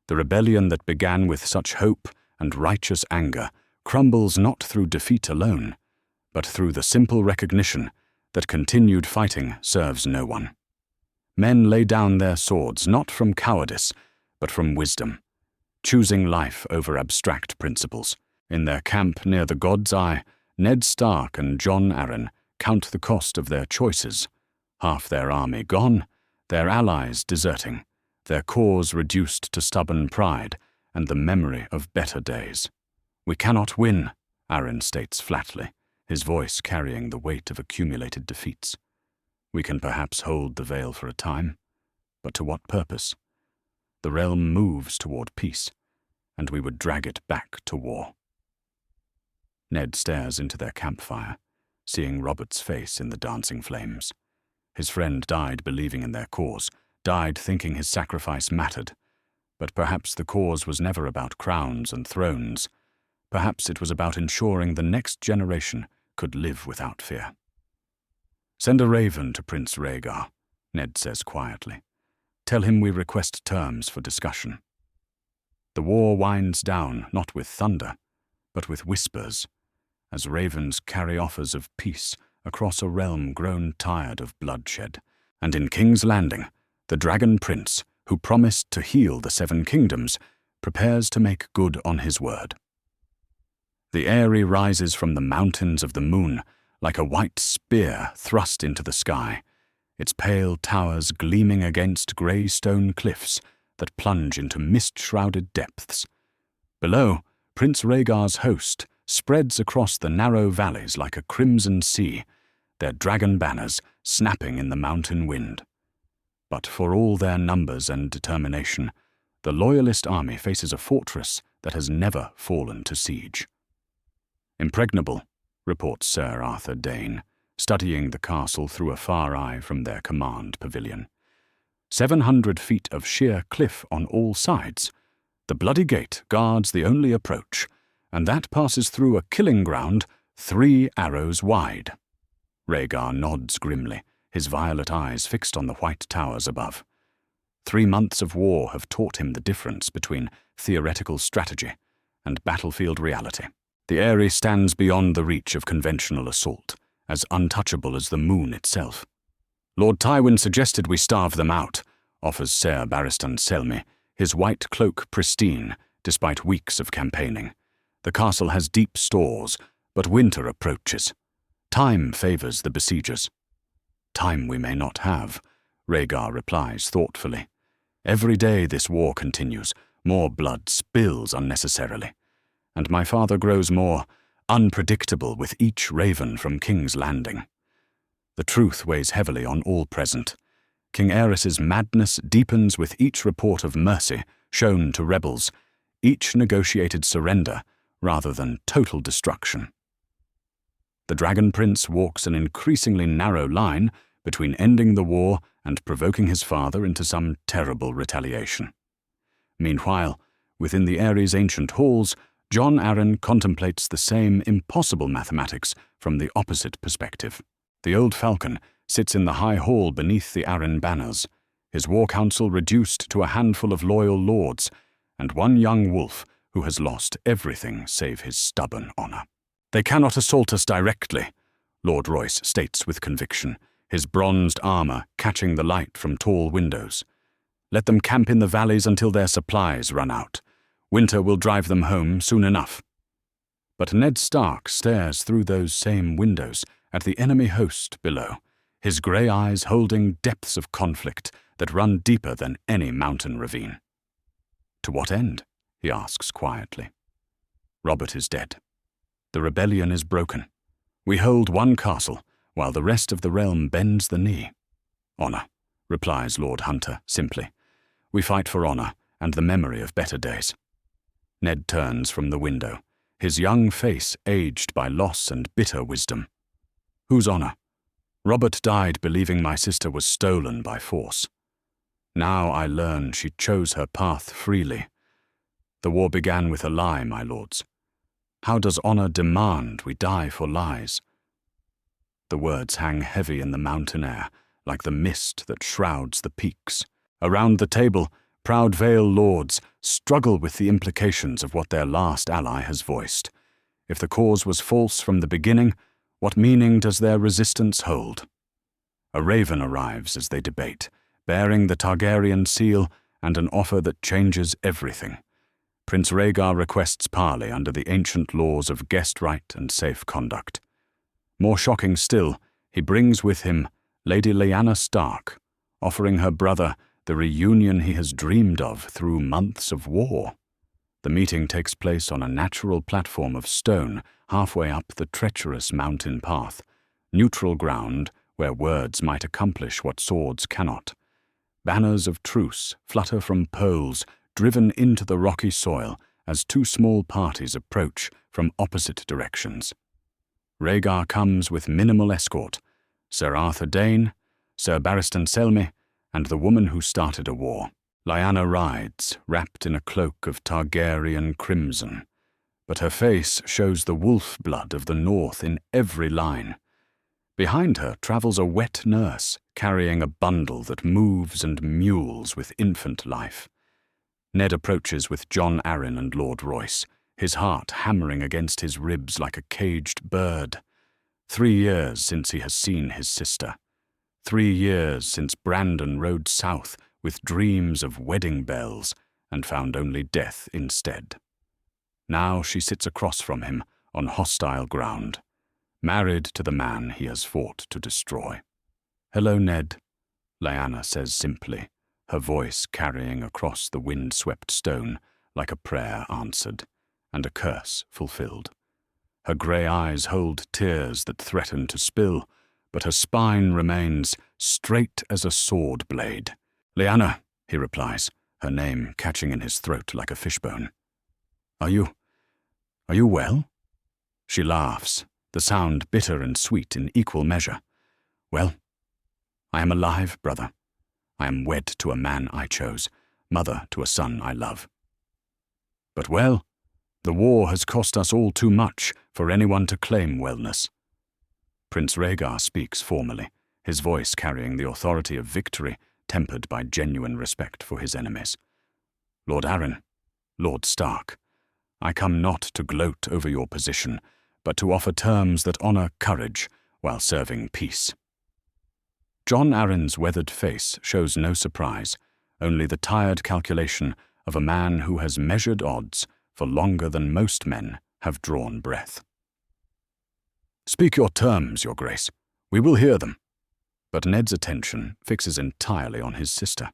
The rebellion that began with such hope and righteous anger crumbles not through defeat alone, but through the simple recognition that continued fighting serves no one. Men lay down their swords not from cowardice, but from wisdom, choosing life over abstract principles. In their camp near the God's Eye, Ned Stark and Jon Arryn count the cost of their choices. Half their army gone, their allies deserting, their cause reduced to stubborn pride and the memory of better days. "We cannot win," Arryn states flatly, his voice carrying the weight of accumulated defeats. "We can perhaps hold the Vale for a time, but to what purpose? The realm moves toward peace, and we would drag it back to war." Ned stares into their campfire, seeing Robert's face in the dancing flames. His friend died believing in their cause, died thinking his sacrifice mattered. But perhaps the cause was never about crowns and thrones. Perhaps it was about ensuring the next generation could live without fear. "Send a raven to Prince Rhaegar," Ned says quietly. "Tell him we request terms for discussion." The war winds down not with thunder, but with whispers, as ravens carry offers of peace across a realm grown tired of bloodshed. And in King's Landing, the Dragon Prince, who promised to heal the Seven Kingdoms, prepares to make good on his word. The Eyrie rises from the mountains of the moon like a white spear thrust into the sky, its pale towers gleaming against grey stone cliffs that plunge into mist-shrouded depths. Below, Prince Rhaegar's host spreads across the narrow valleys like a crimson sea, their dragon banners snapping in the mountain wind. But for all their numbers and determination, the Loyalist army faces a fortress that has never fallen to siege. "Impregnable," reports Sir Arthur Dane, studying the castle through a far eye from their command pavilion. 700 feet of sheer cliff on all sides. The Bloody Gate guards the only approach, and that passes through a killing ground 3 arrows wide. Rhaegar nods grimly, his violet eyes fixed on the white towers above. 3 months of war have taught him the difference between theoretical strategy and battlefield reality. The Eyrie stands beyond the reach of conventional assault, as untouchable as the moon itself. "Lord Tywin suggested we starve them out," offers Ser Barristan Selmy, his white cloak pristine, despite weeks of campaigning. "The castle has deep stores, but winter approaches. Time favors the besiegers." "Time we may not have," Rhaegar replies thoughtfully. "Every day this war continues, more blood spills unnecessarily, and my father grows more unpredictable with each raven from King's Landing. The truth weighs heavily on all present. King Aerys's madness deepens with each report of mercy shown to rebels, each negotiated surrender rather than total destruction." The Dragon Prince walks an increasingly narrow line between ending the war and provoking his father into some terrible retaliation. Meanwhile, within the Eyries' ancient halls, Jon Arryn contemplates the same impossible mathematics from the opposite perspective. The old falcon sits in the high hall beneath the Arryn banners, his war council reduced to a handful of loyal lords, and one young wolf who has lost everything save his stubborn honor. "They cannot assault us directly," Lord Royce states with conviction, his bronzed armor catching the light from tall windows. "Let them camp in the valleys until their supplies run out. Winter will drive them home soon enough." But Ned Stark stares through those same windows at the enemy host below, his grey eyes holding depths of conflict that run deeper than any mountain ravine. "To what end?" he asks quietly. "Robert is dead. The rebellion is broken. We hold one castle, while the rest of the realm bends the knee." "Honor," replies Lord Hunter simply. "We fight for honor and the memory of better days." Ned turns from the window, his young face aged by loss and bitter wisdom. "Whose honor? Robert died believing my sister was stolen by force. Now I learn she chose her path freely. The war began with a lie, my lords. How does honor demand we die for lies?" The words hang heavy in the mountain air, like the mist that shrouds the peaks. Around the table, Proud Vale lords struggle with the implications of what their last ally has voiced. If the cause was false from the beginning, what meaning does their resistance hold? A raven arrives as they debate, bearing the Targaryen seal and an offer that changes everything. Prince Rhaegar requests parley under the ancient laws of guest right and safe conduct. More shocking still, he brings with him Lady Lyanna Stark, offering her brother the reunion he has dreamed of through months of war. The meeting takes place on a natural platform of stone halfway up the treacherous mountain path, neutral ground where words might accomplish what swords cannot. Banners of truce flutter from poles driven into the rocky soil as 2 small parties approach from opposite directions. Rhaegar comes with minimal escort: Sir Arthur Dane, Ser Barristan Selmy, and the woman who started a war. Lyanna rides, wrapped in a cloak of Targaryen crimson, but her face shows the wolf blood of the north in every line. Behind her travels a wet nurse, carrying a bundle that moves and mules with infant life. Ned approaches with Jon Arryn and Lord Royce, his heart hammering against his ribs like a caged bird. 3 years since he has seen his sister. 3 years since Brandon rode south with dreams of wedding bells and found only death instead. Now she sits across from him on hostile ground, married to the man he has fought to destroy. "Hello, Ned," Lyanna says simply, her voice carrying across the wind-swept stone like a prayer answered, and a curse fulfilled. Her grey eyes hold tears that threaten to spill, but her spine remains straight as a sword blade. "Lyanna," he replies, her name catching in his throat like a fishbone. Are you well?" She laughs, the sound bitter and sweet in equal measure. "Well, I am alive, brother. I am wed to a man I chose, mother to a son I love." "But well, the war has cost us all too much for anyone to claim wellness." Prince Rhaegar speaks formally, his voice carrying the authority of victory, tempered by genuine respect for his enemies. "Lord Arryn, Lord Stark, I come not to gloat over your position, but to offer terms that honor courage while serving peace." Jon Arryn's weathered face shows no surprise, only the tired calculation of a man who has measured odds for longer than most men have drawn breath. "Speak your terms, your grace. We will hear them." But Ned's attention fixes entirely on his sister,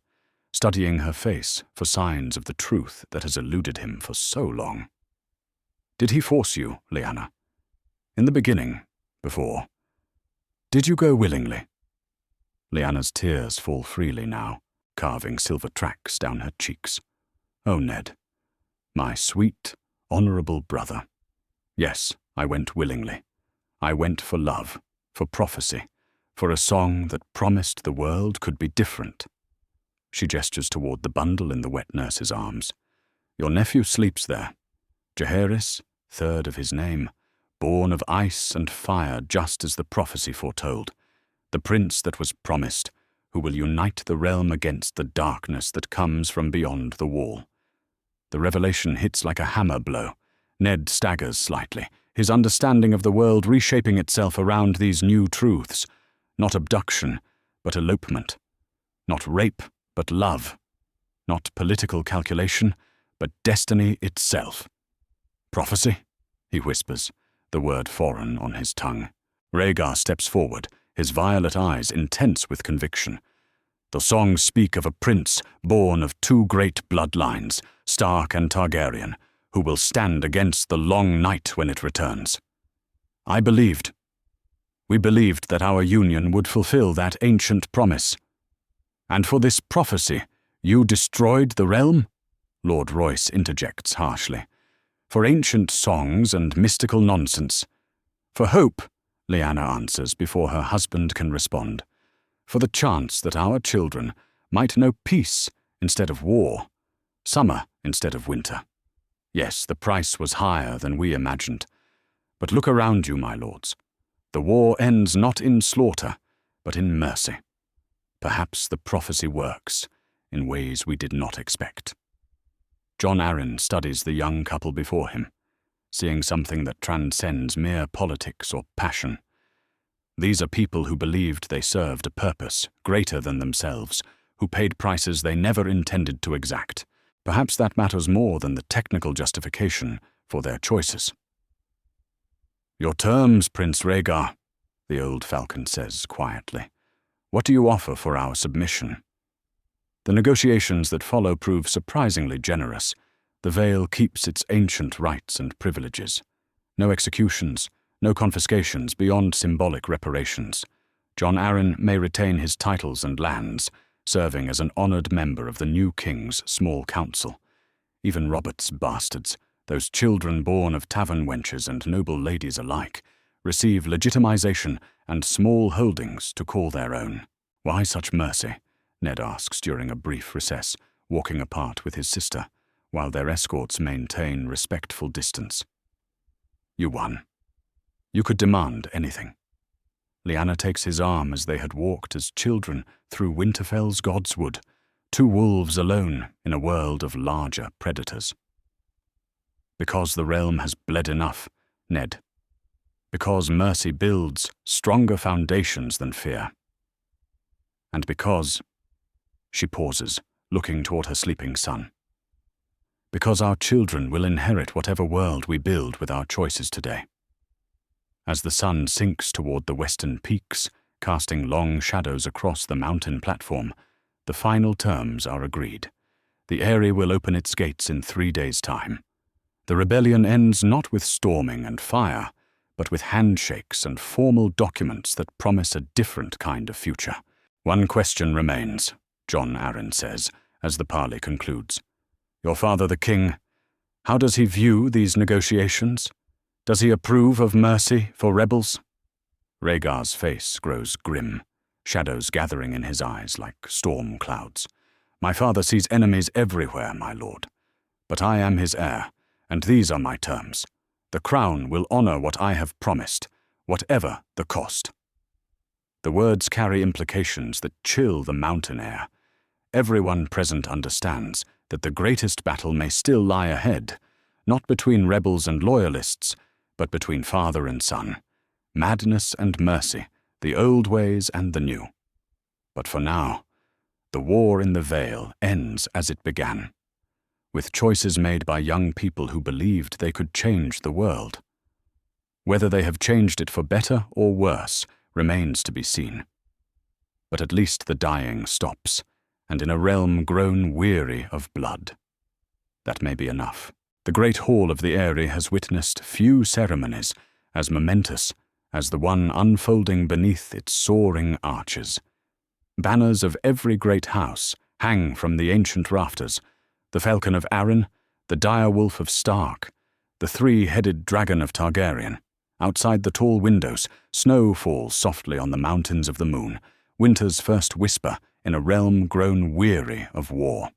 studying her face for signs of the truth that has eluded him for so long. "Did he force you, Lyanna? In the beginning, before. Did you go willingly?" Lyanna's tears fall freely now, carving silver tracks down her cheeks. "Oh, Ned, my sweet, honorable brother. Yes, I went willingly. I went for love, for prophecy, for a song that promised the world could be different." She gestures toward the bundle in the wet nurse's arms. "Your nephew sleeps there. Jaehaerys, third of his name, born of ice and fire just as the prophecy foretold. The prince that was promised, who will unite the realm against the darkness that comes from beyond the wall." The revelation hits like a hammer blow. Ned staggers slightly, his understanding of the world reshaping itself around these new truths. Not abduction, but elopement. Not rape, but love. Not political calculation, but destiny itself. "Prophecy?" he whispers, the word foreign on his tongue. Rhaegar steps forward, his violet eyes intense with conviction. "The songs speak of a prince born of two great bloodlines, Stark and Targaryen, who will stand against the long night when it returns. We believed that our union would fulfill that ancient promise. And for this prophecy, you destroyed the realm?" Lord Royce interjects harshly. "For ancient songs and mystical nonsense. For hope," Lyanna answers before her husband can respond. "For the chance that our children might know peace instead of war, summer instead of winter. Yes, the price was higher than we imagined. But look around you, my lords. The war ends not in slaughter, but in mercy. Perhaps the prophecy works in ways we did not expect." Jon Arryn studies the young couple before him, seeing something that transcends mere politics or passion. These are people who believed they served a purpose greater than themselves, who paid prices they never intended to exact. Perhaps that matters more than the technical justification for their choices. "Your terms, Prince Rhaegar," the old falcon says quietly. "What do you offer for our submission?" The negotiations that follow prove surprisingly generous. The Vale keeps its ancient rights and privileges. No executions, no confiscations beyond symbolic reparations. Jon Arryn may retain his titles and lands, serving as an honored member of the new king's small council. Even Robert's bastards, those children born of tavern wenches and noble ladies alike, receive legitimization and small holdings to call their own. "Why such mercy?" Ned asks during a brief recess, walking apart with his sister, while their escorts maintain respectful distance. "You won. You could demand anything." Lyanna takes his arm as they had walked as children through Winterfell's Godswood, two wolves alone in a world of larger predators. "Because the realm has bled enough, Ned. Because mercy builds stronger foundations than fear. And because..." She pauses, looking toward her sleeping son. "Because our children will inherit whatever world we build with our choices today." As the sun sinks toward the western peaks, casting long shadows across the mountain platform, the final terms are agreed. The Eyrie will open its gates in 3 days' time. The rebellion ends not with storming and fire, but with handshakes and formal documents that promise a different kind of future. One question remains, Jon Arryn says, as the parley concludes. Your father the king, how does he view these negotiations? Does he approve of mercy for rebels? Rhaegar's face grows grim, shadows gathering in his eyes like storm clouds. My father sees enemies everywhere, my lord. But I am his heir, and these are my terms. The crown will honor what I have promised, whatever the cost. The words carry implications that chill the mountain air. Everyone present understands that the greatest battle may still lie ahead, not between rebels and loyalists, but between father and son, madness and mercy, the old ways and the new. But for now, the war in the Vale ends as it began, with choices made by young people who believed they could change the world. Whether they have changed it for better or worse remains to be seen. But at least the dying stops, and in a realm grown weary of blood. That may be enough. The great hall of the Eyrie has witnessed few ceremonies as momentous as the one unfolding beneath its soaring arches. Banners of every great house hang from the ancient rafters, the falcon of Arryn, the dire wolf of Stark, the three-headed dragon of Targaryen. Outside the tall windows, snow falls softly on the mountains of the moon, winter's first whisper in a realm grown weary of war.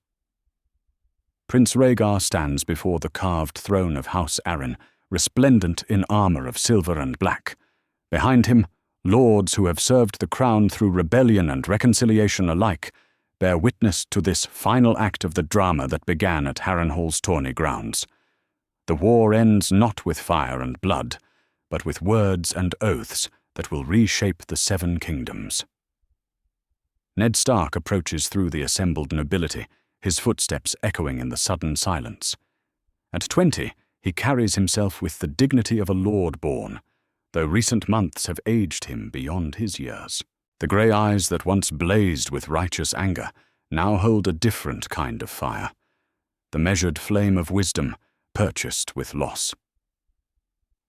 Prince Rhaegar stands before the carved throne of House Arryn, resplendent in armor of silver and black. Behind him, lords who have served the crown through rebellion and reconciliation alike bear witness to this final act of the drama that began at Harrenhal's tourney grounds. The war ends not with fire and blood, but with words and oaths that will reshape the Seven Kingdoms. Ned Stark approaches through the assembled nobility, his footsteps echoing in the sudden silence. At 20, he carries himself with the dignity of a lord-born, though recent months have aged him beyond his years. The grey eyes that once blazed with righteous anger now hold a different kind of fire, the measured flame of wisdom purchased with loss.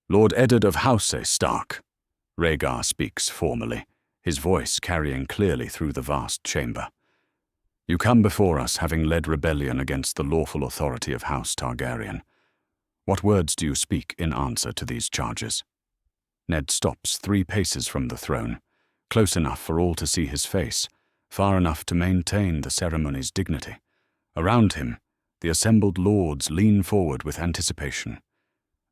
Lord Eddard of House Stark, Rhaegar speaks formally, his voice carrying clearly through the vast chamber. You come before us having led rebellion against the lawful authority of House Targaryen. What words do you speak in answer to these charges? Ned stops 3 paces from the throne, close enough for all to see his face, far enough to maintain the ceremony's dignity. Around him, the assembled lords lean forward with anticipation.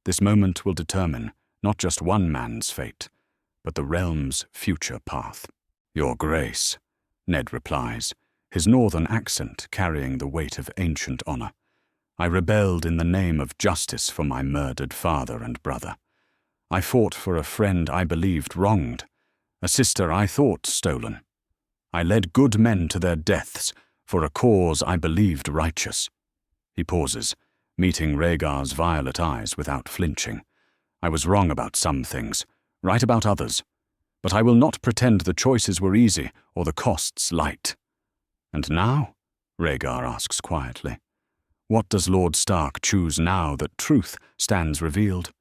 This moment will determine not just one man's fate, but the realm's future path. Your Grace, Ned replies, his northern accent carrying the weight of ancient honor. I rebelled in the name of justice for my murdered father and brother. I fought for a friend I believed wronged, a sister I thought stolen. I led good men to their deaths for a cause I believed righteous. He pauses, meeting Rhaegar's violet eyes without flinching. I was wrong about some things, right about others, but I will not pretend the choices were easy or the costs light. And now? Rhaegar asks quietly. What does Lord Stark choose now that truth stands revealed?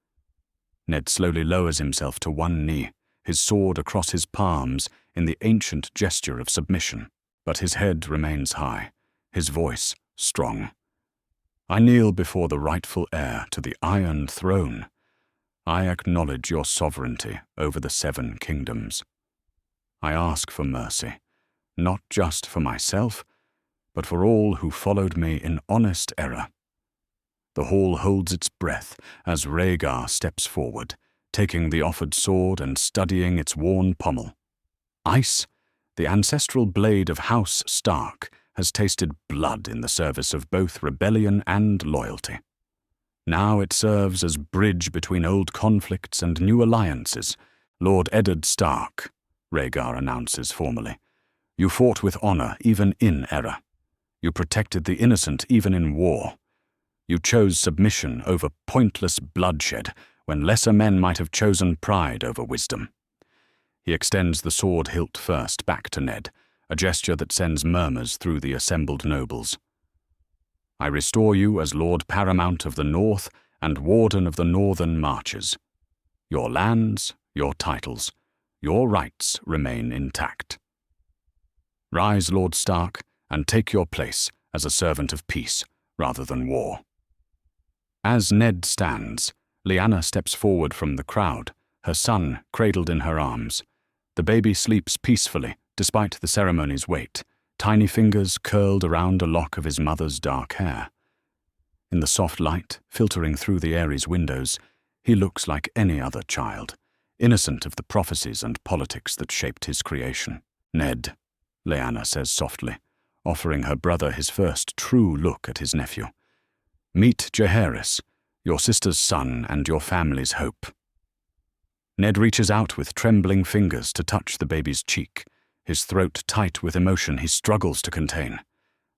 Ned slowly lowers himself to one knee, his sword across his palms in the ancient gesture of submission. But his head remains high, his voice strong. I kneel before the rightful heir to the Iron Throne. I acknowledge your sovereignty over the 7 kingdoms. I ask for mercy, not just for myself, but for all who followed me in honest error. The hall holds its breath as Rhaegar steps forward, taking the offered sword and studying its worn pommel. Ice, the ancestral blade of House Stark, has tasted blood in the service of both rebellion and loyalty. Now it serves as bridge between old conflicts and new alliances. Lord Eddard Stark, Rhaegar announces formally. You fought with honor even in error. You protected the innocent even in war. You chose submission over pointless bloodshed when lesser men might have chosen pride over wisdom. He extends the sword hilt first back to Ned, a gesture that sends murmurs through the assembled nobles. I restore you as Lord Paramount of the North and Warden of the Northern Marches. Your lands, your titles, your rights remain intact. Rise, Lord Stark, and take your place as a servant of peace rather than war. As Ned stands, Lyanna steps forward from the crowd, her son cradled in her arms. The baby sleeps peacefully despite the ceremony's weight, tiny fingers curled around a lock of his mother's dark hair. In the soft light filtering through the Eyries windows, he looks like any other child, innocent of the prophecies and politics that shaped his creation. Ned, Lyanna says softly, offering her brother his first true look at his nephew. Meet Jaehaerys, your sister's son and your family's hope. Ned reaches out with trembling fingers to touch the baby's cheek, his throat tight with emotion he struggles to contain.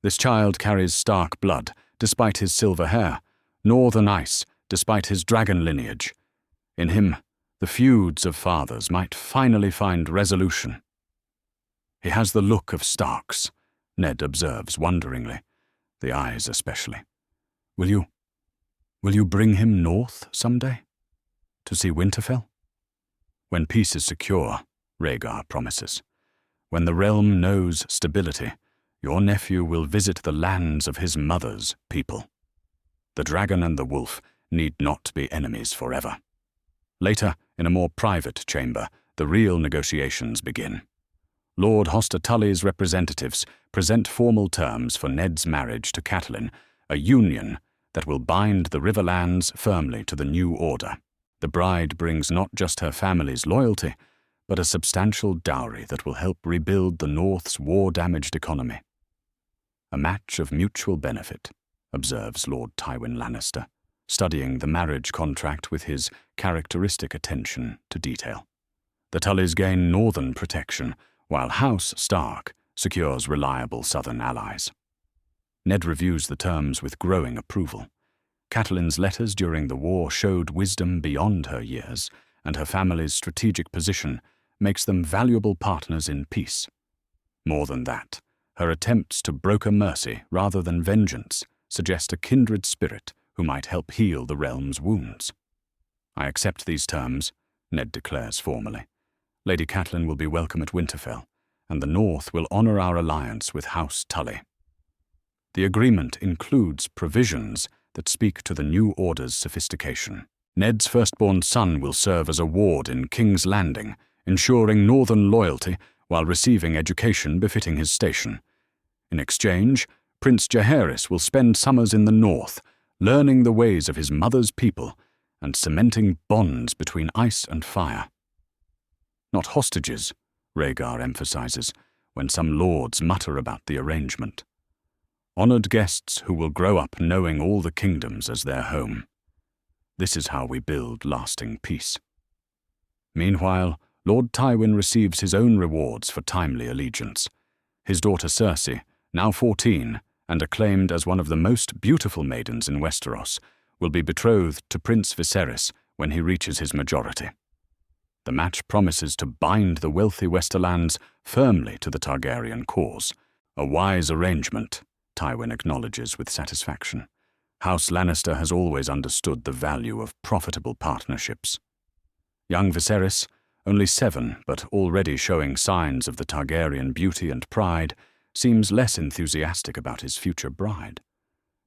This child carries Stark blood, despite his silver hair, northern ice, despite his dragon lineage. In him, the feuds of fathers might finally find resolution. He has the look of Starks, Ned observes wonderingly, the eyes especially. Will you bring him north someday? To see Winterfell? When peace is secure, Rhaegar promises. When the realm knows stability, your nephew will visit the lands of his mother's people. The dragon and the wolf need not be enemies forever. Later, in a more private chamber, the real negotiations begin. Lord Hoster Tully's representatives present formal terms for Ned's marriage to Catelyn, a union that will bind the Riverlands firmly to the new order. The bride brings not just her family's loyalty, but a substantial dowry that will help rebuild the North's war-damaged economy. A match of mutual benefit, observes Lord Tywin Lannister, studying the marriage contract with his characteristic attention to detail. The Tullys gain northern protection, while House Stark secures reliable southern allies. Ned reviews the terms with growing approval. Catelyn's letters during the war showed wisdom beyond her years, and her family's strategic position makes them valuable partners in peace. More than that, her attempts to broker mercy rather than vengeance suggest a kindred spirit who might help heal the realm's wounds. I accept these terms, Ned declares formally. Lady Catelyn will be welcome at Winterfell, and the North will honor our alliance with House Tully. The agreement includes provisions that speak to the new order's sophistication. Ned's firstborn son will serve as a ward in King's Landing, ensuring northern loyalty while receiving education befitting his station. In exchange, Prince Jaehaerys will spend summers in the north, learning the ways of his mother's people and cementing bonds between ice and fire. Not hostages, Rhaegar emphasizes, when some lords mutter about the arrangement. Honored guests who will grow up knowing all the kingdoms as their home. This is how we build lasting peace. Meanwhile, Lord Tywin receives his own rewards for timely allegiance. His daughter Cersei, now 14 and acclaimed as one of the most beautiful maidens in Westeros, will be betrothed to Prince Viserys when he reaches his majority. The match promises to bind the wealthy Westerlands firmly to the Targaryen cause. A wise arrangement, Tywin acknowledges with satisfaction. House Lannister has always understood the value of profitable partnerships. Young Viserys, only 7 but already showing signs of the Targaryen beauty and pride, seems less enthusiastic about his future bride.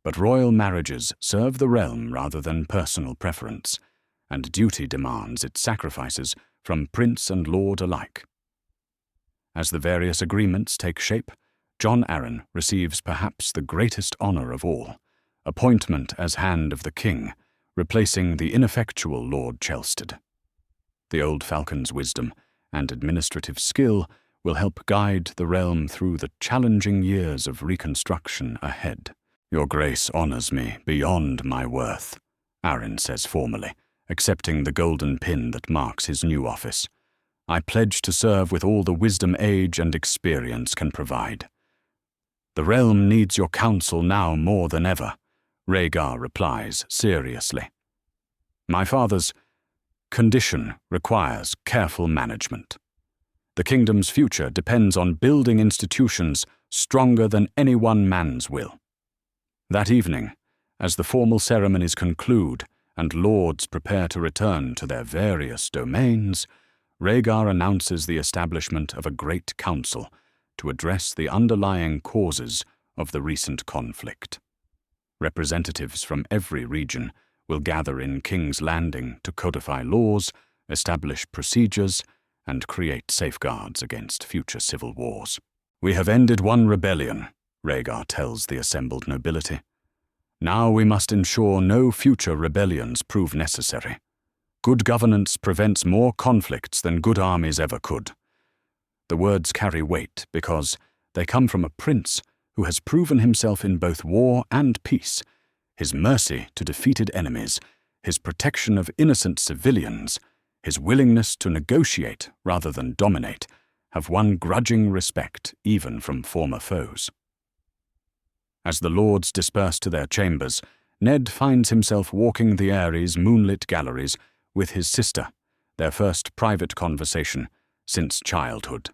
But royal marriages serve the realm rather than personal preference, and duty demands its sacrifices from prince and lord alike. As the various agreements take shape, Jon Arryn receives perhaps the greatest honor of all, appointment as Hand of the King, replacing the ineffectual Lord Chelstead. The old falcon's wisdom and administrative skill will help guide the realm through the challenging years of reconstruction ahead. Your Grace honors me beyond my worth, Arryn says formally, accepting the golden pin that marks his new office. I pledge to serve with all the wisdom age and experience can provide. The realm needs your counsel now more than ever, Rhaegar replies seriously. My father's condition requires careful management. The kingdom's future depends on building institutions stronger than any one man's will. That evening, as the formal ceremonies conclude and lords prepare to return to their various domains, Rhaegar announces the establishment of a great council to address the underlying causes of the recent conflict. Representatives from every region will gather in King's Landing to codify laws, establish procedures, and create safeguards against future civil wars. "We have ended one rebellion," Rhaegar tells the assembled nobility. "Now we must ensure no future rebellions prove necessary. Good governance prevents more conflicts than good armies ever could." The words carry weight because they come from a prince who has proven himself in both war and peace. His mercy to defeated enemies, his protection of innocent civilians, his willingness to negotiate rather than dominate, have won grudging respect even from former foes. As the lords disperse to their chambers, Ned finds himself walking the Eyrie's moonlit galleries with his sister, their first private conversation since childhood.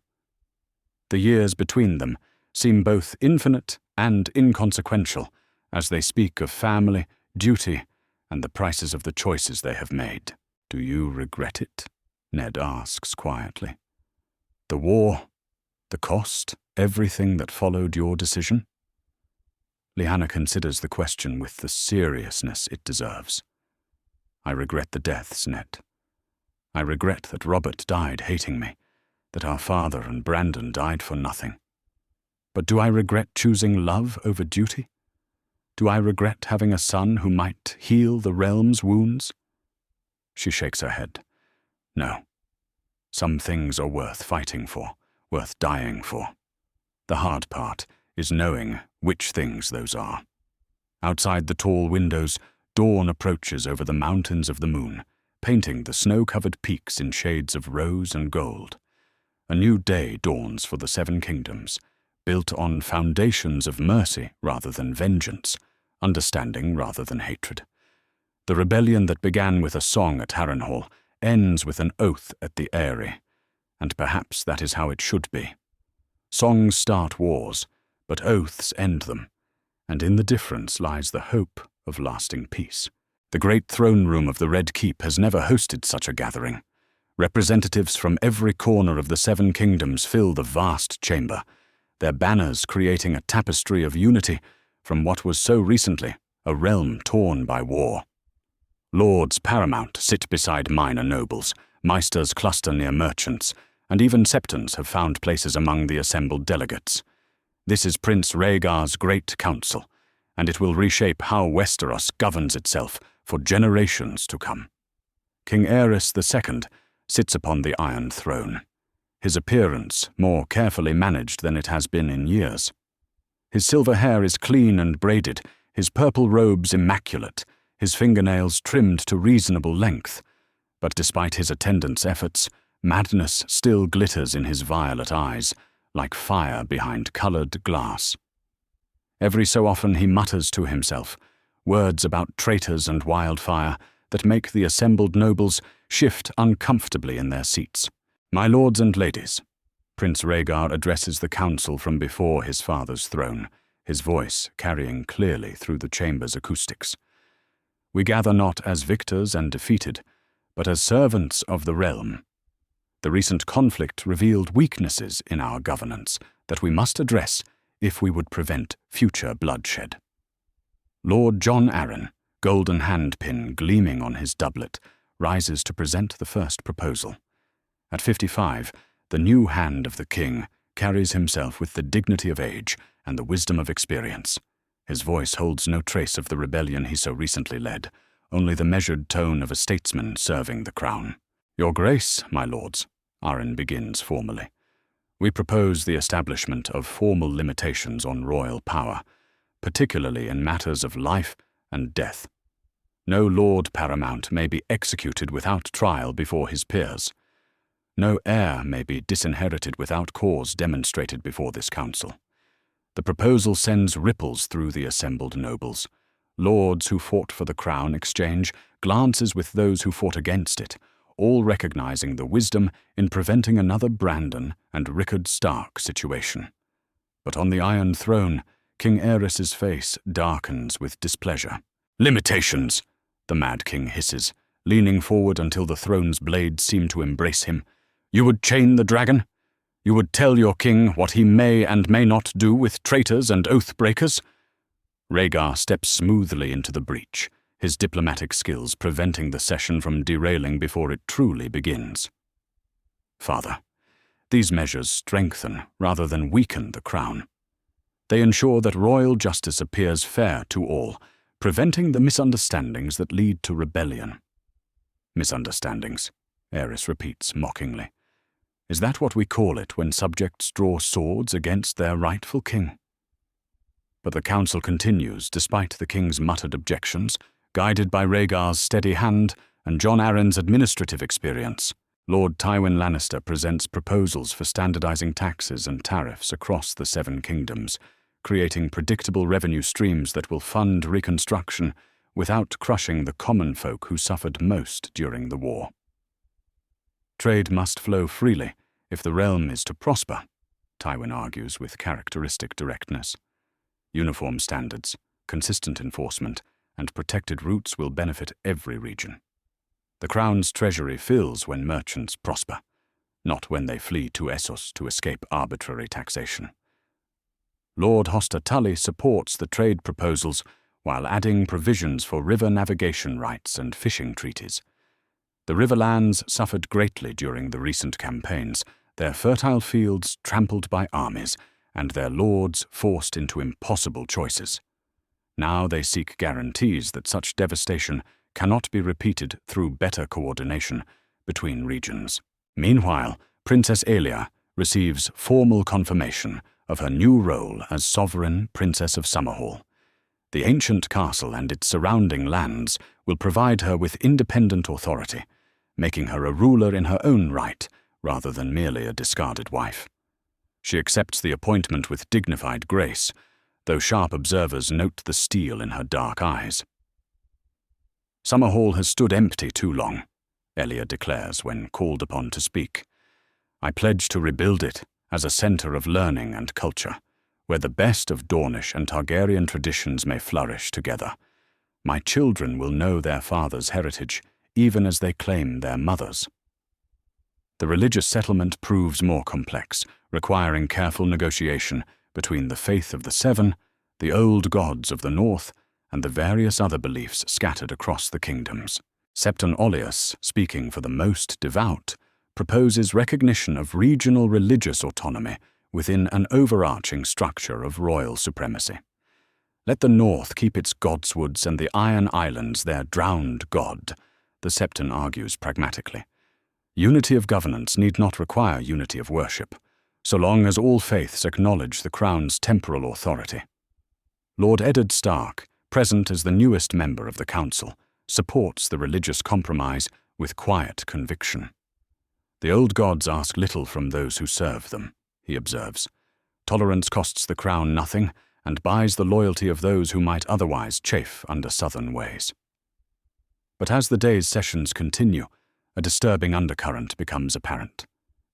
The years between them seem both infinite and inconsequential as they speak of family, duty, and the prices of the choices they have made. "Do you regret it?" Ned asks quietly. "The war, the cost, everything that followed your decision?" Lyanna considers the question with the seriousness it deserves. "I regret the deaths, Ned. I regret that Robert died hating me, that our father and Brandon died for nothing. But do I regret choosing love over duty? Do I regret having a son who might heal the realm's wounds?" She shakes her head. "No. Some things are worth fighting for, worth dying for. The hard part is knowing which things those are." Outside the tall windows, dawn approaches over the mountains of the moon, painting the snow-covered peaks in shades of rose and gold. A new day dawns for the Seven Kingdoms, built on foundations of mercy rather than vengeance, understanding rather than hatred. The rebellion that began with a song at Harrenhal ends with an oath at the Eyrie, and perhaps that is how it should be. Songs start wars, but oaths end them, and in the difference lies the hope of lasting peace. The great throne room of the Red Keep has never hosted such a gathering. Representatives from every corner of the Seven Kingdoms fill the vast chamber, their banners creating a tapestry of unity from what was so recently a realm torn by war. Lords paramount sit beside minor nobles, maesters cluster near merchants, and even septons have found places among the assembled delegates. This is Prince Rhaegar's Great Council, and it will reshape how Westeros governs itself for generations to come. King Aerys II sits upon the Iron Throne, his appearance more carefully managed than it has been in years. His silver hair is clean and braided, his purple robes immaculate, his fingernails trimmed to reasonable length. But despite his attendants' efforts, madness still glitters in his violet eyes, like fire behind colored glass. Every so often he mutters to himself, words about traitors and wildfire that make the assembled nobles shift uncomfortably in their seats. "My lords and ladies," Prince Rhaegar addresses the council from before his father's throne, his voice carrying clearly through the chamber's acoustics. "We gather not as victors and defeated, but as servants of the realm. The recent conflict revealed weaknesses in our governance that we must address if we would prevent future bloodshed." Lord Jon Arryn, golden handpin gleaming on his doublet, rises to present the first proposal. At 55, the new hand of the king carries himself with the dignity of age and the wisdom of experience. His voice holds no trace of the rebellion he so recently led, only the measured tone of a statesman serving the crown. "Your Grace, my lords," Arryn begins formally, "we propose the establishment of formal limitations on royal power, particularly in matters of life and death. No lord paramount may be executed without trial before his peers. No heir may be disinherited without cause demonstrated before this council. The proposal sends ripples through the assembled nobles. Lords who fought for the crown exchange glances with those who fought against it, all recognizing the wisdom in preventing another Brandon and Rickard Stark situation. But on the Iron Throne, King Aerys's face darkens with displeasure. "Limitations!" the Mad King hisses, leaning forward until the throne's blades seem to embrace him. "You would chain the dragon? You would tell your king what he may and may not do with traitors and oath-breakers?" Rhaegar steps smoothly into the breach, his diplomatic skills preventing the session from derailing before it truly begins. "Father, these measures strengthen rather than weaken the crown. They ensure that royal justice appears fair to all, preventing the misunderstandings that lead to rebellion." "Misunderstandings," Aerys repeats mockingly. "Is that what we call it when subjects draw swords against their rightful king?" But the council continues despite the king's muttered objections, guided by Rhaegar's steady hand and Jon Arryn's administrative experience. Lord Tywin Lannister presents proposals for standardizing taxes and tariffs across the Seven Kingdoms, creating predictable revenue streams that will fund reconstruction without crushing the common folk who suffered most during the war. "Trade must flow freely if the realm is to prosper," Tywin argues with characteristic directness. "Uniform standards, consistent enforcement, and protected routes will benefit every region. The crown's treasury fills when merchants prosper, not when they flee to Essos to escape arbitrary taxation." Lord Hoster Tully supports the trade proposals while adding provisions for river navigation rights and fishing treaties. The riverlands suffered greatly during the recent campaigns, their fertile fields trampled by armies, and their lords forced into impossible choices. Now they seek guarantees that such devastation cannot be repeated through better coordination between regions. Meanwhile, Princess Aelia receives formal confirmation of her new role as sovereign Princess of Summerhall. The ancient castle and its surrounding lands will provide her with independent authority, making her a ruler in her own right rather than merely a discarded wife. She accepts the appointment with dignified grace, though sharp observers note the steel in her dark eyes. "Summerhall has stood empty too long," Aelia declares when called upon to speak. "I pledge to rebuild it as a center of learning and culture, where the best of Dornish and Targaryen traditions may flourish together. My children will know their father's heritage, even as they claim their mother's." The religious settlement proves more complex, requiring careful negotiation between the faith of the Seven, the old gods of the North, and the various other beliefs scattered across the kingdoms. Septon Ollius, speaking for the most devout, proposes recognition of regional religious autonomy within an overarching structure of royal supremacy. "Let the North keep its godswoods and the Iron Islands their drowned god," the Septon argues pragmatically. Unity of governance need not require unity of worship, so long as all faiths acknowledge the crown's temporal authority. Lord Eddard Stark, present as the newest member of the council, supports the religious compromise with quiet conviction. "The old gods ask little from those who serve them," he observes. "Tolerance costs the crown nothing and buys the loyalty of those who might otherwise chafe under southern ways." But as the day's sessions continue, a disturbing undercurrent becomes apparent.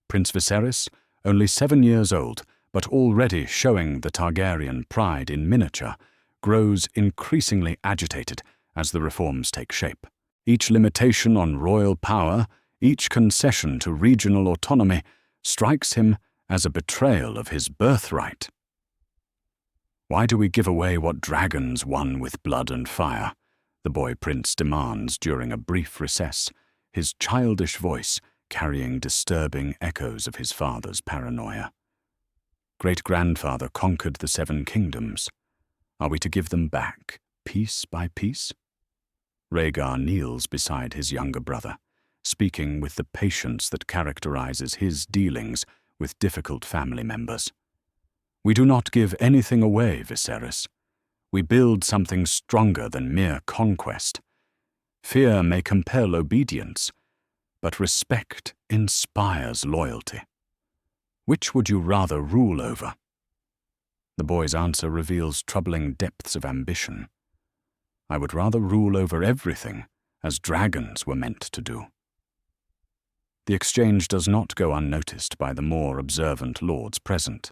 Prince Viserys, only 7 years old, but already showing the Targaryen pride in miniature, grows increasingly agitated as the reforms take shape. Each limitation on royal power, each concession to regional autonomy, strikes him as a betrayal of his birthright. "Why do we give away what dragons won with blood and fire?" the boy prince demands during a brief recess, his childish voice carrying disturbing echoes of his father's paranoia. "Great-grandfather conquered the Seven Kingdoms. Are we to give them back, piece by piece?" Rhaegar kneels beside his younger brother, speaking with the patience that characterizes his dealings with difficult family members. "We do not give anything away, Viserys. We build something stronger than mere conquest. Fear may compel obedience, but respect inspires loyalty. Which would you rather rule over?" The boy's answer reveals troubling depths of ambition. "I would rather rule over everything, as dragons were meant to do." The exchange does not go unnoticed by the more observant lords present.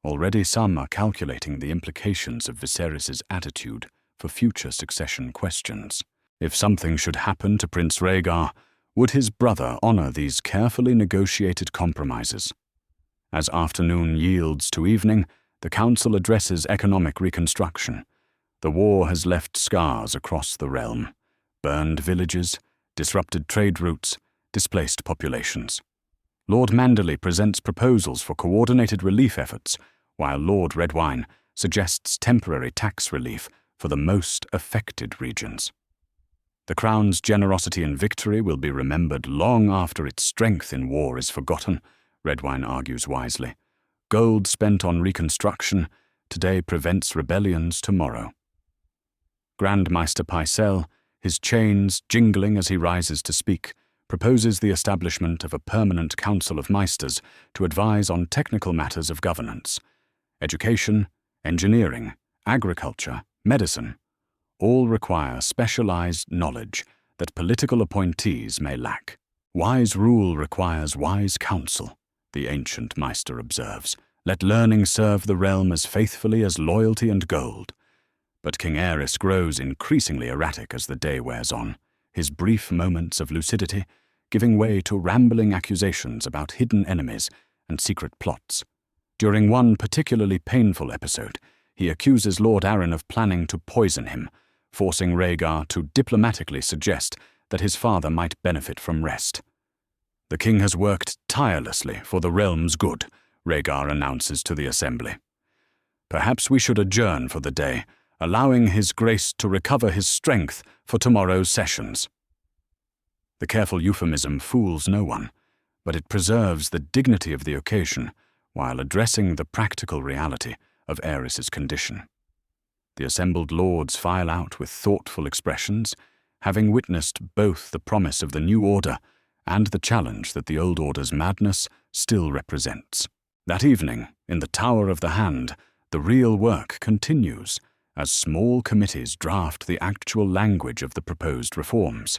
Already some are calculating the implications of Viserys' attitude for future succession questions. If something should happen to Prince Rhaegar, would his brother honor these carefully negotiated compromises? As afternoon yields to evening, the council addresses economic reconstruction. The war has left scars across the realm: burned villages, disrupted trade routes, displaced populations. Lord Manderley presents proposals for coordinated relief efforts, while Lord Redwine suggests temporary tax relief for the most affected regions. The Crown's generosity in victory will be remembered long after its strength in war is forgotten, Redwine argues wisely. Gold spent on reconstruction today prevents rebellions tomorrow. Grand Maester Pycelle, his chains jingling as he rises to speak, proposes the establishment of a permanent council of Maesters to advise on technical matters of governance. Education, engineering, agriculture, medicine, all require specialized knowledge that political appointees may lack. Wise rule requires wise counsel, the ancient Maester observes. Let learning serve the realm as faithfully as loyalty and gold. But King Aerys grows increasingly erratic as the day wears on, his brief moments of lucidity giving way to rambling accusations about hidden enemies and secret plots. During one particularly painful episode, he accuses Lord Arryn of planning to poison him, forcing Rhaegar to diplomatically suggest that his father might benefit from rest. The king has worked tirelessly for the realm's good, Rhaegar announces to the assembly. Perhaps we should adjourn for the day, allowing his grace to recover his strength for tomorrow's sessions. The careful euphemism fools no one, but it preserves the dignity of the occasion while addressing the practical reality of Aerys' condition. The assembled lords file out with thoughtful expressions, having witnessed both the promise of the new order and the challenge that the old order's madness still represents. That evening, in the Tower of the Hand, the real work continues as small committees draft the actual language of the proposed reforms.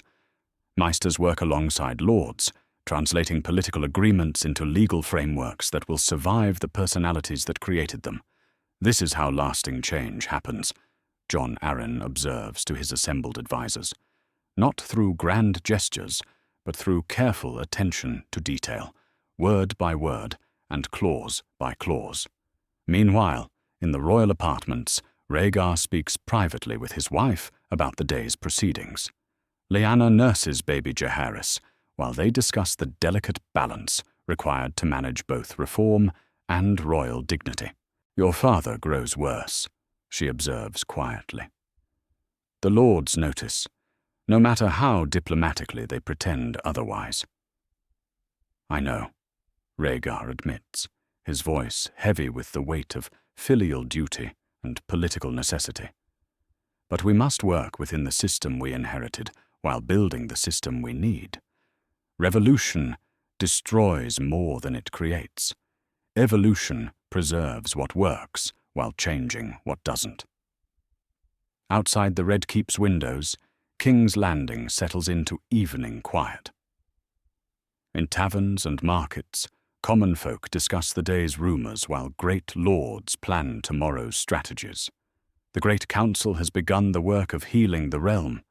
Maesters work alongside lords, translating political agreements into legal frameworks that will survive the personalities that created them. This is how lasting change happens, Jon Arryn observes to his assembled advisers. Not through grand gestures, but through careful attention to detail, word by word and clause by clause. Meanwhile, in the royal apartments, Rhaegar speaks privately with his wife about the day's proceedings. Lyanna nurses baby Jaehaerys, while they discuss the delicate balance required to manage both reform and royal dignity. Your father grows worse, she observes quietly. The lords notice, no matter how diplomatically they pretend otherwise. I know, Rhaegar admits, his voice heavy with the weight of filial duty and political necessity. But we must work within the system we inherited while building the system we need. Revolution destroys more than it creates. Evolution preserves what works while changing what doesn't. Outside the Red Keep's windows, King's Landing settles into evening quiet. In taverns and markets, common folk discuss the day's rumors while great lords plan tomorrow's strategies. The Great Council has begun the work of healing the realm,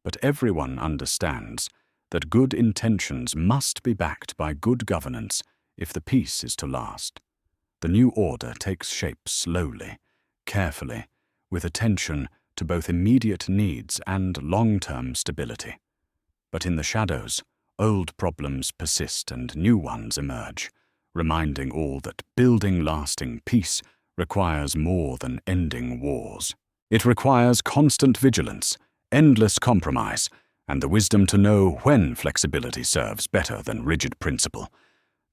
but everyone understands that good intentions must be backed by good governance if the peace is to last. The new order takes shape slowly, carefully, with attention to both immediate needs and long-term stability. But in the shadows, old problems persist and new ones emerge, reminding all that building lasting peace requires more than ending wars. It requires constant vigilance, endless compromise, and the wisdom to know when flexibility serves better than rigid principle.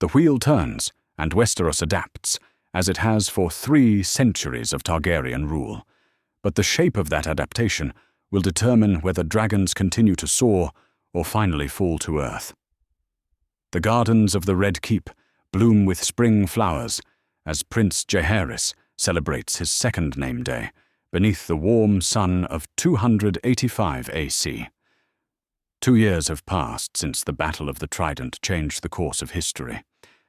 The wheel turns, and Westeros adapts, as it has for 3 centuries of Targaryen rule. But the shape of that adaptation will determine whether dragons continue to soar or finally fall to earth. The gardens of the Red Keep bloom with spring flowers as Prince Jaehaerys celebrates his second name day beneath the warm sun of 285 AC. 2 years have passed since the Battle of the Trident changed the course of history,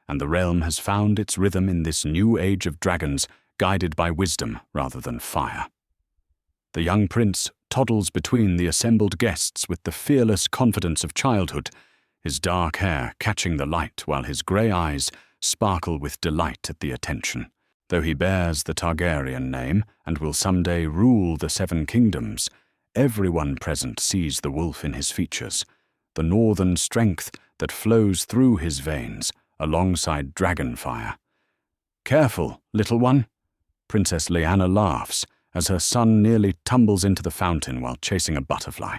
and the realm has found its rhythm in this new age of dragons, guided by wisdom rather than fire. The young prince toddles between the assembled guests with the fearless confidence of childhood, his dark hair catching the light while his grey eyes sparkle with delight at the attention. Though he bears the Targaryen name and will someday rule the 7 kingdoms, everyone present sees the wolf in his features, the northern strength that flows through his veins alongside dragon fire. "Careful, little one," Princess Lyanna laughs as her son nearly tumbles into the fountain while chasing a butterfly.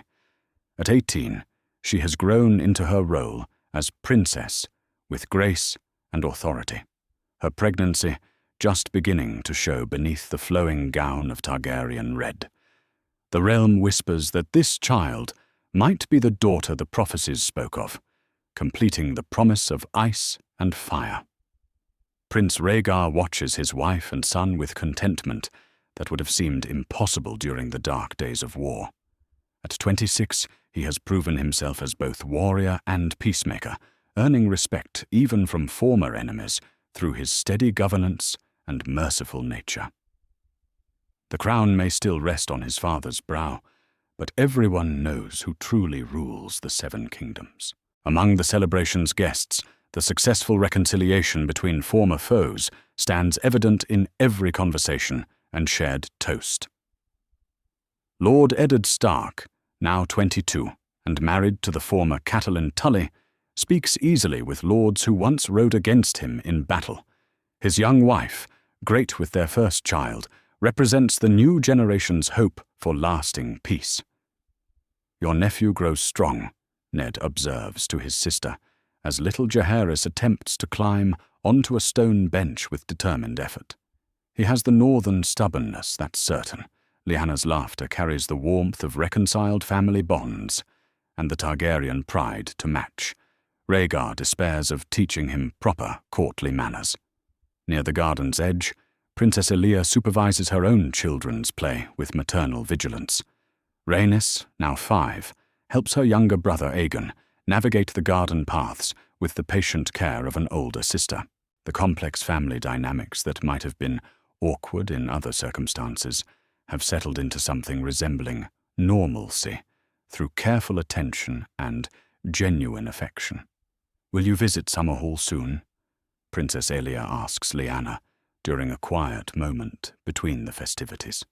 At 18, she has grown into her role as princess with grace and authority, her pregnancy just beginning to show beneath the flowing gown of Targaryen red. The realm whispers that this child might be the daughter the prophecies spoke of, completing the promise of ice and fire. Prince Rhaegar watches his wife and son with contentment that would have seemed impossible during the dark days of war. At 26, he has proven himself as both warrior and peacemaker, earning respect even from former enemies through his steady governance and merciful nature. The crown may still rest on his father's brow, but everyone knows who truly rules the 7 kingdoms. Among the celebration's guests, the successful reconciliation between former foes stands evident in every conversation and shared toast. Lord Eddard Stark, now 22 and married to the former Catelyn Tully, speaks easily with lords who once rode against him in battle. His young wife, great with their first child, represents the new generation's hope for lasting peace. "Your nephew grows strong," Ned observes to his sister, as little Jaehaerys attempts to climb onto a stone bench with determined effort. He has the northern stubbornness, that's certain. Lyanna's laughter carries the warmth of reconciled family bonds, and the Targaryen pride to match. Rhaegar despairs of teaching him proper courtly manners. Near the garden's edge, Princess Elia supervises her own children's play with maternal vigilance. Rhaenys, now 5, helps her younger brother Aegon navigate the garden paths with the patient care of an older sister. The complex family dynamics that might have been awkward in other circumstances have settled into something resembling normalcy through careful attention and genuine affection. "Will you visit Summerhall soon?" Princess Elia asks Lyanna during a quiet moment between the festivities.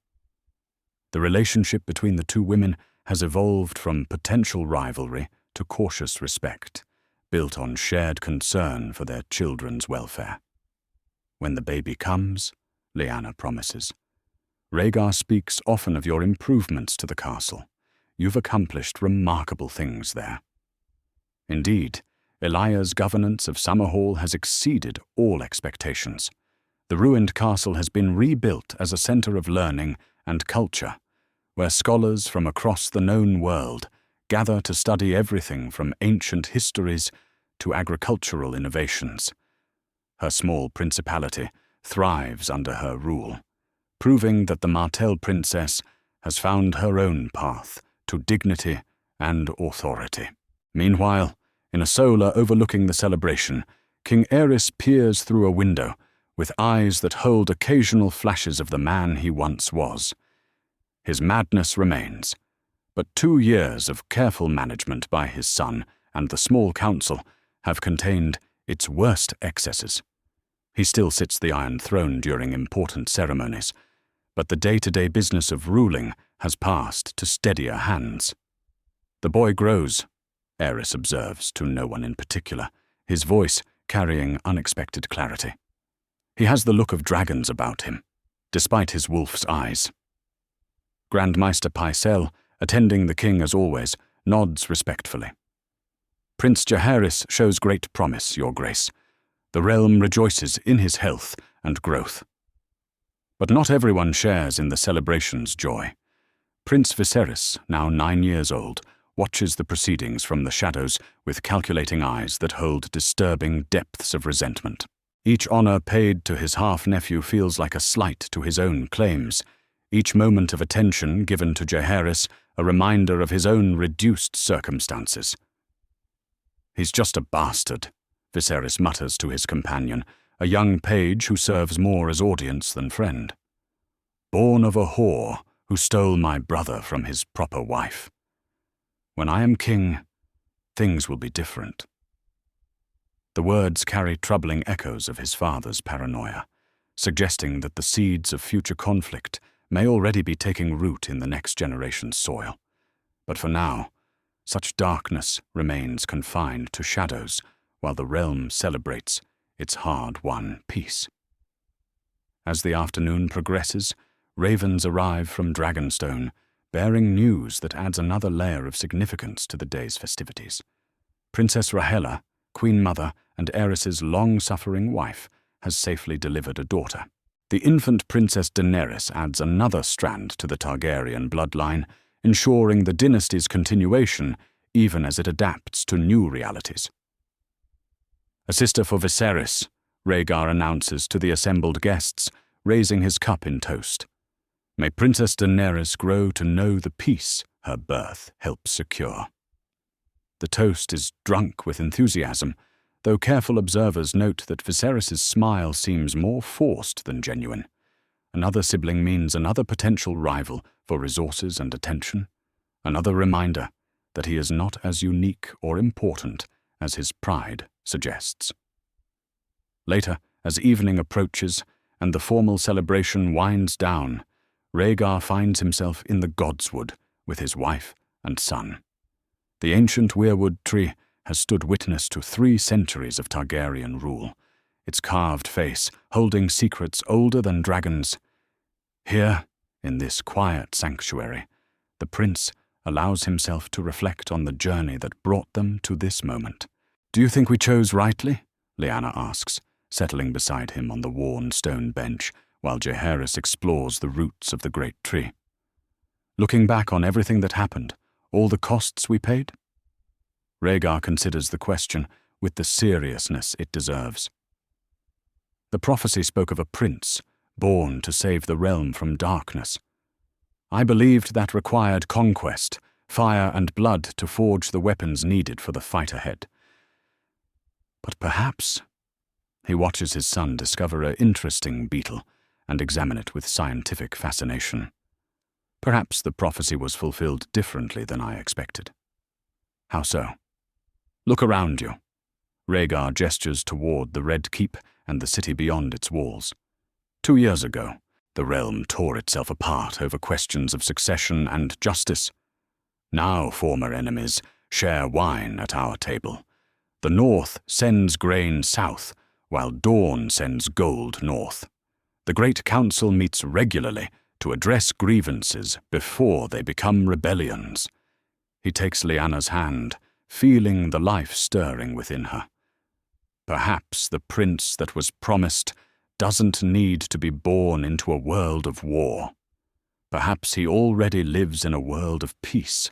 The relationship between the two women has evolved from potential rivalry to cautious respect, built on shared concern for their children's welfare. "When the baby comes," Lyanna promises, "Rhaegar speaks often of your improvements to the castle. You've accomplished remarkable things there." Indeed, Elia's governance of Summerhall has exceeded all expectations. The ruined castle has been rebuilt as a center of learning and culture, where scholars from across the known world gather to study everything from ancient histories to agricultural innovations. Her small principality thrives under her rule, proving that the Martell princess has found her own path to dignity and authority. Meanwhile, in a solar overlooking the celebration, King Aerys peers through a window with eyes that hold occasional flashes of the man he once was. His madness remains, but 2 years of careful management by his son and the small council have contained its worst excesses. He still sits the Iron Throne during important ceremonies, but the day-to-day business of ruling has passed to steadier hands. "The boy grows," Aerys observes to no one in particular, his voice carrying unexpected clarity. "He has the look of dragons about him, despite his wolf's eyes." Grand Maester Pycelle, attending the king as always, nods respectfully. "Prince Jaehaerys shows great promise, your grace. The realm rejoices in his health and growth." But not everyone shares in the celebration's joy. Prince Viserys, now 9 years old, watches the proceedings from the shadows with calculating eyes that hold disturbing depths of resentment. Each honor paid to his half-nephew feels like a slight to his own claims, each moment of attention given to Jaehaerys a reminder of his own reduced circumstances. "He's just a bastard," Viserys mutters to his companion, a young page who serves more as audience than friend. "Born of a whore who stole my brother from his proper wife. When I am king, things will be different." The words carry troubling echoes of his father's paranoia, suggesting that the seeds of future conflict may already be taking root in the next generation's soil. But for now, such darkness remains confined to shadows while the realm celebrates its hard-won peace. As the afternoon progresses, ravens arrive from Dragonstone, bearing news that adds another layer of significance to the day's festivities. Princess Rhaegar, Queen Mother and Aerys's long-suffering wife, has safely delivered a daughter. The infant Princess Daenerys adds another strand to the Targaryen bloodline, ensuring the dynasty's continuation even as it adapts to new realities. "A sister for Viserys," Rhaegar announces to the assembled guests, raising his cup in toast. "May Princess Daenerys grow to know the peace her birth helps secure." The toast is drunk with enthusiasm, though careful observers note that Viserys' smile seems more forced than genuine. Another sibling means another potential rival for resources and attention, another reminder that he is not as unique or important as his pride suggests. Later, as evening approaches and the formal celebration winds down, Rhaegar finds himself in the Godswood with his wife and son. The ancient weirwood tree has stood witness to 3 centuries of Targaryen rule, its carved face holding secrets older than dragons. Here, in this quiet sanctuary, the prince allows himself to reflect on the journey that brought them to this moment. "Do you think we chose rightly?" Lyanna asks, settling beside him on the worn stone bench while Jaehaerys explores the roots of the great tree. "Looking back on everything that happened, all the costs we paid?" Rhaegar considers the question with the seriousness it deserves. "The prophecy spoke of a prince, born to save the realm from darkness. I believed that required conquest, fire and blood to forge the weapons needed for the fight ahead. But perhaps—" He watches his son discover an interesting beetle and examine it with scientific fascination. "Perhaps the prophecy was fulfilled differently than I expected." "How so?" "Look around you." Rhaegar gestures toward the Red Keep and the city beyond its walls. 2 years ago, the realm tore itself apart over questions of succession and justice. Now former enemies share wine at our table. The North sends grain south, while Dorne sends gold north. The Great Council meets regularly to address grievances before they become rebellions. He takes Lyanna's hand, feeling the life stirring within her. Perhaps the prince that was promised doesn't need to be born into a world of war. Perhaps he already lives in a world of peace,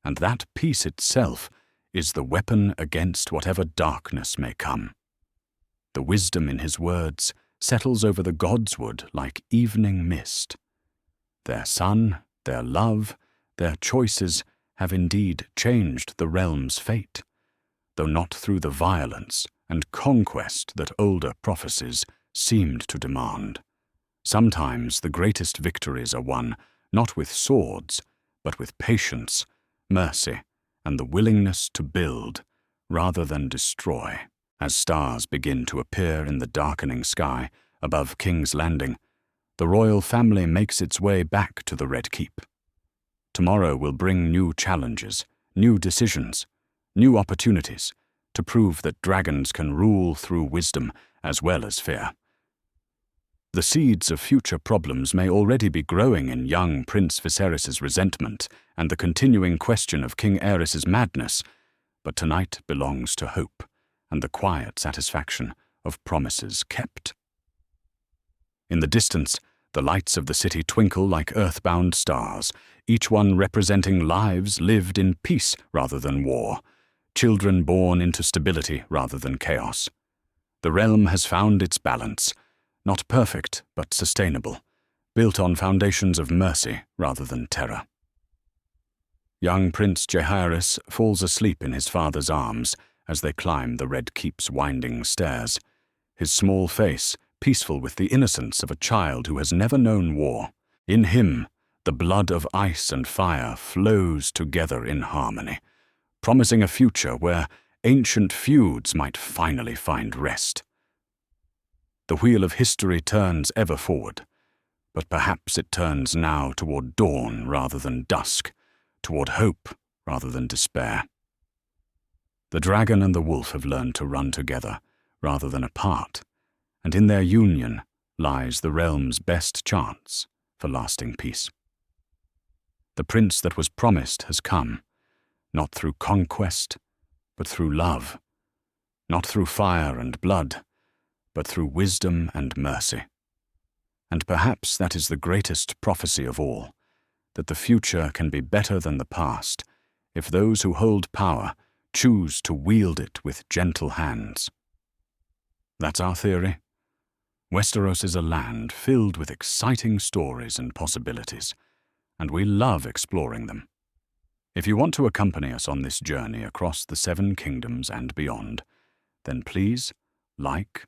and that peace itself is the weapon against whatever darkness may come. The wisdom in his words settles over the Godswood like evening mist. Their son, their love, their choices have indeed changed the realm's fate, though not through the violence and conquest that older prophecies seemed to demand. Sometimes the greatest victories are won not with swords, but with patience, mercy, and the willingness to build rather than destroy. As stars begin to appear in the darkening sky above King's Landing, the royal family makes its way back to the Red Keep. Tomorrow will bring new challenges, new decisions, new opportunities to prove that dragons can rule through wisdom as well as fear. The seeds of future problems may already be growing in young Prince Viserys' resentment and the continuing question of King Aerys' madness, but tonight belongs to hope and the quiet satisfaction of promises kept. In the distance, the lights of the city twinkle like earthbound stars, each one representing lives lived in peace rather than war, children born into stability rather than chaos. The realm has found its balance, not perfect but sustainable, built on foundations of mercy rather than terror. Young Prince Jaehaerys falls asleep in his father's arms as they climb the Red Keep's winding stairs, his small face peaceful with the innocence of a child who has never known war. In him, the blood of ice and fire flows together in harmony, promising a future where ancient feuds might finally find rest. The wheel of history turns ever forward, but perhaps it turns now toward dawn rather than dusk, toward hope rather than despair. The dragon and the wolf have learned to run together rather than apart, and in their union lies the realm's best chance for lasting peace. The prince that was promised has come, not through conquest, but through love, not through fire and blood, but through wisdom and mercy. And perhaps that is the greatest prophecy of all, that the future can be better than the past if those who hold power choose to wield it with gentle hands. That's our theory. Westeros is a land filled with exciting stories and possibilities, and we love exploring them. If you want to accompany us on this journey across the 7 kingdoms and beyond, then please like,